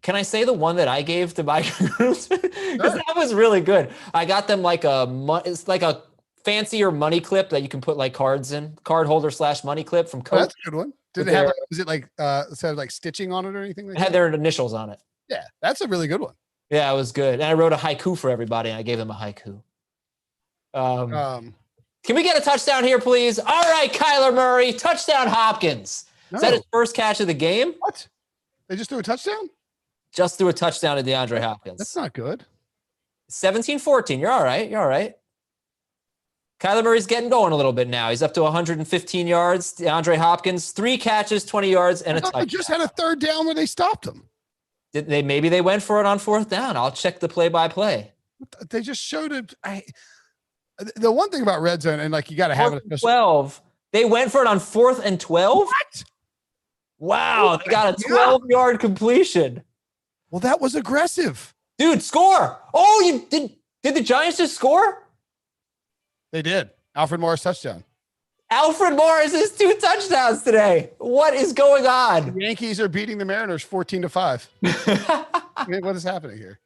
Can I say the one that I gave to my groomsmen? Because that was really good. I got them it's like a fancier money clip that you can put cards in, card holder / money clip from Coke. That's a good one. Did it have? Was it stitching on it or anything? It had their initials on it. Yeah, that's a really good one. Yeah, it was good. And I wrote a haiku for everybody, and I gave them a haiku. Can we get a touchdown here, please? All right, Kyler Murray, touchdown Hopkins. No. Is that his first catch of the game? What? They just threw a touchdown? Just threw a touchdown to DeAndre Hopkins. That's not good. 17-14. You're all right. Kyler Murray's getting going a little bit now. He's up to 115 yards. DeAndre Hopkins, 3 catches, 20 yards, and a touchdown. They just had a third down where they stopped him. Maybe they went for it on 4th down. I'll check the play-by-play. They just showed it. The one thing about red zone, and you got to have it. 12. They went for it on 4th and 12? What? Wow. They got a 12-yard completion. Well, that was aggressive. Dude, score. Oh, you did the Giants just score? They did. Alfred Morris touchdown. Alfred Morris has 2 touchdowns today. What is going on? The Yankees are beating the Mariners 14-5. What is happening here?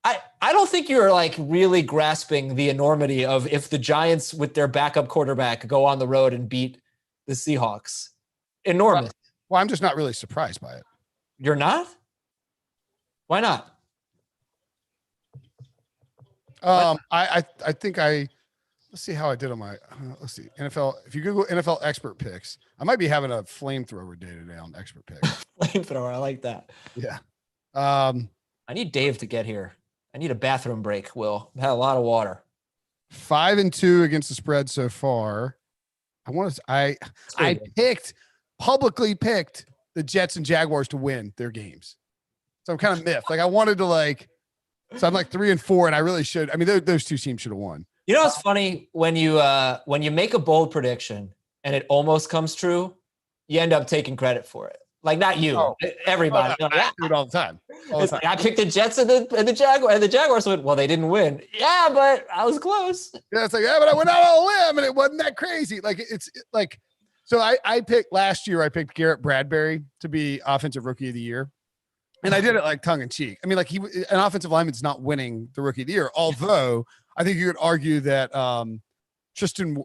I don't think you're really grasping the enormity of if the Giants with their backup quarterback go on the road and beat the Seahawks. Enormous. Well, I'm just not really surprised by it. You're not? Why not? I think let's see how I did on my let's see NFL. If you Google NFL expert picks, I might be having a flamethrower day today on expert picks. Flamethrower, I like that. Yeah. I need Dave to get here. I need a bathroom break, Will. I've had a lot of water. 5-2 against the spread so far. I publicly picked the Jets and Jaguars to win their games. So I'm kind of miffed. Like I wanted to so I'm like 3-4 and I really should. I mean, those two teams should have won. You know, it's funny when you make a bold prediction and it almost comes true, you end up taking credit for it. Like not you, everybody. I do it all the time. Like, I picked the Jets and the Jaguars, and the Jaguars went, well, they didn't win. Yeah, but I was close. Yeah, it's like, yeah, but I went out on a limb and it wasn't that crazy. So I picked last year, I picked Garrett Bradbury to be offensive rookie of the year. And I did it like tongue in cheek. I mean, like an offensive lineman's not winning the rookie of the year, although I think you could argue that Tristan,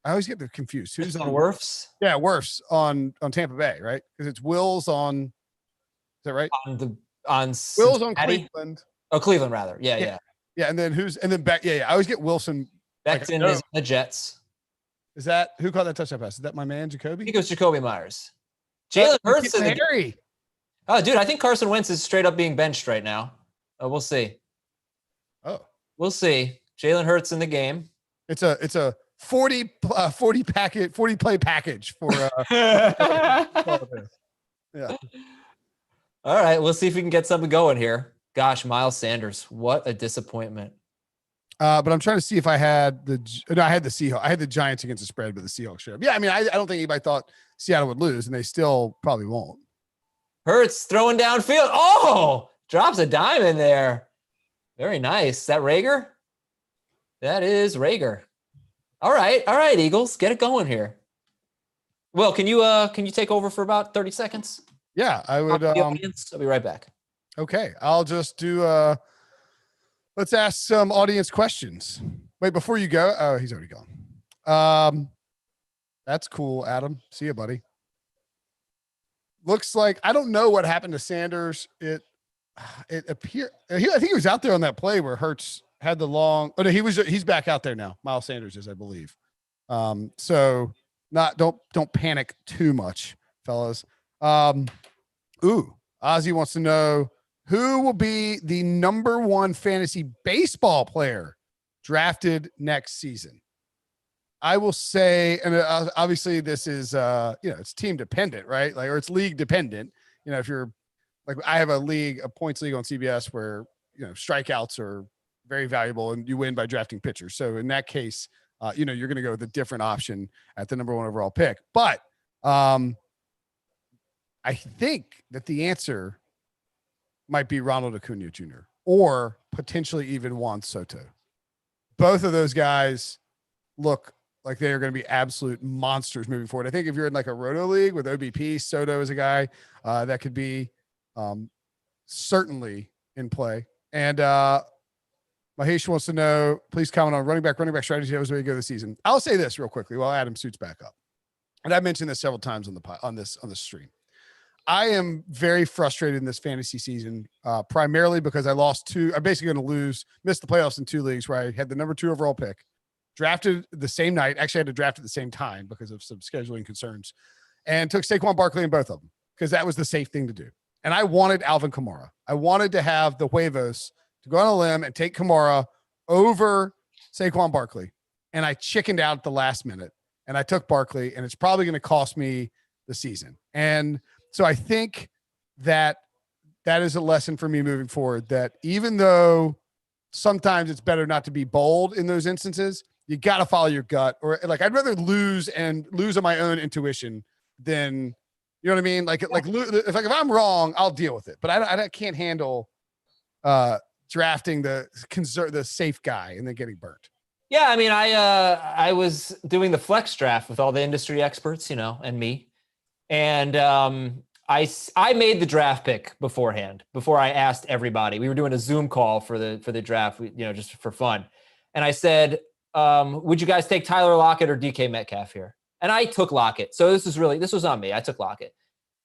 I always get confused. Who's on Wirfs? Yeah, Wirfs on Tampa Bay, right? Because it's Wills on. Is that right? On Wills on Cleveland. Oh, Cleveland rather. Yeah. And then back. Yeah. I always get Wilson. Becton is the Jets. Is that who caught that touchdown pass? Is that my man Jacoby? I think it was Jacoby Myers. Jalen Hurts is Harry. Oh, dude, I think Carson Wentz is straight up being benched right now. We'll see. Oh, we'll see. Jalen Hurts in the game. It's a 40 play package for yeah. All right, we'll see if we can get something going here. Gosh, Miles Sanders, what a disappointment. But I'm trying to see if I had the Seahawks. I had the Giants against the spread, but the Seahawks showed up. Yeah, I mean, I don't think anybody thought Seattle would lose, and they still probably won't. Hurts throwing downfield. Oh, drops a dime in there. Very nice. Is that Rager? That is Rager. All right, Eagles, get it going here. Will, can you take over for about 30 seconds? Yeah, I would. I'll be right back. Okay, I'll just do. Let's ask some audience questions. Wait, before you go. Oh, he's already gone. That's cool, Adam. See you, buddy. Looks like I don't know what happened to Sanders. It appeared. I think he was out there on that play where Hurts had the long. Oh no, he's back out there now. Miles Sanders is, I believe. So don't panic too much, fellas. Ozzy wants to know who will be the number one fantasy baseball player drafted next season. I will say, and obviously this is, it's team dependent, right? Like, or it's league dependent. You know, if you're like, I have a points league on CBS where, strikeouts are very valuable and you win by drafting pitchers. So in that case, you're going to go with a different option at the number one overall pick. But I think that the answer might be Ronald Acuna Jr. or potentially even Juan Soto. Both of those guys look like they are going to be absolute monsters moving forward. I think if you're in like a roto league with OBP, Soto is a guy that could be certainly in play. And Mahesh wants to know, please comment on running back strategy. That was where you go this season. I'll say this real quickly while Adam suits back up. And I mentioned this several times on the stream. I am very frustrated in this fantasy season, primarily because I'm basically going to miss the playoffs in 2 leagues where I had the number 2 overall pick, drafted the same night. Actually, I had to draft at the same time because of some scheduling concerns, and took Saquon Barkley in both of them because that was the safe thing to do. And I wanted Alvin Kamara. I wanted to have the huevos to go on a limb and take Kamara over Saquon Barkley. And I chickened out at the last minute and I took Barkley, and it's probably going to cost me the season. And so I think that is a lesson for me moving forward, that even though sometimes it's better not to be bold in those instances, you got to follow your gut, or like, I'd rather lose on my own intuition than, you know what I mean? If I'm wrong, I'll deal with it, but I can't handle drafting the safe guy and then getting burnt. Yeah. I mean, I was doing the flex draft with all the industry experts, and me. And I made the draft pick beforehand, before I asked everybody. We were doing a Zoom call for the draft, just for fun. And I said, would you guys take Tyler Locket or DK Metcalf here? And I took Locket. So this was on me. I took Locket.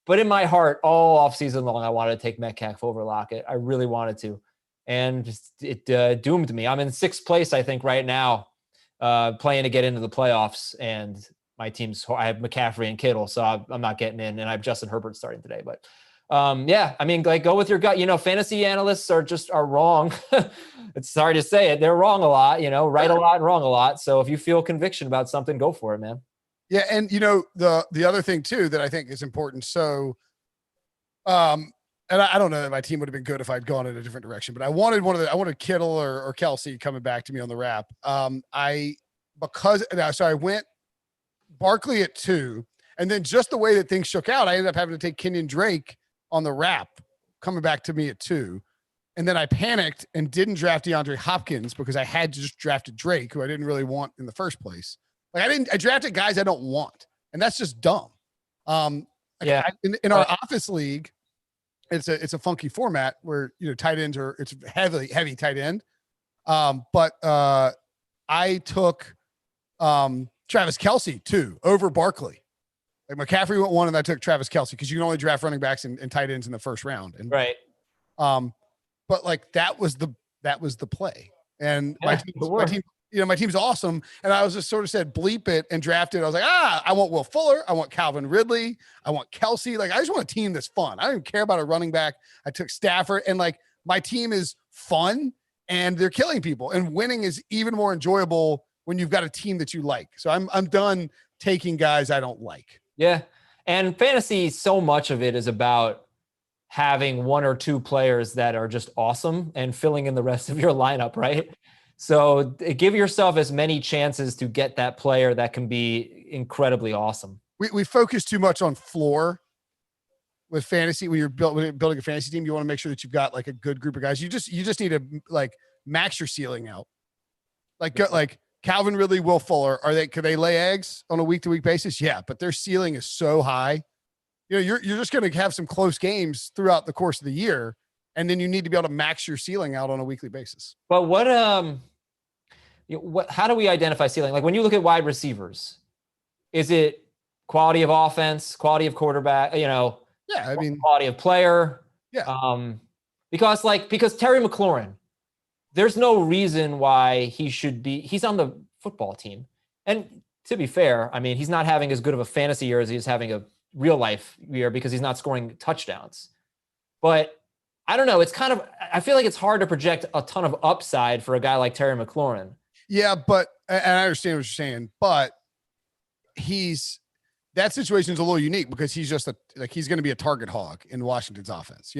But in my heart, all offseason long, I wanted to take Metcalf over Locket. I really wanted to. And it doomed me. I'm in 6th place, I think, right now, playing to get into the playoffs. And my team's, I have McCaffrey and Kittle, so I'm not getting in, and I have Justin Herbert starting today. But yeah, I mean, go with your gut. Fantasy analysts are wrong. It's sorry to say it. They're wrong a lot, right a lot and wrong a lot. So if you feel conviction about something, go for it, man. Yeah, and the other thing too that I think is important. So, and I don't know that my team would have been good if I'd gone in a different direction, but I wanted Kittle or Kelsey coming back to me on the wrap. I went Barkley at 2, and then just the way that things shook out, I ended up having to take Kenyon Drake on the wrap coming back to me at 2. And then I panicked and didn't draft DeAndre Hopkins because I had just drafted Drake, who I didn't really want in the first place. Like I drafted guys I don't want, and that's just dumb. In our office league, it's a funky format where tight ends it's heavy tight end. But I took Travis Kelsey too over Barkley. Like McCaffrey went 1, and I took Travis Kelsey because you can only draft running backs and tight ends in the first round. And right. But like that was the play. And my team's awesome. And I was just sort of said, bleep it and drafted. I was like, I want Will Fuller. I want Calvin Ridley. I want Kelsey. Like, I just want a team that's fun. I don't even care about a running back. I took Stafford, and like my team is fun and they're killing people, and winning is even more enjoyable when you've got a team that you like. So I'm done taking guys I don't like. Yeah. And fantasy, so much of it is about having 1 or 2 players that are just awesome and filling in the rest of your lineup, right? So give yourself as many chances to get that player that can be incredibly awesome. We focus too much on floor with fantasy. When you're building a fantasy team, you want to make sure that you've got like a good group of guys. You just need to like max your ceiling out. Like Calvin Ridley, Will Fuller, could they lay eggs on a week-to-week basis? Yeah, but their ceiling is so high. You're just going to have some close games throughout the course of the year, and then you need to be able to max your ceiling out on a weekly basis. But how do we identify ceiling? Like when you look at wide receivers, is it quality of offense, quality of quarterback, quality of player? Yeah. Because Terry McLaurin, there's no reason why he's on the football team. And to be fair, I mean, he's not having as good of a fantasy year as he's having a real life year because he's not scoring touchdowns. But I don't know. I feel like it's hard to project a ton of upside for a guy like Terry McLaurin. Yeah, but, and I understand what you're saying, but that situation's a little unique because he's just he's going to be a target hog in Washington's offense,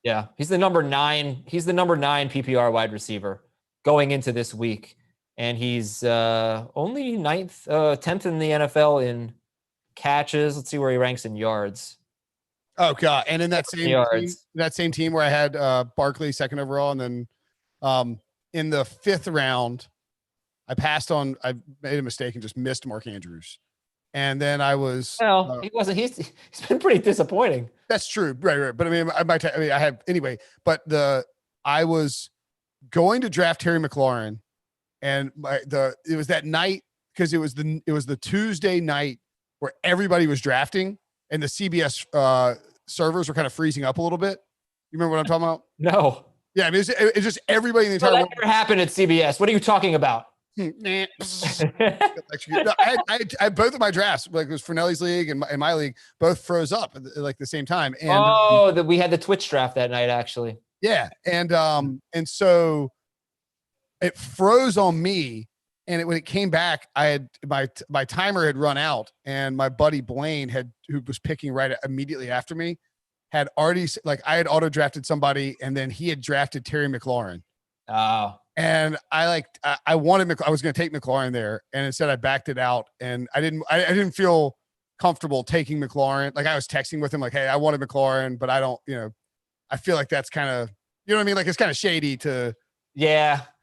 Yeah. He's the number 9 PPR wide receiver going into this week. And he's only 10th in the NFL in catches. Let's see where he ranks in yards. Oh God. And in that same team where I had Barkley 2nd overall, and then in the 5th round, I made a mistake and just missed Mark Andrews. And then I was he wasn't. He's been pretty disappointing. That's true, right. But I was going to draft Terry McLaurin, and it was that night because it was the Tuesday night where everybody was drafting, and the CBS servers were kind of freezing up a little bit. You remember what I'm talking about? No. Yeah, I mean it's just everybody in the entire world. That never happened at CBS. What are you talking about? I had both of my drafts, like it was Fernelli's league and my league, both froze up at like the same time. And we had the Twitch draft that night, actually. Yeah, and so it froze on me, and when it came back, I had my timer had run out, and my buddy Blaine who was picking right immediately after me, had already I had auto drafted somebody, and then he had drafted Terry McLaurin. Oh. And I was going to take McLaurin there, and instead I backed it out, and I didn't feel comfortable taking McLaurin. Like I was texting with him like, hey, I wanted McLaurin, but I don't, I feel like that's kind of, you know what I mean? Like it's kind of shady to,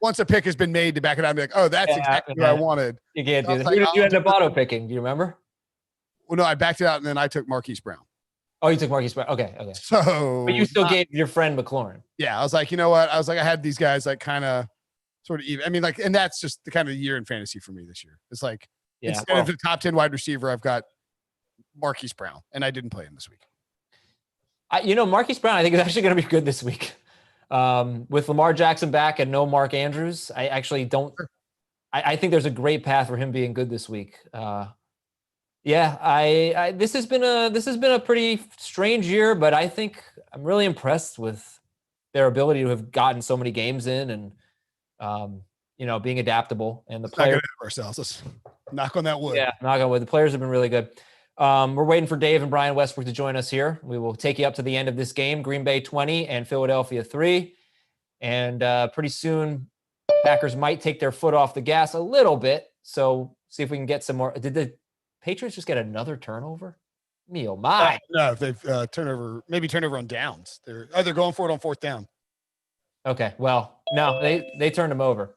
once a pick has been made to back it out and be like, oh, that's exactly what I wanted. You can't do that. Who did you end up auto picking? Do you remember? Well, no, I backed it out, and then I took Marquise Brown. Oh, you took Marquise Brown. Okay. So, but you still gave your friend McLaurin. Yeah. I was like, you know what? I was like, I had these guys like kind of sort of even. I mean, like, and that's just the kind of year in fantasy for me this year. It's like, instead of the top 10 wide receiver, I've got Marquise Brown, and I didn't play him this week. Marquise Brown, I think is actually going to be good this week. With Lamar Jackson back and no Mark Andrews, I actually don't. I think there's a great path for him being good this week. This has been a pretty strange year, but I think I'm really impressed with their ability to have gotten so many games in and, being adaptable and the players. Knock on that wood. Yeah, knock on wood. The players have been really good. We're waiting for Dave and Brian Westbrook to join us here. We will take you up to the end of this game. Green Bay 20 and Philadelphia 3. And pretty soon, Packers might take their foot off the gas a little bit. So see if we can get some more. Did the Patriots just get another turnover? Me, oh my. No, they've turnover on downs. They're going for it on fourth down. Okay, well, no, they turned him over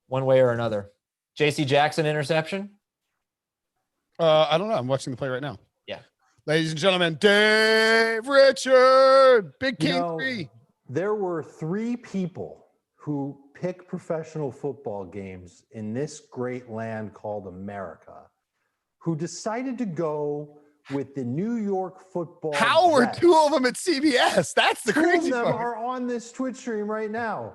one way or another. J.C. Jackson interception? I don't know. I'm watching the play right now. Yeah. Ladies and gentlemen, Dave Richard, Big King 3. There were 3 people who pick professional football games in this great land called America who decided to go with the New York Football How were Jets. 2 of them at CBS? That's the 2 crazy of them part. are on this Twitch stream right now.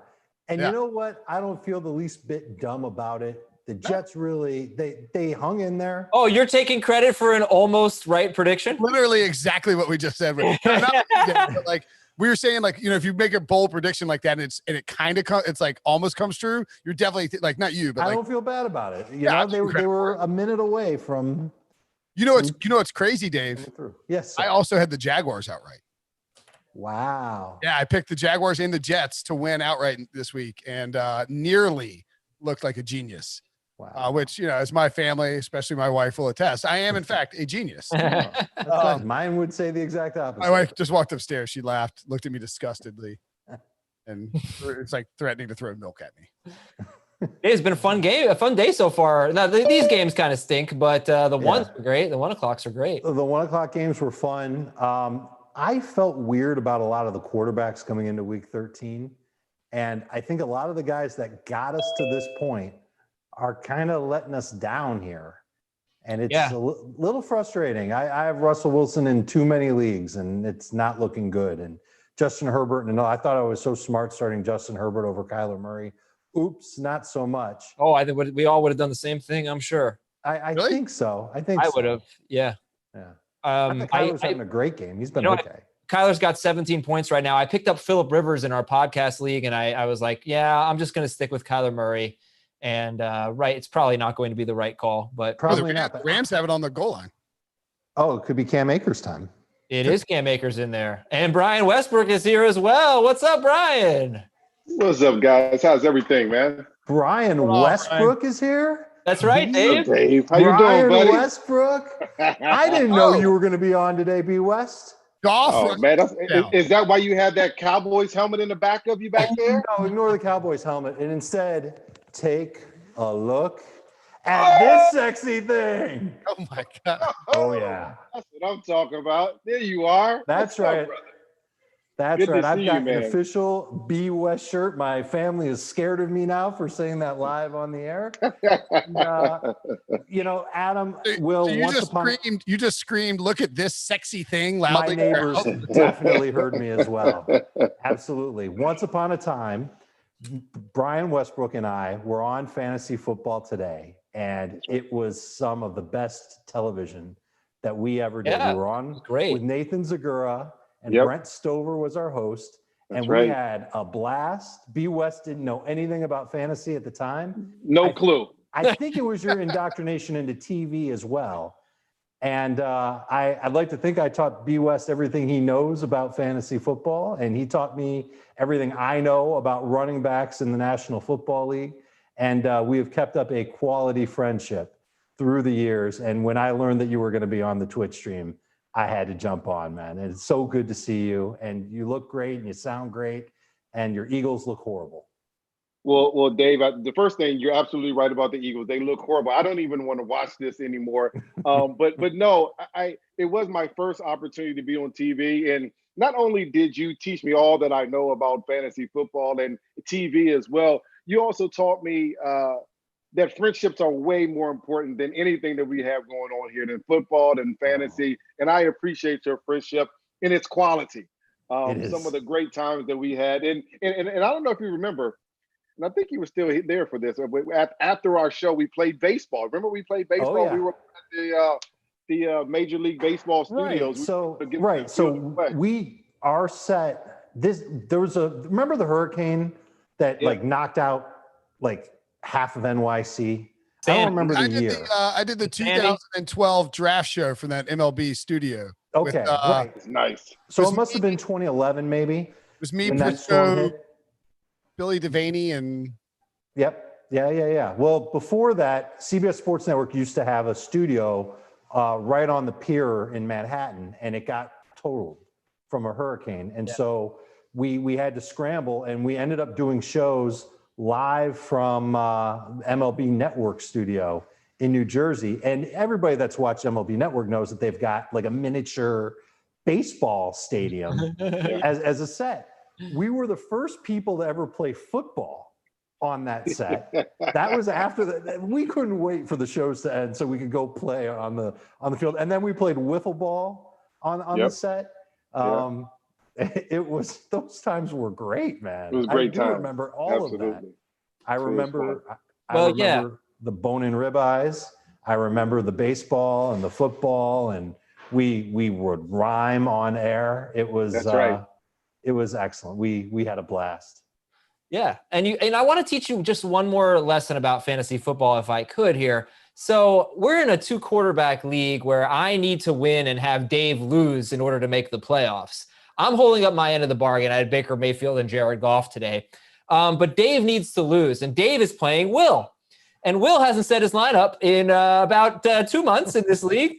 And Yeah. you know what? I don't feel the least bit dumb about it. The Jets really, they hung in there. Oh, you're taking credit for an almost right prediction? Literally exactly what we just said. But like we were saying, like, if you make a bold prediction like that and it kind of it's like almost comes true, you're definitely like, not you, but I like, don't feel bad about it. Yeah, They were a minute away from it's crazy, Dave. through. Yes. I also had the Jaguars outright. Wow. Yeah, I picked the Jaguars and the Jets to win outright this week, and nearly looked like a genius. Wow. Which, as my family, especially my wife, will attest. I am, in fact, a genius. That's nice. Mine would say the exact opposite. My wife just walked upstairs. She laughed, looked at me disgustedly, and it's like threatening to throw milk at me. It's been a fun day so far. Now, these games kind of stink, but the ones are great. The 1 o'clocks are great. The 1 o'clock games were fun. I felt weird about a lot of the quarterbacks coming into week 13. And I think a lot of the guys that got us to this point are kind of letting us down here. And it's a little frustrating. I have Russell Wilson in too many leagues, and it's not looking good. And Justin Herbert, and I thought I was so smart starting Justin Herbert over Kyler Murray. Oops, not so much. Oh, I think we all would have done the same thing, I'm sure. I Really? think so. I would have. Yeah. Yeah. I think Kyler's having a great game. He's been okay. Kyler's got 17 points right now. I picked up Phillip Rivers in our podcast league, and I was like, yeah, I'm just going to stick with Kyler Murray. And it's probably not going to be the right call, but Probably the not. Rams have it on the goal line. Oh, it could be Cam Akers time. it is Cam Akers in there. And Brian Westbrook is here as well. What's up, Brian? What's up, guys? How's everything, man? Brian Westbrook is here? That's right, Dave. Dave, how you Brian doing, buddy? Westbrook? I didn't know you were going to be on today, B. West. Golf. Oh, man. Is that why you had that Cowboys helmet in the back of you back there? No, ignore the Cowboys helmet and instead take a look at this sexy thing. Oh, my God. Oh, yeah. That's what I'm talking about. There you are. That's What's up, right. brother? That's Good to right. I've see got you, an man. official B. West shirt. My family is scared of me now for saying that live on the air. And, Adam will So you just screamed, look at this sexy thing my loudly. neighbors definitely heard me as well. Absolutely. Once upon a time, Brian Westbrook and I were on Fantasy Football Today, and it was some of the best television that we ever did. Yeah, We were on great. with Nathan Zagura, and Yep. Brent Stover was our host. That's And right. we had a blast. B. West didn't know anything about fantasy at the time. No clue. I think it was your indoctrination into TV as well. And I'd like to think I taught B. West everything he knows about fantasy football, and he taught me everything I know about running backs in the National Football League. And we have kept up a quality friendship through the years. And when I learned that you were going to be on the Twitch stream, I had to jump on, man. And it's so good to see you. And you look great, and you sound great, and your Eagles look horrible. Well, Dave, the first thing, you're absolutely right about the Eagles. They look horrible. I don't even want to watch this anymore. But no, it was my first opportunity to be on TV. And not only did you teach me all that I know about fantasy football and TV as well, you also taught me that friendships are way more important than anything that we have going on here, than football and fantasy. And I appreciate your friendship and its quality. Some of the great times that we had. And I don't know if you remember, and I think you were still there for this. After our show, we played baseball. Remember we played baseball? Oh, yeah. We were at the Major League Baseball studios. Our set, remember the hurricane that like knocked out like half of NYC? I don't remember I the year. I did the 2012 draft show from that MLB studio. Okay, right. It's nice. So it must have been 2011, maybe. It was me, when that storm Prisco, hit. Billy Devaney, and Yep. Yeah. Well, before that, CBS Sports Network used to have a studio right on the pier in Manhattan, and it got totaled from a hurricane. And so we had to scramble, and we ended up doing shows live from MLB Network studio in New Jersey. And everybody that's watched MLB Network knows that they've got like a miniature baseball stadium as a set. We were the first people to ever play football on that set. That was after that. We couldn't wait for the shows to end so we could go play on the field. And then we played wiffle ball on the set. It was, those times were great, man. It was a great time. I remember all of that. I remember the bone and ribeyes. I remember the baseball and the football, and we would rhyme on air. It was it was excellent. We had a blast. Yeah. And I want to teach you just one more lesson about fantasy football, if I could here. So we're in a 2 quarterback league where I need to win and have Dave lose in order to make the playoffs. I'm holding up my end of the bargain. I had Baker Mayfield and Jared Goff today. But Dave needs to lose, and Dave is playing Will. And Will hasn't set his lineup in about 2 months in this league.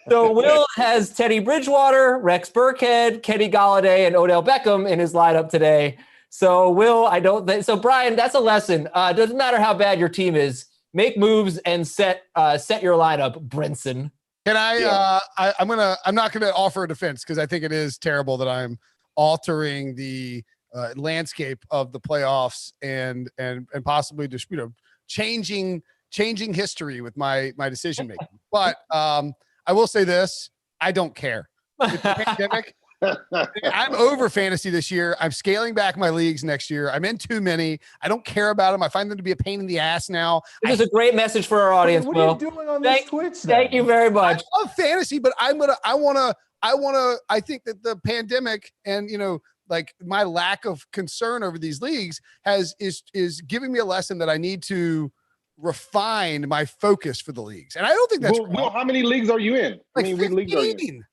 So Will has Teddy Bridgewater, Rex Burkhead, Kenny Galladay, and Odell Beckham in his lineup today. So Will, I don't think so. Brian, that's a lesson. Doesn't matter how bad your team is. Make moves and set your lineup, Brinson. Can I'm not gonna offer a defense because I think it is terrible that I'm altering the landscape of the playoffs and possibly just changing history with my decision making. But I will say this: I don't care. It's the pandemic. I'm over fantasy this year. I'm scaling back my leagues next year. I'm in too many. I don't care about them. I find them to be a pain in the ass now. This is a great message for our audience, What Will. are you doing on this Twitch? Thank you very much. I love fantasy, but I think that the pandemic and like my lack of concern over these leagues is giving me a lesson that I need to refine my focus for the leagues. And I don't think that's well, how many leagues are you in? like I mean, what leagues are you in?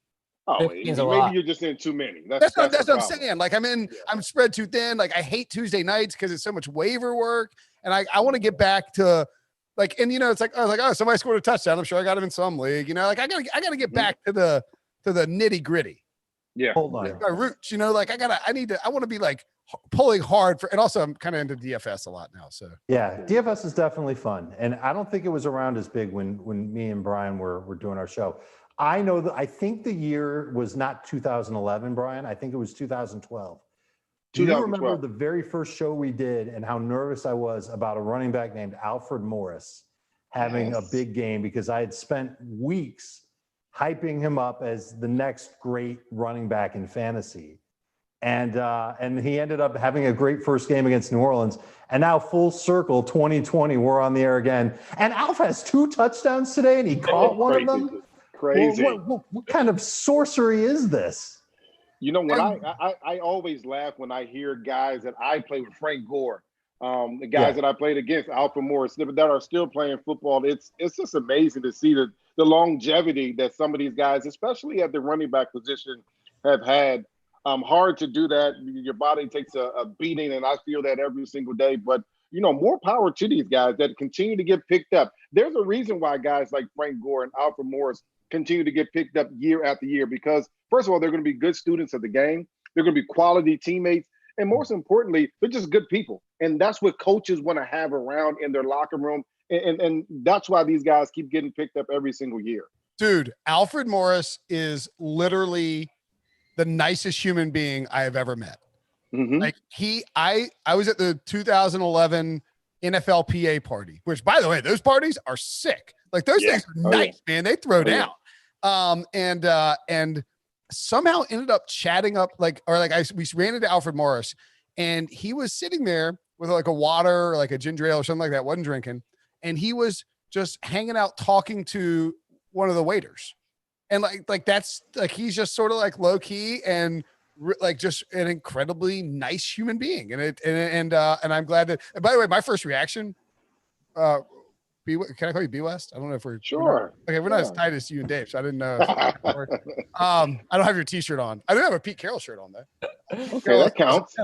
Oh, maybe you're just in too many. That's what I'm saying. Like I'm spread too thin. Like I hate Tuesday nights because it's so much waiver work. And I want to get back to like, and it's like, I was like, oh, somebody scored a touchdown. I'm sure I got him in some league, like I gotta get back to the nitty gritty. Yeah. Hold on. My roots, I want to be like pulling hard for, and also I'm kind of into DFS a lot now. So yeah, DFS is definitely fun. And I don't think it was around as big when me and Brian were doing our show. I think the year was not 2011, Brian. I think it was 2012. Do you remember the very first show we did and how nervous I was about a running back named Alfred Morris having a big game because I had spent weeks hyping him up as the next great running back in fantasy. And he ended up having a great first game against New Orleans. And now full circle 2020, we're on the air again. And Alf has 2 touchdowns today and he caught one of them. Crazy. What kind of sorcery is this? When I always laugh when I hear guys that I play with, Frank Gore, the guys that I played against, Alfred Morris, that are still playing football. It's just amazing to see the longevity that some of these guys, especially at the running back position, have had. Hard to do that. Your body takes a beating, and I feel that every single day. But more power to these guys that continue to get picked up. There's a reason why guys like Frank Gore and Alfred Morris continue to get picked up year after year because, first of all, they're going to be good students of the game. They're going to be quality teammates. And most importantly, they're just good people. And that's what coaches want to have around in their locker room. And that's why these guys keep getting picked up every single year. Dude, Alfred Morris is literally the nicest human being I have ever met. Mm-hmm. Like I was at the 2011 NFLPA party, which, by the way, those parties are sick. Like those things are nice, man. They throw down. And somehow ended up chatting up we ran into Alfred Morris and he was sitting there with like a water or like a ginger ale or something like that, wasn't drinking. And he was just hanging out talking to one of the waiters. And like that's like, he's just sort of like low key and like just an incredibly nice human being. And I'm glad that, and by the way, my first reaction Can I call you B West? I don't know if we're Sure. We're not as tight as you and Dave, so I didn't know. I don't have your T-shirt on. I do have a Pete Carroll shirt on though. Okay, that counts.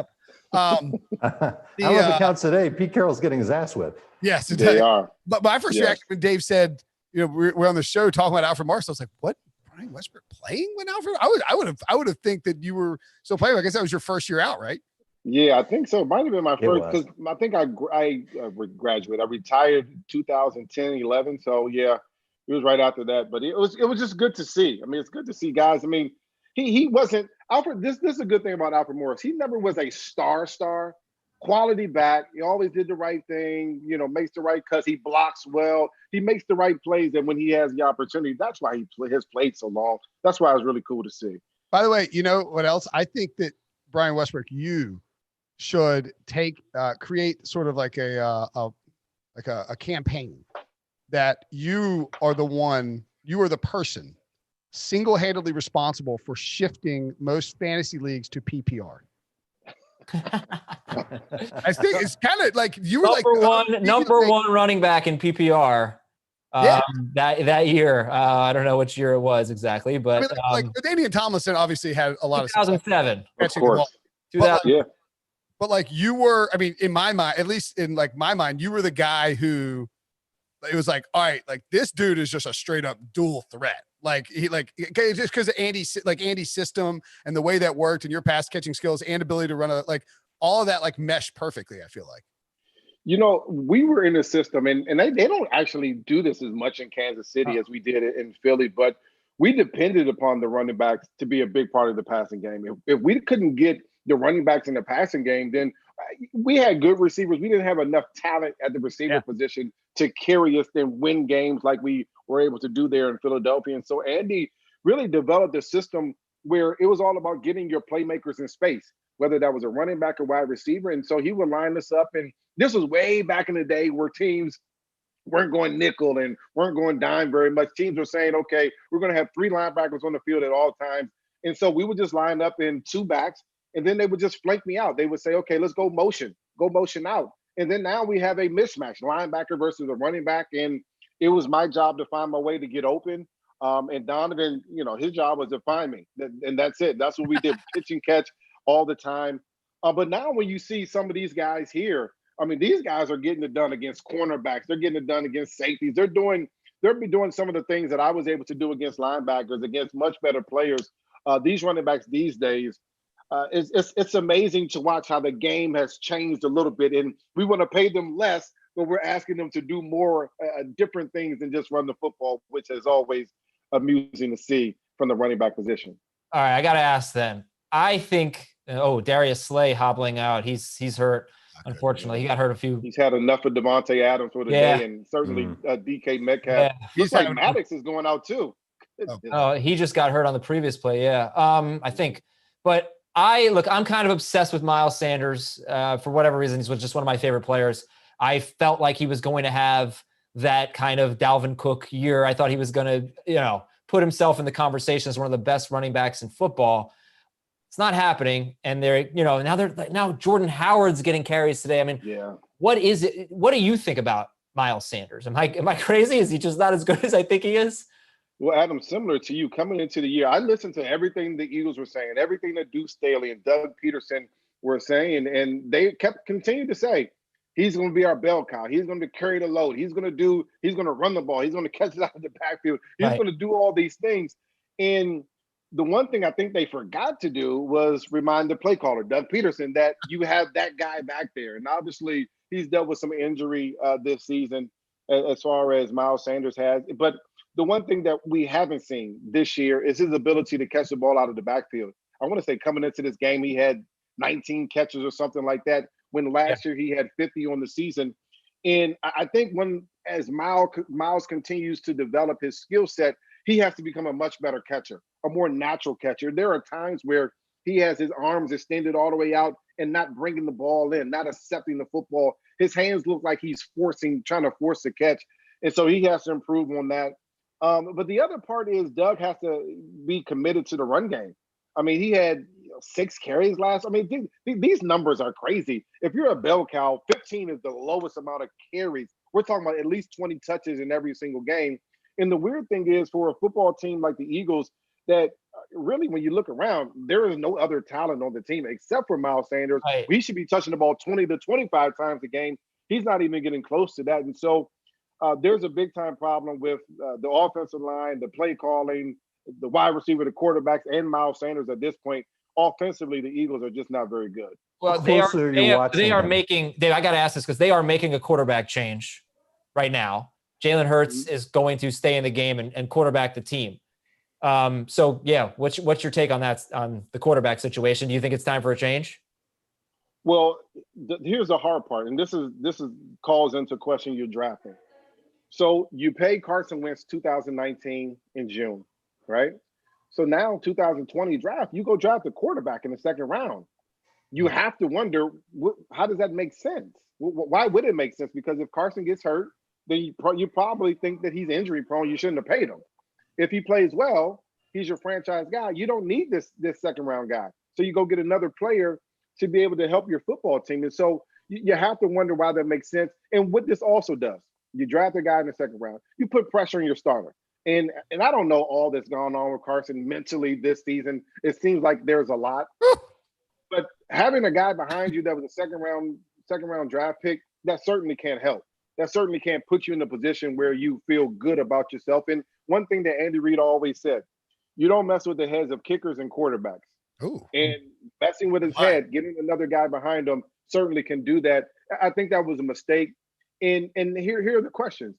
I don't know if it counts today. Pete Carroll's getting his ass whipped. Yes, They are. But my first reaction when Dave said, we're on the show talking about Alfred Morris, I was like, what? Brian Westbrook playing when Alfred? I would have think that you were still playing. I guess that was your first year out, right? Yeah, I think so. It might have been my first because I think I graduated. I retired 2010, 11. So yeah, it was right after that. But it was just good to see. I mean, it's good to see guys. I mean, he wasn't Alfred. This is a good thing about Alfred Morris. He never was a star. Quality back. He always did the right thing. Makes the right cuts. He blocks well. He makes the right plays. And when he has the opportunity, that's why he has played so long. That's why it was really cool to see. By the way, you know what else? I think that Brian Westbrook, you should create sort of like a campaign that you are the person single-handedly responsible for shifting most fantasy leagues to PPR. I think it's kind of like you were number one running back in PPR. That year, I don't know which year it was exactly, but Damian Tomlinson obviously had a lot of 2007, of course. 2000. But like you were, I mean, in my mind, at least in like my mind, you were the guy who it was like, all right, like this dude is just a straight up dual threat. Like just because of Andy's system and the way that worked and your pass catching skills and ability to run all of that like meshed perfectly. I feel like. We were in a system and they don't actually do this as much in Kansas City as we did it in Philly, but we depended upon the running backs to be a big part of the passing game. If we couldn't get the running backs in the passing game, then we had good receivers. We didn't have enough talent at the receiver position to carry us and win games like we were able to do there in Philadelphia. And so Andy really developed a system where it was all about getting your playmakers in space, whether that was a running back or wide receiver. And so he would line us up. And this was way back in the day where teams weren't going nickel and weren't going dime very much. Teams were saying, okay, we're going to have 3 linebackers on the field at all times. And so we would just line up in 2 backs, and then they would just flank me out. They would say, okay, let's go motion out. And then now we have a mismatch, linebacker versus a running back. And it was my job to find my way to get open. And Donovan, his job was to find me. And that's it. That's what we did, pitch and catch all the time. But now when you see some of these guys here, I mean, these guys are getting it done against cornerbacks. They're getting it done against safeties. They're doing some of the things that I was able to do against linebackers, against much better players. These running backs these days, it's amazing to watch how the game has changed a little bit. And we want to pay them less, but we're asking them to do more different things than just run the football, which is always amusing to see from the running back position. All right, I got to ask then. I think, Darius Slay hobbling out. He's hurt. Unfortunately, he got hurt a few. He's had enough of Devontae Adams for the day, and certainly DK Metcalf. Looks like Maddox is going out too. He just got hurt on the previous play. Yeah, I think. But I'm kind of obsessed with Miles Sanders for whatever reason. He's just one of my favorite players. I felt like he was going to have that kind of Dalvin Cook year. I thought he was going to, put himself in the conversation as one of the best running backs in football. It's not happening. And now Jordan Howard's getting carries today. I mean, what is it? What do you think about Miles Sanders? Am I crazy? Is he just not as good as I think he is? Well, Adam, similar to you, coming into the year, I listened to everything the Eagles were saying, everything that Deuce Staley and Doug Peterson were saying, and they continued to say, he's going to be our bell cow. He's going to carry the load. He's going to run the ball. He's going to catch it out of the backfield. He's going to do all these things. And the one thing I think they forgot to do was remind the play caller, Doug Peterson, that you have that guy back there. And obviously he's dealt with some injury this season as far as Miles Sanders has. But the one thing that we haven't seen this year is his ability to catch the ball out of the backfield. I want to say coming into this game, he had 19 catches or something like that, when last year he had 50 on the season. And I think as Miles continues to develop his skill set, he has to become a much better catcher, a more natural catcher. There are times where he has his arms extended all the way out and not bringing the ball in, not accepting the football. His hands look like he's trying to force the catch. And so he has to improve on that. But the other part is Doug has to be committed to the run game. I mean, he had 6 carries last. I mean, these numbers are crazy. If you're a bell cow, 15 is the lowest amount of carries. we're talking about at least 20 touches in every single game. And the weird thing is, for a football team like the Eagles, that really, when you look around, there is no other talent on the team except for Miles Sanders. Right. He should be touching the ball 20 to 25 times a game. He's not even getting close to that. And so there's a big time problem with the offensive line, the play calling, the wide receiver, the quarterbacks, and Miles Sanders at this point. Offensively, the Eagles are just not very good. Well, they are making. I got to ask this because they are making a quarterback change right now. Jalen Hurts is going to stay in the game and quarterback the team. So yeah, what's your take on that, on the quarterback situation? Do you think it's time for a change? Well, here's the hard part, and this is calls into question your drafting. So you pay Carson Wentz 2019 in June, right? So now 2020 draft, you go draft a quarterback in the second round. You have to wonder, how does that make sense? Why would it make sense? Because if Carson gets hurt, then you probably think that he's injury prone. You shouldn't have paid him. If he plays well, he's your franchise guy. You don't need this second round guy. So you go get another player to be able to help your football team. And so you have to wonder why that makes sense. And what this also does, you draft a guy in the second round, you put pressure on your starter. And I don't know all that's gone on with Carson mentally this season. It seems like there's a lot. But having a guy behind you that was a second round draft pick, that certainly can't help. That certainly can't put you in a position where you feel good about yourself. And one thing that Andy Reid always said, you don't mess with the heads of kickers and quarterbacks. Ooh. And messing with his head, getting another guy behind him certainly can do that. I think that was a mistake. And here are the questions.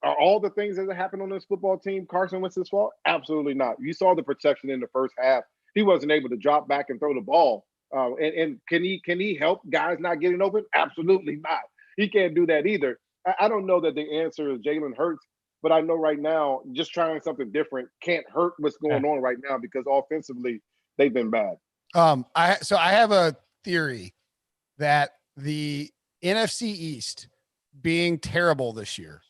Are all the things that happened on this football team Carson Wentz's fault? Absolutely not. You saw the protection in the first half. He wasn't able to drop back and throw the ball. And can he help guys not getting open? Absolutely not. He can't do that either. I don't know that the answer is Jalen Hurts, but I know right now just trying something different can't hurt what's going on right now, because offensively they've been bad. I have a theory that the NFC East being terrible this year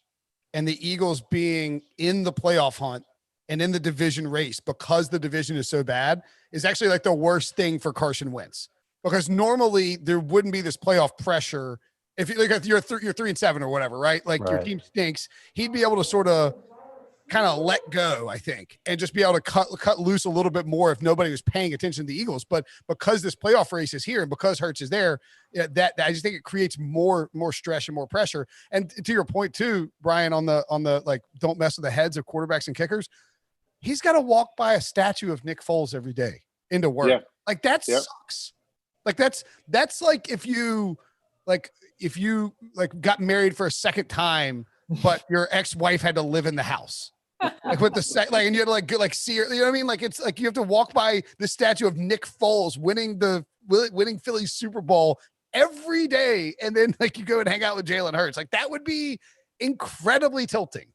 and the Eagles being in the playoff hunt and in the division race because the division is so bad is actually like the worst thing for Carson Wentz, because normally there wouldn't be this playoff pressure. If you're 3-7 or whatever, right? Like your team stinks, he'd be able to sort of kind of let go, I think, and just be able to cut loose a little bit more if nobody was paying attention to the Eagles. But because this playoff race is here and because Hurts is there, that I just think it creates more stress and more pressure. And to your point too, Brian, on the like, don't mess with the heads of quarterbacks and kickers. He's got to walk by a statue of Nick Foles every day into work. Yeah. Like that sucks. Like that's like if you got married for a second time, but your ex-wife had to live in the house. Like with the and you had to like see her, you know what I mean? Like it's like you have to walk by the statue of Nick Foles winning Philly's Super Bowl every day, and then like you go and hang out with Jalen Hurts. Like that would be incredibly tilting.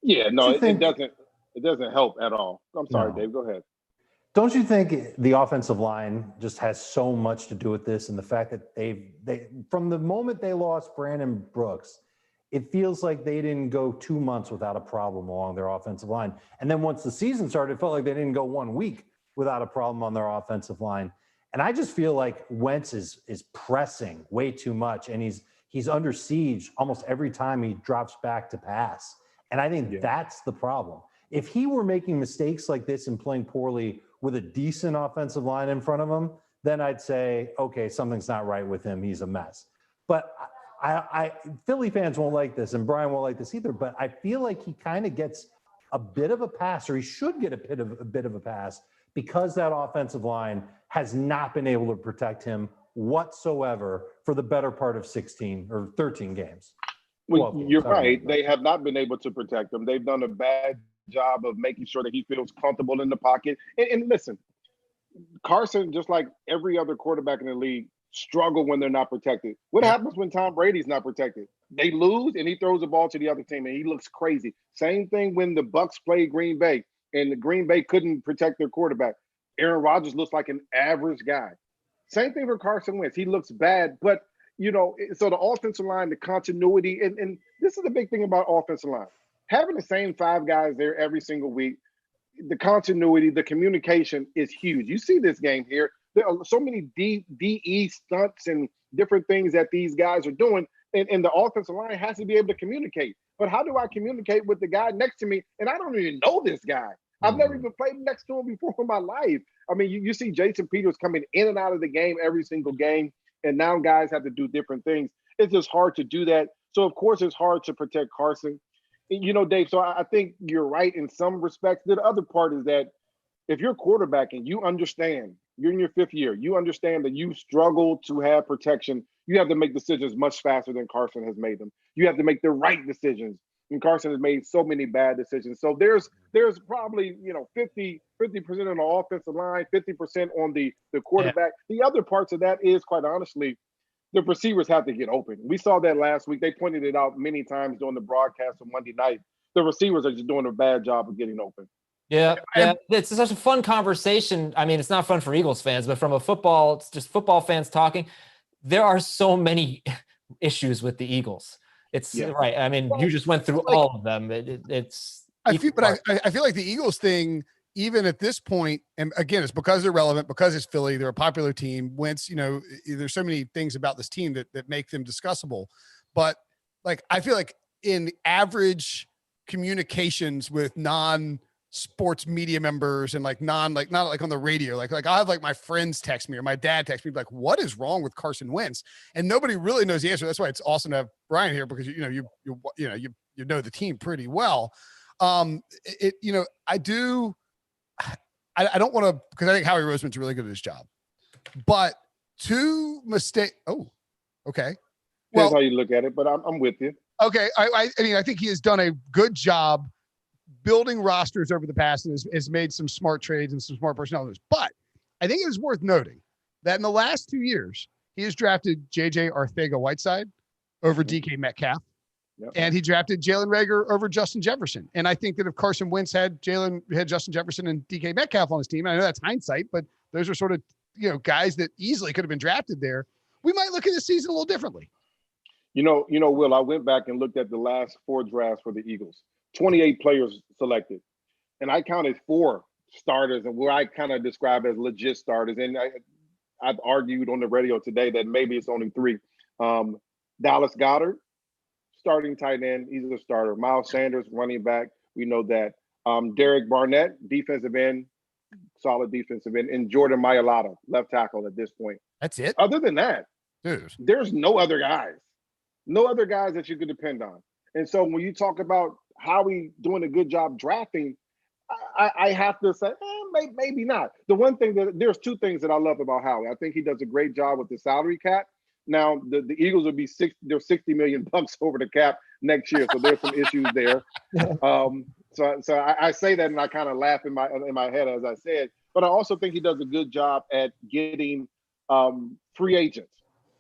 Yeah, no, it doesn't help at all. I'm sorry, Dave. Go ahead. Don't you think the offensive line just has so much to do with this, and the fact that they from the moment they lost Brandon Brooks, it feels like they didn't go 2 months without a problem along their offensive line. And then once the season started, it felt like they didn't go 1 week without a problem on their offensive line. And I just feel like Wentz is pressing way too much, and he's under siege almost every time he drops back to pass. And I think that's the problem. If he were making mistakes like this and playing poorly with a decent offensive line in front of him, then I'd say, okay, something's not right with him. He's a mess. But I Philly fans won't like this, and Brian won't like this either, but I feel like he kind of gets a bit of a pass, or he should get a bit of a pass, because that offensive line has not been able to protect him whatsoever for the better part of 16 or 13 games. Well, you're right. They have not been able to protect him. They've done a bad job of making sure that he feels comfortable in the pocket. And listen, Carson, just like every other quarterback in the league, struggle when they're not protected. What happens when Tom Brady's not protected? They lose and he throws the ball to the other team and he looks crazy. Same thing when the Bucs played Green Bay and the Green Bay couldn't protect their quarterback. Aaron Rodgers looks like an average guy. Same thing for Carson Wentz. He looks bad, but so the offensive line, the continuity, and this is the big thing about offensive line. Having the same 5 guys there every single week, the continuity, the communication is huge. You see this game here. There are so many DE stunts and different things that these guys are doing. And the offensive line has to be able to communicate. But how do I communicate with the guy next to me? And I don't even know this guy. I've never even played next to him before in my life. I mean, you see Jason Peters coming in and out of the game every single game, and now guys have to do different things. It's just hard to do that. So, of course, it's hard to protect Carson. You know, Dave, so I think you're right in some respects. The other part is that if you're quarterback and you understand, you're in your 5th year, you understand that you struggle to have protection, you have to make decisions much faster than Carson has made them. You have to make the right decisions. And Carson has made so many bad decisions. So there's probably, 50% on the offensive line, 50% on the quarterback. Yeah. The other parts of that is, quite honestly, the receivers have to get open. We saw that last week. They pointed it out many times during the broadcast on Monday night. The receivers are just doing a bad job of getting open. Yeah. It's such a fun conversation. I mean, it's not fun for Eagles fans, but from it's just football fans talking. There are so many issues with the Eagles. It's right. I mean, you just went through all of them. I feel like the Eagles thing, even at this point, and again, it's because they're relevant, because it's Philly, they're a popular team. Wentz, there's so many things about this team that make them discussable. But like, I feel like in average communications with non-sports media members and not like on the radio, like I have like my friends text me or my dad text me like, what is wrong with Carson Wentz? And nobody really knows the answer. That's why it's awesome to have Brian here, because you know the team pretty well. I don't want to, because I think Howie Roseman's really good at his job, but okay. Well, that's how you look at it, but I'm with you. Okay. I mean, I think he has done a good job building rosters over the past and has made some smart trades and some smart personnel. But I think it is worth noting that in the last 2 years, he has drafted J.J. Arcega-Whiteside over DK Metcalf. Yep. And he drafted Jalen Reagor over Justin Jefferson. And I think that if Carson Wentz had Justin Jefferson and DK Metcalf on his team, and I know that's hindsight, but those are sort of, guys that easily could have been drafted there, we might look at the season a little differently. Will, I went back and looked at the last 4 drafts for the Eagles, 28 players selected. And I counted 4 starters and what I kind of describe as legit starters. And I've argued on the radio today that maybe it's only 3. Dallas Goedert, starting tight end, he's a starter. Miles Sanders, running back, we know that. Derek Barnett, defensive end, solid defensive end, and Jordan Mailata, left tackle at this point. That's it? Other than that, dude, there's no other guys that you could depend on. And so when you talk about Howie doing a good job drafting, I have to say, maybe not. The one thing there's 2 things that I love about Howie. I think he does a great job with the salary cap. Now the Eagles will be $60 million over the cap next year, so there's some issues there. So I say that and I kind of laugh in my head as I said, but I also think he does a good job at getting free agents.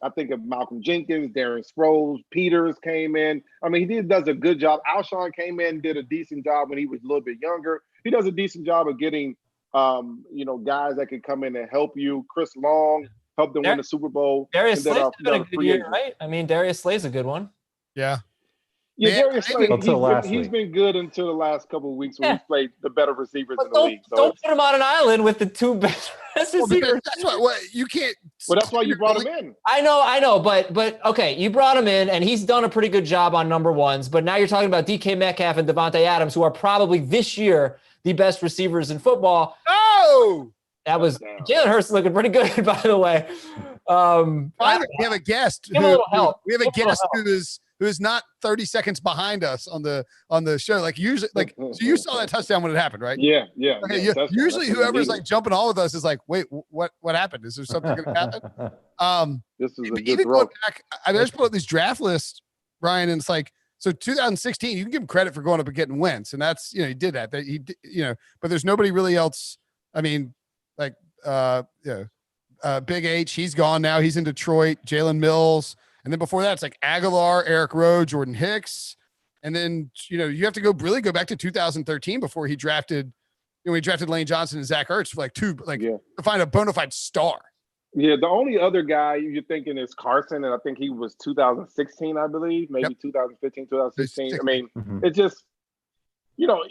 I think of Malcolm Jenkins, Darren Sproles, Peters came in. I mean, he does a good job. Alshon came in, did a decent job when he was a little bit younger. He does a decent job of getting guys that can come in and help you. Chris Long helped them win the Super Bowl. Darius Slay's been a good year, right? I mean, Darius Slay's a good one. Yeah. Yeah, Darius Slay, he's been good until the last couple of weeks when he's played the better receivers in the league. So don't put him on an island with the 2 best receivers. That's what you can't. Well, that's why you brought him in. I know, but okay, you brought him in, and he's done a pretty good job on number 1s. But now you're talking about DK Metcalf and Devontae Adams, who are probably this year the best receivers in football. Oh, that was Jalen Hurts looking pretty good, by the way. We have a guest. Give him a little help. We have a guest who is not 30 seconds behind us on the show. Like usually, so you saw that touchdown when it happened, right? Yeah. Okay, usually whoever's like jumping on with us is like, wait, what happened? Is there something going to happen? This is a good even throw. going back, I just put up these draft lists, Brian, and it's like, so 2016, you can give him credit for going up and getting Wentz, and that's, he did that. But there's nobody really else. I mean, like, Big H, he's gone now. He's in Detroit. Jalen Mills. And then before that, it's like Aguilar, Eric Rowe, Jordan Hicks. And then, you have to go back to 2013 before he drafted, he drafted Lane Johnson and Zach Ertz for to find a bona fide star. Yeah, the only other guy you're thinking is Carson, and I think he was 2016, I believe, maybe 2015, 2016. I mean, it's just,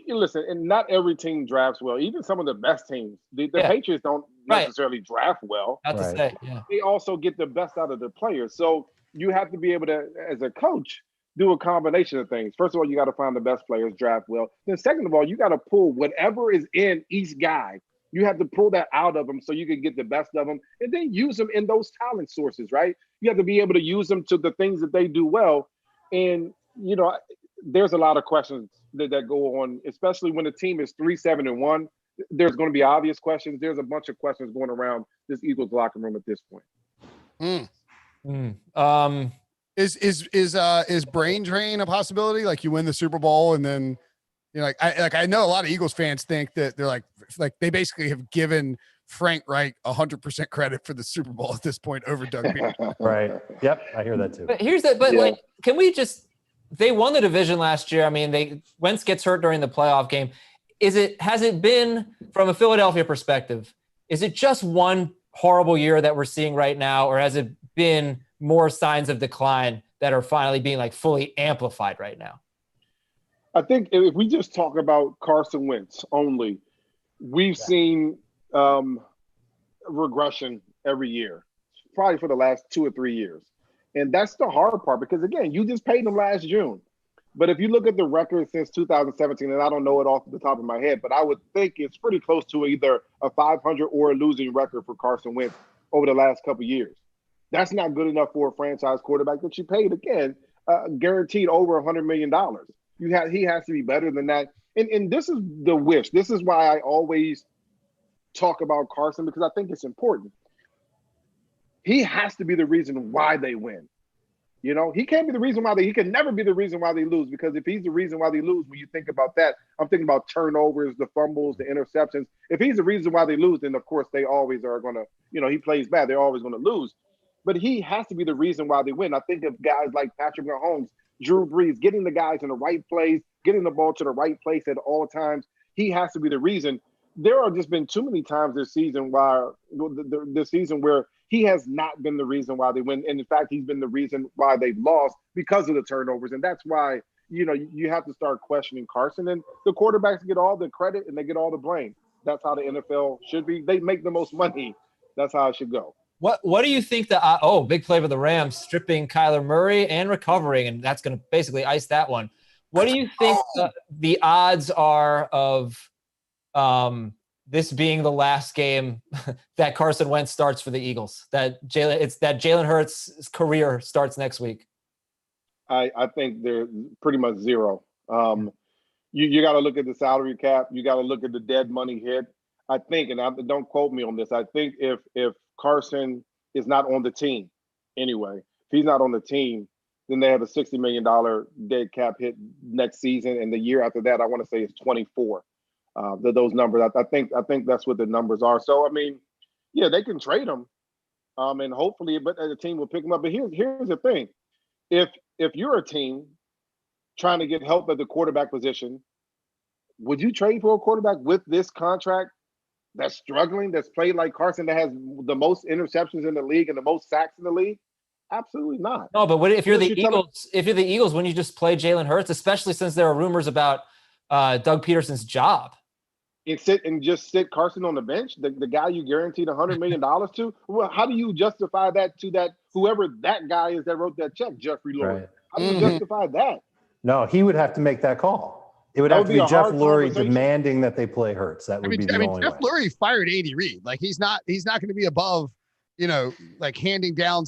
listen, and not every team drafts well. Even some of the best teams, the Patriots don't necessarily draft well. Not to say, yeah. They also get the best out of their players. So you have to be able to, as a coach, do a combination of things. First of all, you got to find the best players, draft well. Then second of all, you got to pull whatever is in each guy. You have to pull that out of them so you can get the best of them and then use them in those talent sources, right? You have to be able to use them to the things that they do well. And, you know, there's a lot of questions that go on, especially when the team is 3-7-1. There's going to be obvious questions. There's a bunch of questions going around this Eagles locker room at this point. Is brain drain a possibility? Like you win the Super Bowl and then, you know, I know a lot of Eagles fans think that they're like they basically have given Frank Reich 100% credit for the Super Bowl at this point over Doug Peterson. Right. Yep. I hear that too. But like, can we just? They won the division last year. I mean, Wentz gets hurt during the playoff game. Has it been, from a Philadelphia perspective, is it just one horrible year that we're seeing right now, or has it been more signs of decline that are finally being like fully amplified right now? I think if we just talk about Carson Wentz only, we've seen regression every year, probably for the last 2 or 3 years. And that's the hard part because, again, you just paid him last June. But if you look at the record since 2017, and I don't know it off the top of my head, but I would think it's pretty close to either a 500 or a losing record for Carson Wentz over the last couple of years. That's not good enough for a franchise quarterback that you paid, again, guaranteed over $100 million. He has to be better than that. And this is the wish. This is why I always talk about Carson, because I think it's important. He has to be the reason why they win. You know, he can't be the reason why he can never be the reason why they lose, because if he's the reason why they lose, when you think about that, I'm thinking about turnovers, the fumbles, the interceptions. If he's the reason why they lose, then of course they always are going to, you know, he plays bad. They're always going to lose. But he has to be the reason why they win. I think of guys like Patrick Mahomes, Drew Brees, getting the guys in the right place, getting the ball to the right place at all times. He has to be the reason. There have just been too many times this season where he has not been the reason why they win. And in fact, he's been the reason why they've lost because of the turnovers. And that's why, you know, you have to start questioning Carson. And the quarterbacks get all the credit and they get all the blame. That's how the NFL should be. They make the most money. That's how it should go. What do you think big play for the Rams, stripping Kyler Murray and recovering, and that's going to basically ice that one. What do you think the odds are of this being the last game that Carson Wentz starts for the Eagles? That Jalen Hurts' career starts next week? I think they're pretty much zero. You got to look at the salary cap. You got to look at the dead money hit. I think, and don't quote me on this, I think if Carson is not on the team anyway, if he's not on the team, then they have a $60 million dead cap hit next season. And the year after that, I want to say it's 24. Those numbers, I think that's what the numbers are. So, I mean, yeah, they can trade him and hopefully, but the team will pick him up. But here's the thing. If you're a team trying to get help at the quarterback position, would you trade for a quarterback with this contract that's struggling, that's played like Carson, that has the most interceptions in the league and the most sacks in the league? Absolutely not. No, but if you're the Eagles, wouldn't you just play Jalen Hurts, especially since there are rumors about Doug Peterson's job? And just sit Carson on the bench, the guy you guaranteed $100 million to? Well, how do you justify that to that whoever that guy is that wrote that check, Jeffrey Lurie? Right. How do you justify that? No, he would have to make that call. It would have to be Jeff Lurie demanding that they play Hurts. That would be the only way. Jeff Lurie fired Andy Reid. Like he's not going to be above, you know, like handing down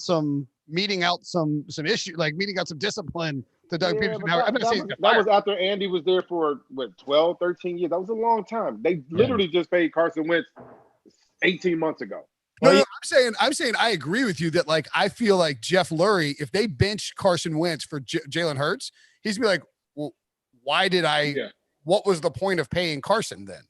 meeting out some issue, like meeting out some discipline to Doug Peterson. That was after Andy was there for 12, 13 years. That was a long time. They literally just paid Carson Wentz 18 months ago. No, I'm saying I agree with you that, like, I feel like Jeff Lurie, if they bench Carson Wentz for Jalen Hurts, he's gonna be like, well, why did what was the point of paying Carson then?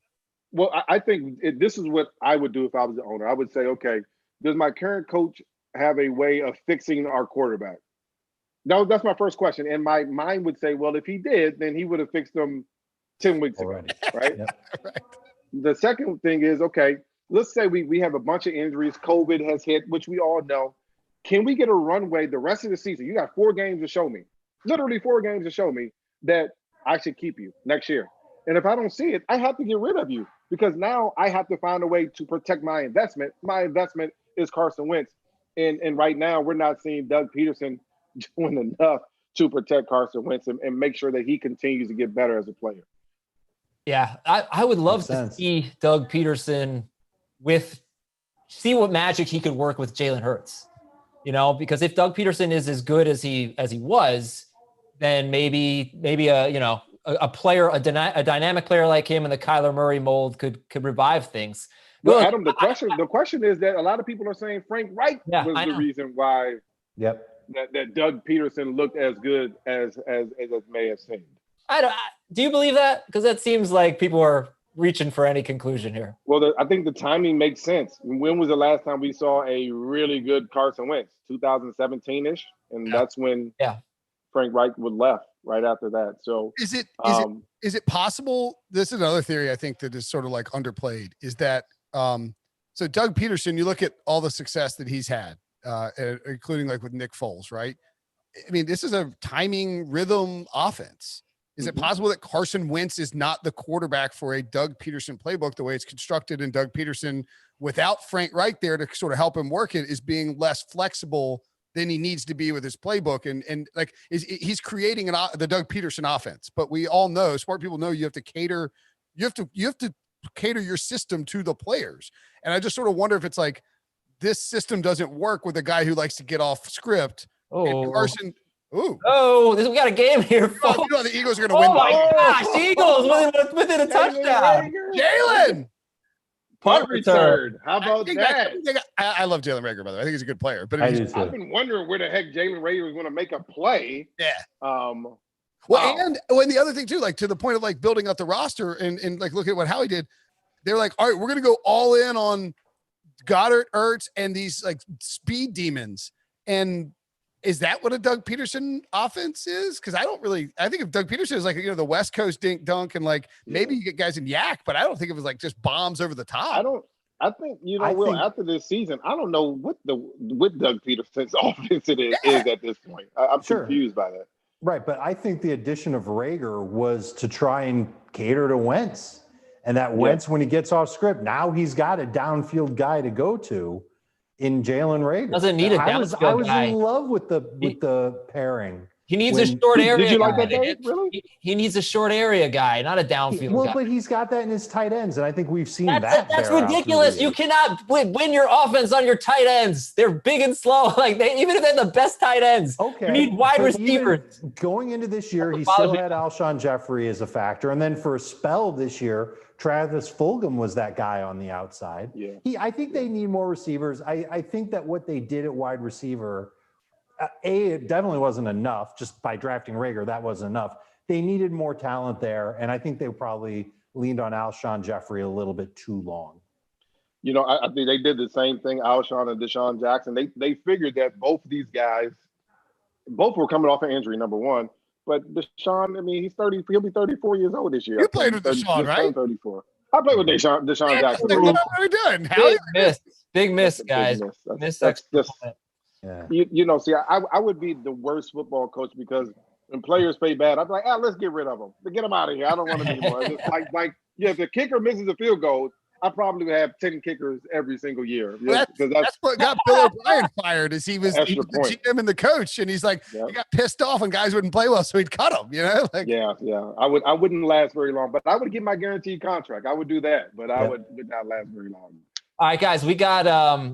Well, I think this is what I would do if I was the owner. I would say, okay, does my current coach have a way of fixing our quarterback? No, that's my first question. And my mind would say, well, if he did, then he would have fixed them 10 weeks ago, right? Right. The second thing is, okay, let's say we have a bunch of injuries. COVID has hit, which we all know. Can we get a runway the rest of the season? You got 4 games to show me, literally 4 games to show me that I should keep you next year. And if I don't see it, I have to get rid of you, because now I have to find a way to protect my investment. My investment is Carson Wentz. And right now, we're not seeing Doug Peterson doing enough to protect Carson Wentz and make sure that he continues to get better as a player. Yeah, I would love to see Doug Peterson see what magic he could work with Jalen Hurts. Because if Doug Peterson is as good as he was, then maybe a player, a dynamic player like him in the Kyler Murray mold could revive things. Well, Adam, the question is that a lot of people are saying Frank Reich was the reason why that Doug Peterson looked as good as it may have seemed. Do you believe that? Because that seems like people are reaching for any conclusion here. Well, I think the timing makes sense. When was the last time we saw a really good Carson Wentz? 2017-ish, and that's when Frank Reich was left right after that. So is it possible? This is another theory I think that is sort of like underplayed. Is that so Doug Peterson? You look at all the success that he's had, including like with Nick Foles, right? I mean, this is a timing rhythm offense. Is it possible that Carson Wentz is not the quarterback for a Doug Peterson playbook the way it's constructed, and Doug Peterson, without Frank Reich there to sort of help him work it, is being less flexible than he needs to be with his playbook? And like he's creating the Doug Peterson offense, but we all know, smart people know, you have to cater your system to the players. And I just sort of wonder if it's like this system doesn't work with a guy who likes to get off script. And Carson. We got a game here. The Eagles are going to win. Oh my gosh, the Eagles within a touchdown. Jalen. Punt return. How about that? I love Jalen Reagor, by the way. I think he's a good player. But I've been wondering where the heck Jalen Reagor was going to make a play. Yeah. And the other thing too, like to the point of like building up the roster and like look at what Howie did. They're like, all right, we're going to go all in on Goddard, Ertz, and these like speed demons. And is that what a Doug Peterson offense is? Because I think of Doug Peterson as like, the West Coast dink dunk and like maybe you get guys in yak, but I don't think of it as like just bombs over the top. I think after this season, I don't know what Doug Peterson's offense is at this point. I'm confused by that. Right, but I think the addition of Reagor was to try and cater to Wentz. And that Wentz, when he gets off script, now he's got a downfield guy to go to in Jalen Reagor. Doesn't need a downfield guy. I was in love with the pairing. He needs a short area. Did you like guy. that, Dave? Really? He needs a short area guy, not a downfield guy. But he's got that in his tight ends, and I think we've seen that. That's ridiculous. You cannot win your offense on your tight ends. They're big and slow. Even if they're the best tight ends, you need wide receivers. Going into this year, he still had Alshon Jeffrey as a factor, and then for a spell this year, Travis Fulgham was that guy on the outside. Yeah. I think they need more receivers. I think that what they did at wide receiver, it definitely wasn't enough. Just by drafting Reagor, that wasn't enough. They needed more talent there, and I think they probably leaned on Alshon Jeffrey a little bit too long. I think they did the same thing, Alshon and Deshaun Jackson. They figured that both of these guys, both were coming off an injury, number one. But Deshaun, I mean, he's 30. He'll be 34 years old this year. You played with Deshaun, right? 34. I played with Deshaun Jackson. What are we doing? Big miss, guys. See, I would be the worst football coach because when players play bad, I'd be like, let's get rid of them. Get them out of here. I don't want them anymore. It's if the kicker misses a field goal, I probably would have 10 kickers every single year. That's what got Bill O'Brien fired. Is he was the GM and the coach, and he's like, he got pissed off when guys wouldn't play well, so he'd cut them. I wouldn't last very long, but I would get my guaranteed contract. I would do that, but I would not last very long. All right, guys, we got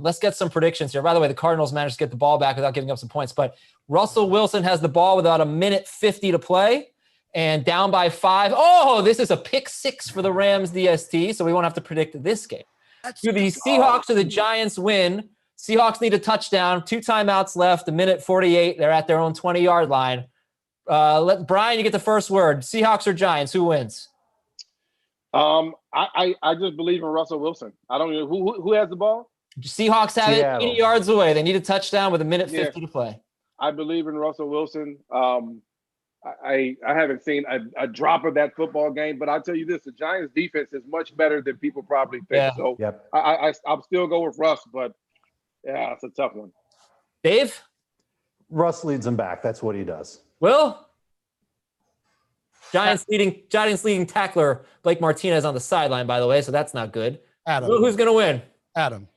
let's get some predictions here. By the way, the Cardinals managed to get the ball back without giving up some points, but Russell Wilson has the ball with about 1:50 to play and down by 5. Oh, this is a pick 6 for the Rams DST, so we won't have to predict this game. Do the Seahawks or the Giants win? Seahawks need a touchdown, 2 timeouts left, 1:48. They're at their own 20-yard line. Let Brian, you get the first word. Seahawks or Giants, who wins? I just believe in Russell Wilson. I don't know who has the ball. Seahawks have it 80 yards away. They need a touchdown with 1:50 to play. I believe in Russell Wilson. I haven't seen a drop of that football game, but I'll tell you this: the Giants' defense is much better than people probably think. Yeah. So I'll still go with Russ, but it's a tough one. Dave? Russ leads them back. That's what he does. Will? Giants leading tackler Blake Martinez on the sideline, by the way, so that's not good. Adam. Who's going to win? Adam.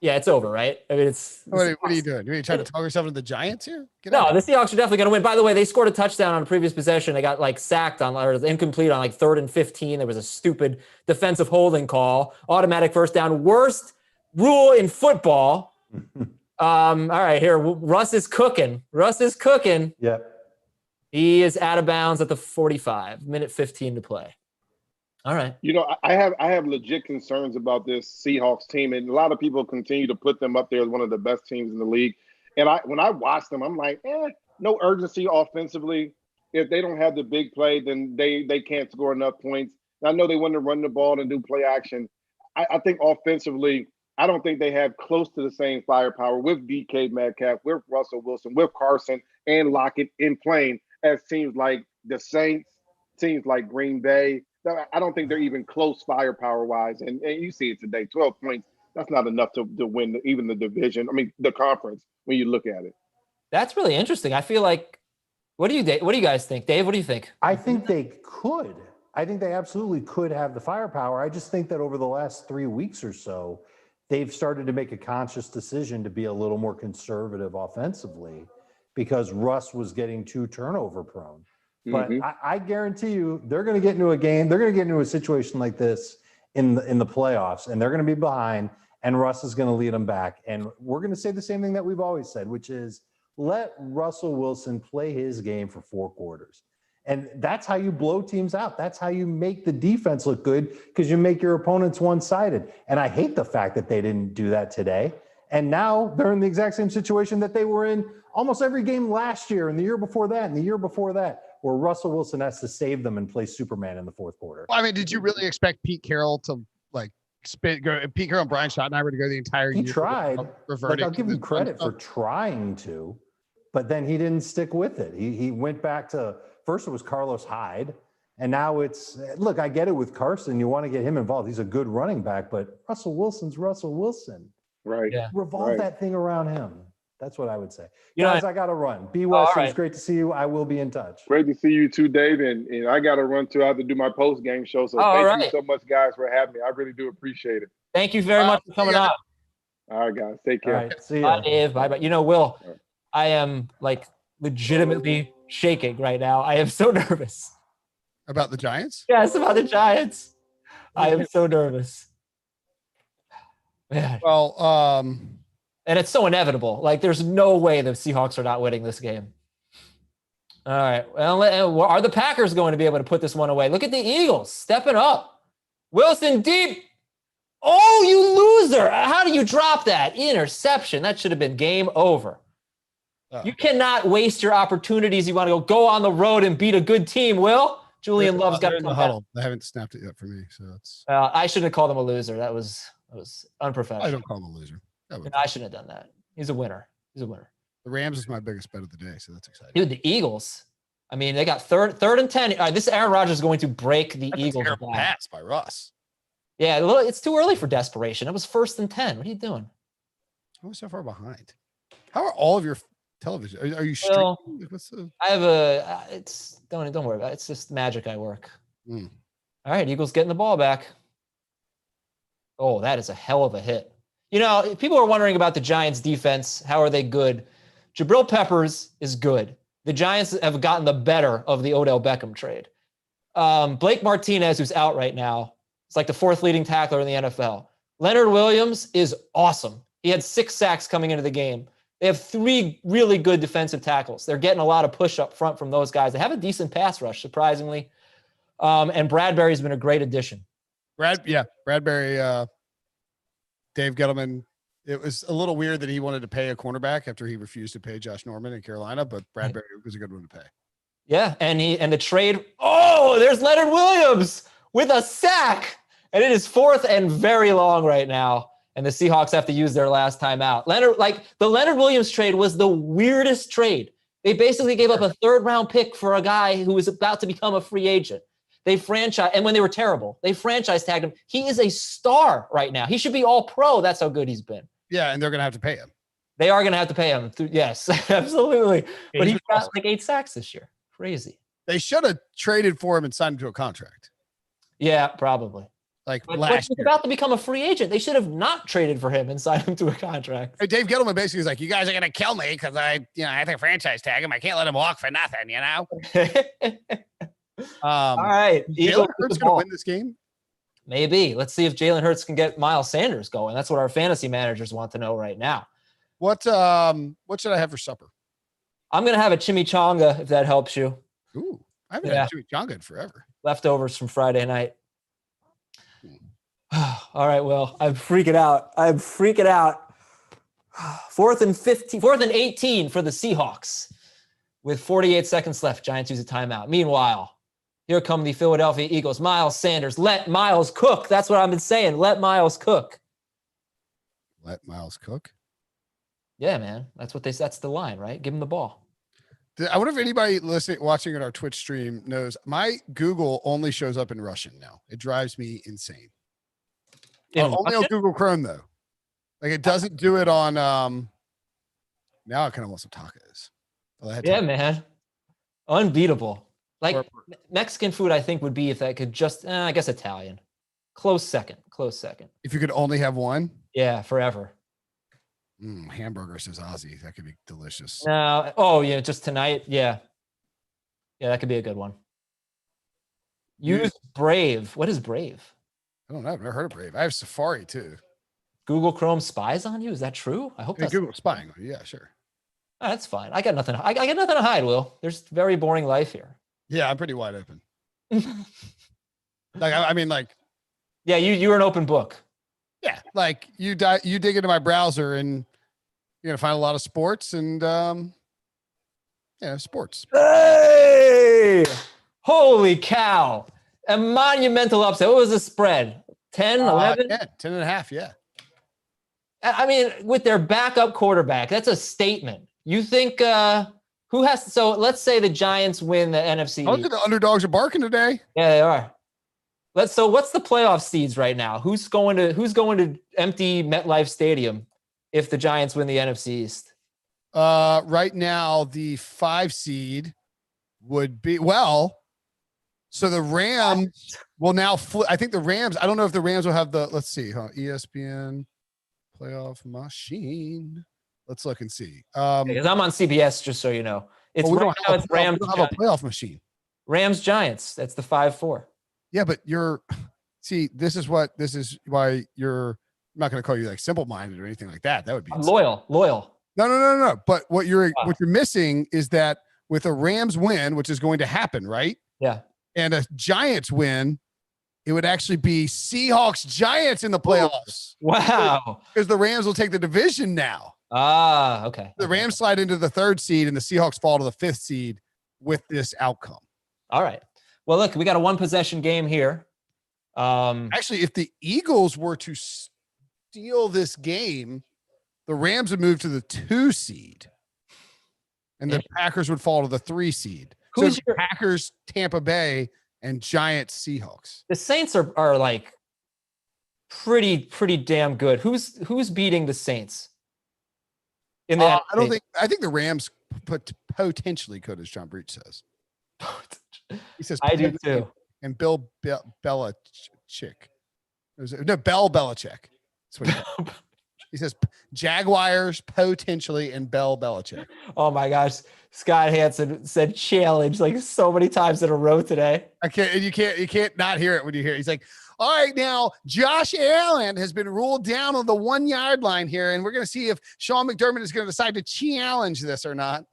Yeah, it's over, right? I mean, What are you doing? Are you trying to talk yourself into the Giants here? No, the Seahawks are definitely going to win. By the way, they scored a touchdown on a previous possession. They got like sacked on, or incomplete on like 3rd and 15. There was a stupid defensive holding call, automatic first down. Worst rule in football. All right, here. Russ is cooking. Yep. He is out of bounds at the 45, minute 15 to play. All right. You know, I have legit concerns about this Seahawks team, and a lot of people continue to put them up there as one of the best teams in the league. And when I watch them, I'm like, no urgency offensively. If they don't have the big play, then they can't score enough points. And I know they want to run the ball and do play action. I think offensively, I don't think they have close to the same firepower with DK Metcalf, with Russell Wilson, with Carson and Locket in playing as teams like the Saints, teams like Green Bay. I don't think they're even close firepower-wise. And you see it today, 12 points. That's not enough to win even the division. I mean, the conference when you look at it. That's really interesting. I feel like, what do you guys think? Dave, what do you think? I think they could. I think they absolutely could have the firepower. I just think that over the last 3 weeks or so, they've started to make a conscious decision to be a little more conservative offensively because Russ was getting too turnover prone. But I guarantee you, they're going to get into a game. They're going to get into a situation like this in the playoffs, and they're going to be behind, and Russ is going to lead them back. And we're going to say the same thing that we've always said, which is let Russell Wilson play his game for 4 quarters. And that's how you blow teams out. That's how you make the defense look good because you make your opponents one-sided. And I hate the fact that they didn't do that today. And now they're in the exact same situation that they were in almost every game last year and the year before that and the year before that, where Russell Wilson has to save them and play Superman in the 4th quarter. Well, I mean, did you really expect Pete Carroll to Pete Carroll and Brian Schottenheimer to go the entire year? He tried. I'll give him credit for trying to, but then he didn't stick with it. He went back to, first it was Carlos Hyde, and now it's, look, I get it with Carson. You want to get him involved. He's a good running back, but Russell Wilson's Russell Wilson. Right. Yeah. Revolve that thing around him. That's what I would say. You Guys, know, I got to run. Be West. It right. was great to see you. I will be in touch. Great to see you too, Dave. And I got to run too. I have to do my post-game show. So thank you so much, guys, for having me. I really do appreciate it. Thank you very much for coming on. All right, guys. Take care. All right. See you. Bye, Dave. Bye-bye. You know, Will, I am like legitimately shaking right now. I am so nervous. About the Giants? Yes, about the Giants. I am so nervous. Man. Well, and it's so inevitable. Like, there's no way the Seahawks are not winning this game. All right. Well, are the Packers going to be able to put this one away? Look at the Eagles stepping up. Wilson deep. Oh, you loser. How do you drop that? Interception. That should have been game over. You cannot waste your opportunities. You want to go on the road and beat a good team, Will. Julian Love's got to come huddle. They haven't snapped it yet for me, so it's. I shouldn't have called him a loser. That was unprofessional. I don't call him a loser. I shouldn't have done that. He's a winner. The Rams is my biggest bet of the day, so that's exciting. Dude, the Eagles. I mean, they got third and 10. All right, this Aaron Rodgers is going to break the Eagles. A pass by Russ. Yeah, it's too early for desperation. It was 1st and 10. What are you doing? How are we so far behind? How are all of your television? Are you streaming? I have don't worry about it. It's just magic I work. All right, Eagles getting the ball back. Oh, that is a hell of a hit. You know, people are wondering about the Giants defense. How are they good? Jabril Peppers is good. The Giants have gotten the better of the Odell Beckham trade. Blake Martinez, who's out right now, is like the 4th leading tackler in the NFL. Leonard Williams is awesome. He had 6 sacks coming into the game. They have 3 really good defensive tackles. They're getting a lot of push up front from those guys. They have a decent pass rush, surprisingly. And Bradbury's been a great addition. Bradbury, Dave Gettleman. It was a little weird that he wanted to pay a cornerback after he refused to pay Josh Norman in Carolina, but Bradbury was a good one to pay. Yeah, and the trade. Oh, there's Leonard Williams with a sack, and it is 4th and very long right now. And the Seahawks have to use their last timeout. The Leonard Williams trade was the weirdest trade. They basically gave up a 3rd-round pick for a guy who was about to become a free agent. And when they were terrible, they franchise tagged him. He is a star right now. He should be all pro. That's how good he's been. Yeah, and they're going to have to pay him. They are going to have to pay him. Yes, absolutely. But he's got like 8 sacks this year. Crazy. They should have traded for him and signed him to a contract. Yeah, probably. But last he's year. about to become a free agent. They should have not traded for him and signed him to a contract. Hey, Dave Gettleman basically is like, you guys are gonna kill me because I have to franchise tag him. I can't let him walk for nothing, you know. All right, Eagles Jalen Hurts gonna win this game. Maybe. Let's see if Jalen Hurts can get Miles Sanders going. That's what our fantasy managers want to know right now. What should I have for supper? I'm gonna have a chimichanga if that helps you. Ooh, I haven't had chimichanga in forever. Leftovers from Friday night. All right, Will. I'm freaking out. 4th and 18 for the Seahawks with 48 seconds left. Giants use a timeout. Meanwhile, here come the Philadelphia Eagles. Miles Sanders. Let Miles cook. That's what I've been saying. Let Miles cook. Let Miles cook? Yeah, man. That's the line, right? Give him the ball. I wonder if anybody watching at our Twitch stream knows my Google only shows up in Russian now. It drives me insane. Only on Google Chrome though. Like it doesn't do it on now I kind of want some tacos. Yeah, man. Unbeatable. Like Mexican food, I think would be if that could just I guess Italian. Close second. If you could only have one? Yeah, forever. Hamburger, says Ozzy. That could be delicious. No. Oh, yeah, just tonight. Yeah. Yeah, that could be a good one. Use Brave. What is Brave? I don't know. I've never heard of Brave. I have Safari too. Google Chrome spies on you? Is that true? I hope that's Google spying on you. Yeah, sure. Oh, that's fine. I got nothing. I got nothing to hide, Will. There's very boring life here. Yeah, I'm pretty wide open. I mean, yeah, you're an open book. Yeah, like you dig into my browser and you're gonna find a lot of sports and sports. Hey, holy cow! A monumental upset. What was the spread? 10, 11? 10 and a half, yeah. I mean, with their backup quarterback, that's a statement. You think who has to, so let's say the Giants win the NFC. Oh, the underdogs are barking today. Yeah, they are. So what's the playoff seeds right now? Who's going to empty MetLife Stadium if the Giants win the NFC East? Right now, the 5 seed would be so the Rams will now flip. I think the Rams, I don't know if the Rams will have let's see, ESPN playoff machine. Let's look and see. Because I'm on CBS, just so you know. It's we Rams. We don't have a playoff machine. Rams Giants. That's the 5-4. Yeah, but this is why I'm not going to call you like simple-minded or anything like that. That would be loyal. No. But what you're missing is that with a Rams win, which is going to happen, right? Yeah. And a Giants win, it would actually be Seahawks Giants in the playoffs. Wow. Because the Rams will take the division now. Okay. The Rams slide into the 3rd seed and the Seahawks fall to the 5th seed with this outcome. All right. Well, look, we got a 1-possession game here. Actually, if the Eagles were to steal this game, the Rams would move to the 2 seed and the Packers would fall to the 3 seed. Who's your Packers, Tampa Bay, and Giants, Seahawks? The Saints are like pretty damn good. Who's beating the Saints? I think the Rams potentially could, as John Breach says. He says I do too. And Bill Belichick. Bell Belichick. That's what he says. Jaguars potentially and Bell Belichick. Oh my gosh. Scott Hansen said challenge like so many times in a row today. You can't not hear it when you hear it. He's like, all right, now Josh Allen has been ruled down on the 1 yard line here, and we're going to see if Sean McDermott is going to decide to challenge this or not.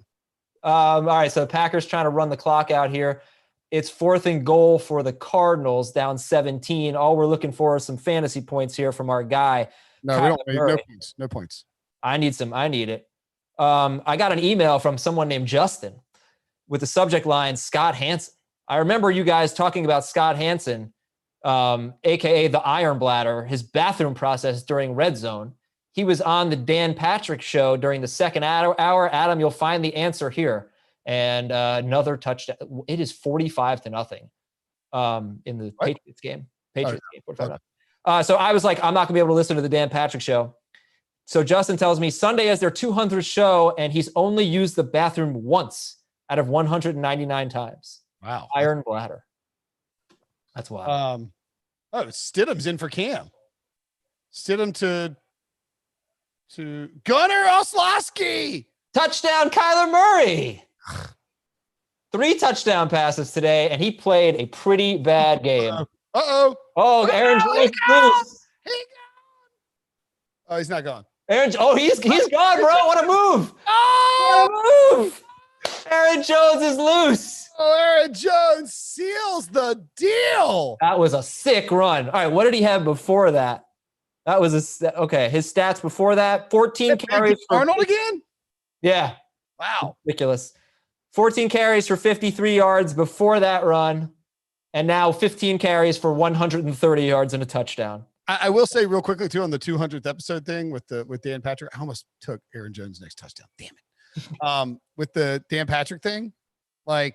All right, so the Packers trying to run the clock out here. It's 4th and goal for the Cardinals, down 17. All we're looking for is some fantasy points here from our guy. No, we don't. No points. I need it. I got an email from someone named Justin with the subject line, Scott Hansen. I remember you guys talking about Scott Hansen, AKA the Iron Bladder, his bathroom process during Red Zone. He was on the Dan Patrick show during the 2nd hour. Adam, you'll find the answer here. And another touchdown. It is 45-0 in the Patriots game. Game. 45-0. So I was like, I'm not gonna be able to listen to the Dan Patrick show. So Justin tells me Sunday is their 200th show, and he's only used the bathroom once out of 199 times. Wow. Iron Bladder. That's wild. Oh, Stidham's in for Cam. Stidham to Gunnar Oslowski. Touchdown, Kyler Murray. 3 touchdown passes today, and he played a pretty bad game. Uh-oh. Oh, Aaron Jones loose. He gone. Oh, he's not gone. He's gone, bro. What a move. Oh! What a move. Aaron Jones is loose. Oh, Aaron Jones seals the deal. That was a sick run. All right, what did he have before that? That was his stats before that. 14 carries. Arnold again? Yeah. Wow. Ridiculous. 14 carries for 53 yards before that run. And now 15 carries for 130 yards and a touchdown. I will say real quickly too on the 200th episode thing with Dan Patrick. I almost took Aaron Jones' next touchdown. Damn it. With the Dan Patrick thing, not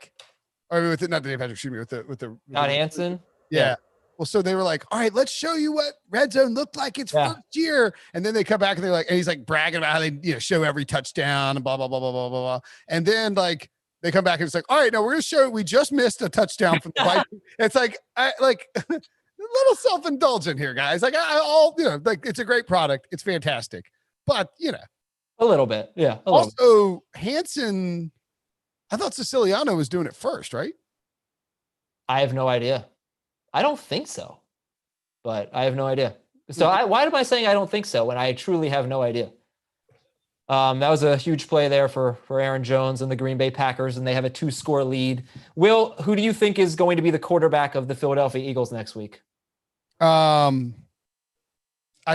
the Dan Patrick, excuse me, with the Scott Hansen. Yeah. Well, so they were like, all right, let's show you what red zone looked like its first year. And then they come back and they're like, and he's like bragging about how they show every touchdown and blah, blah, blah, blah, blah, blah, blah. And then they come back and it's like, all right, now we're going to show we just missed a touchdown from the Vikings. It's like, a little self-indulgent here, guys. It's a great product. It's fantastic. But, a little bit. Yeah. Also, Hansen, I thought Siciliano was doing it first, right? I have no idea. I don't think so, but I have no idea. So why am I saying I don't think so when I truly have no idea? That was a huge play there for Aaron Jones and the Green Bay Packers, and they have a 2-score lead. Will, who do you think is going to be the quarterback of the Philadelphia Eagles next week? I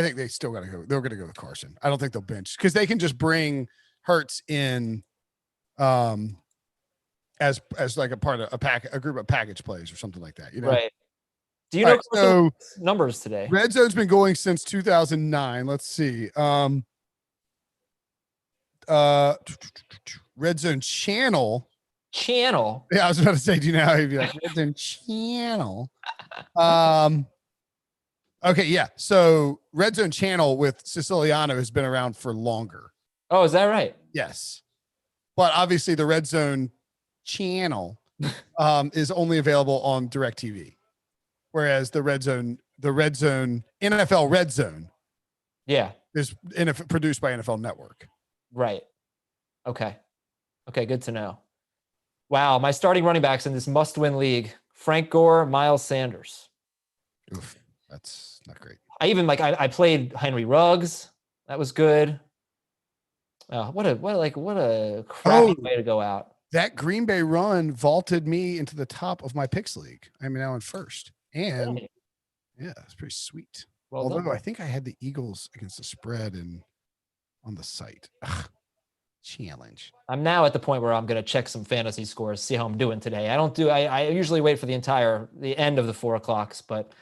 think they still got to go. They're going to go with Carson. I don't think they'll bench because they can just bring Hurts in as like a part of a group of package plays or something like that. Right. Do you know numbers today? Red Zone's been going since 2009. Let's see. Red Zone channel. Yeah, I was about to say, do you know how you'd be like Red Zone channel? Okay, yeah. So Red Zone channel with Siciliano has been around for longer. Oh, is that right? Yes. But obviously the Red Zone channel is only available on DirecTV. Whereas the Red Zone NFL Red Zone, is produced by NFL Network. Right. Okay. Good to know. Wow, my starting running backs in this must-win league: Frank Gore, Miles Sanders. Oof, that's not great. I played Henry Ruggs. That was good. What a crappy way to go out. That Green Bay run vaulted me into the top of my picks league. I'm now in first. And yeah, it's pretty sweet. Well Although done. I think I had the Eagles against the spread on the site. Challenge. I'm now at the point where I'm going to check some fantasy scores, see how I'm doing today. I usually wait for the end of the 4 o'clocks, but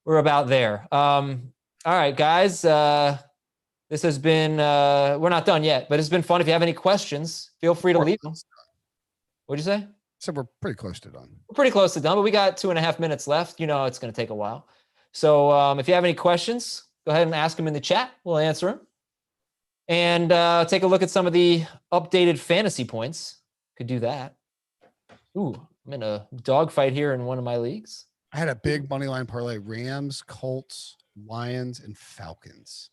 we're about there. All right, guys. This has been, we're not done yet, but it's been fun. If you have any questions, feel free to leave them. What'd you say? So we're pretty close to done. We're pretty close to done, but we got 2.5 minutes left. It's going to take a while. So if you have any questions, go ahead and ask them in the chat. We'll answer them. And take a look at some of the updated fantasy points. Could do that. Ooh, I'm in a dogfight here in one of my leagues. I had a big money line parlay: Rams, Colts, Lions, and Falcons.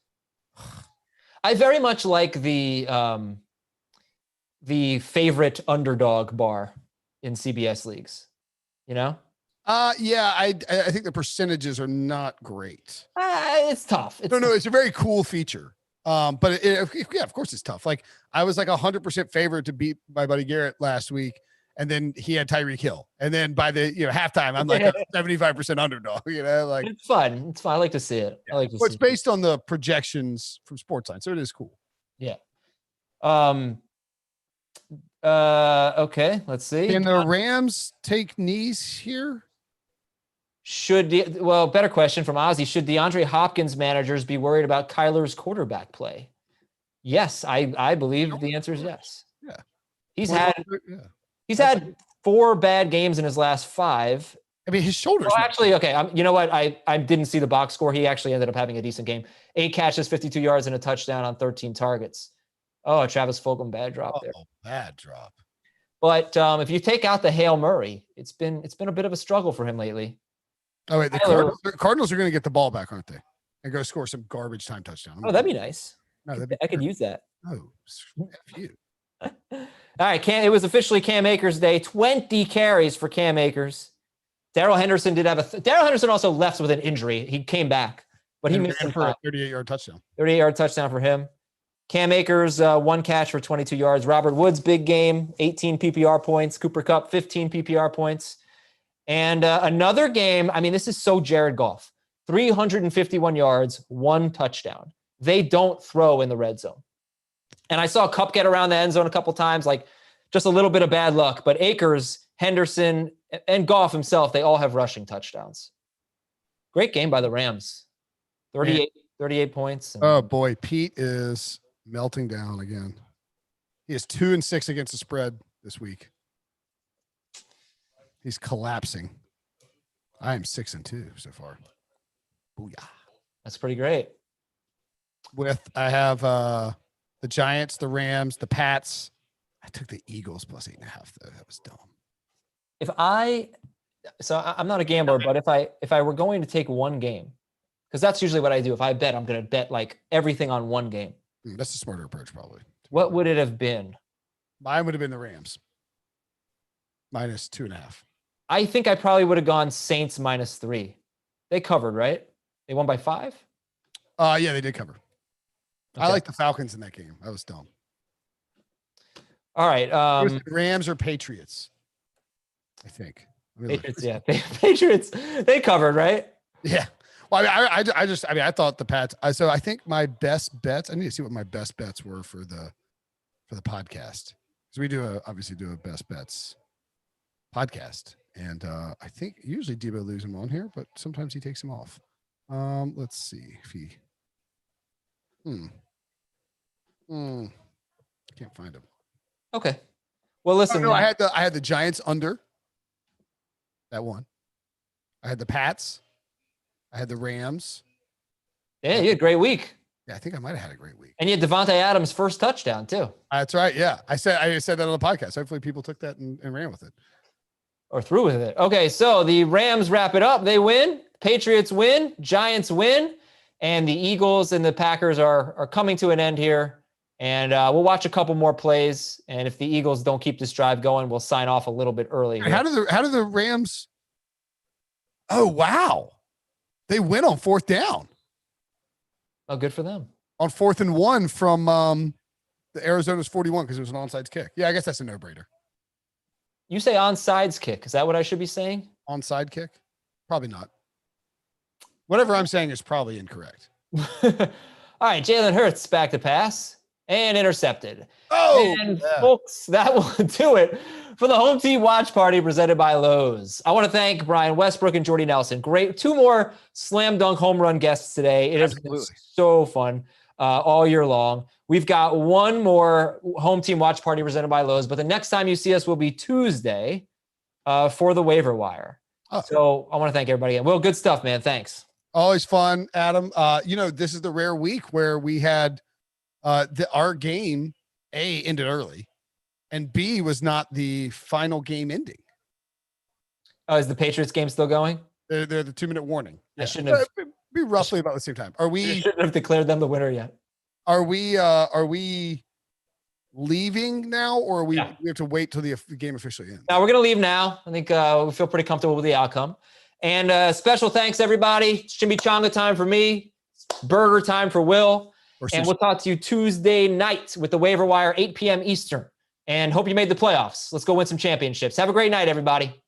I very much like the favorite underdog bar in CBS leagues. Yeah, I think the percentages are not great. It's tough. It's a very cool feature. But of course it's tough. Like I was like 100% favorite to beat my buddy Garrett last week, and then he had Tyreek Hill, and then by the halftime I'm like a 75% underdog. It's fun. It's fun. I like to see it. Yeah. It's based on the projections from Sportsline, so it is cool. Yeah. Okay. Let's see. Can the Rams take knees here? Better question from Ozzy. Should DeAndre Hopkins managers be worried about Kyler's quarterback play? Yes, I believe the answer is yes. Yeah. He's had 4 bad games in his last 5. I mean, his shoulders. Oh, actually, okay. You know what? I didn't see the box score. He actually ended up having a decent game. 8 catches, 52 yards, and a touchdown on 13 targets. Oh, Travis Fulgham, bad drop there. Bad drop. But if you take out the Hail Murray, it's been a bit of a struggle for him lately. Oh wait, the Cardinals are going to get the ball back, aren't they? And go score some garbage time touchdown. Oh, that'd be nice. No, I could use that. Oh, F you. All right, it was officially Cam Akers Day. 20 carries for Cam Akers. Darrell Henderson did have Darrell Henderson also left with an injury. He came back, but he missed for a 38-yard touchdown. 38-yard touchdown for him. Cam Akers, 1 catch for 22 yards. Robert Woods, big game, 18 PPR points. Cooper Kupp, 15 PPR points. And another game, I mean, this is so Jared Goff. 351 yards, 1 touchdown. They don't throw in the red zone. And I saw Kupp get around the end zone a couple times, like just a little bit of bad luck. But Akers, Henderson, and Goff himself, they all have rushing touchdowns. Great game by the Rams. 38 points. Oh, boy. Pete is melting down again. He is 2-6 against the spread this week. He's collapsing. I am 6-2 so far. Booyah. That's pretty great. I have the Giants, the Rams, the Pats. I took the Eagles plus 8.5 though. That was dumb. I'm not a gambler, but if I were going to take one game, because that's usually what I do. If I bet, I'm going to bet like everything on one game. That's a smarter approach, probably. What would it have been? Mine would have been the Rams. Minus 2.5. I think I probably would have gone Saints -3. They covered, right? They won by 5? Yeah, they did cover. Okay. I like the Falcons in that game. I was dumb. All right. Rams or Patriots? I think. Patriots, yeah. Patriots, they covered, right? Yeah. Well, I thought the Pats. So I think my best bets. I need to see what my best bets were for the podcast. So we obviously do a best bets podcast, and I think usually Debo leaves him on here, but sometimes he takes him off. Let's see if he. Can't find him. Okay. Well, listen. I had the Giants under. That one. I had the Pats. I had the Rams. Yeah, you had a great week. Yeah, I think I might have had a great week. And you had Devontae Adams' first touchdown too. That's right. Yeah, I said that on the podcast. Hopefully, people took that and ran with it, or threw with it. Okay, so the Rams wrap it up. They win. Patriots win. Giants win. And the Eagles and the Packers are coming to an end here. And we'll watch a couple more plays. And if the Eagles don't keep this drive going, we'll sign off a little bit early. How do the Rams? Oh wow, they win on 4th down. Oh, good for them. On 4th and 1 from the Arizona's 41 because it was an onside kick. Yeah, I guess that's a no-brainer. You say onside kick. Is that what I should be saying? Onside kick? Probably not. Whatever I'm saying is probably incorrect. All right, Jalen Hurts back to pass and intercepted. Oh, and folks, that will do it for the Home Team Watch Party presented by Lowe's. I want to thank Brian Westbrook and Jordy Nelson. Great. 2 more slam dunk home run guests today. It has been so fun all year long. We've got one more Home Team Watch Party presented by Lowe's, but the next time you see us will be Tuesday for the waiver wire. Oh. So I want to thank everybody again. Well, good stuff, man. Thanks. Always fun, Adam. This is the rare week where we had our game A ended early and B was not the final game ending. Oh, is the Patriots game still going? They're the 2-minute warning. I shouldn't have. Be roughly about the same time. We shouldn't have declared them the winner yet. Are we leaving now, or we have to wait till the game officially ends? Now we're going to leave now. I think we feel pretty comfortable with the outcome. And special thanks, everybody. Chimichanga time for me. Burger time for Will. And we'll talk to you Tuesday night with the waiver wire, 8 p.m. Eastern. And hope you made the playoffs. Let's go win some championships. Have a great night, everybody.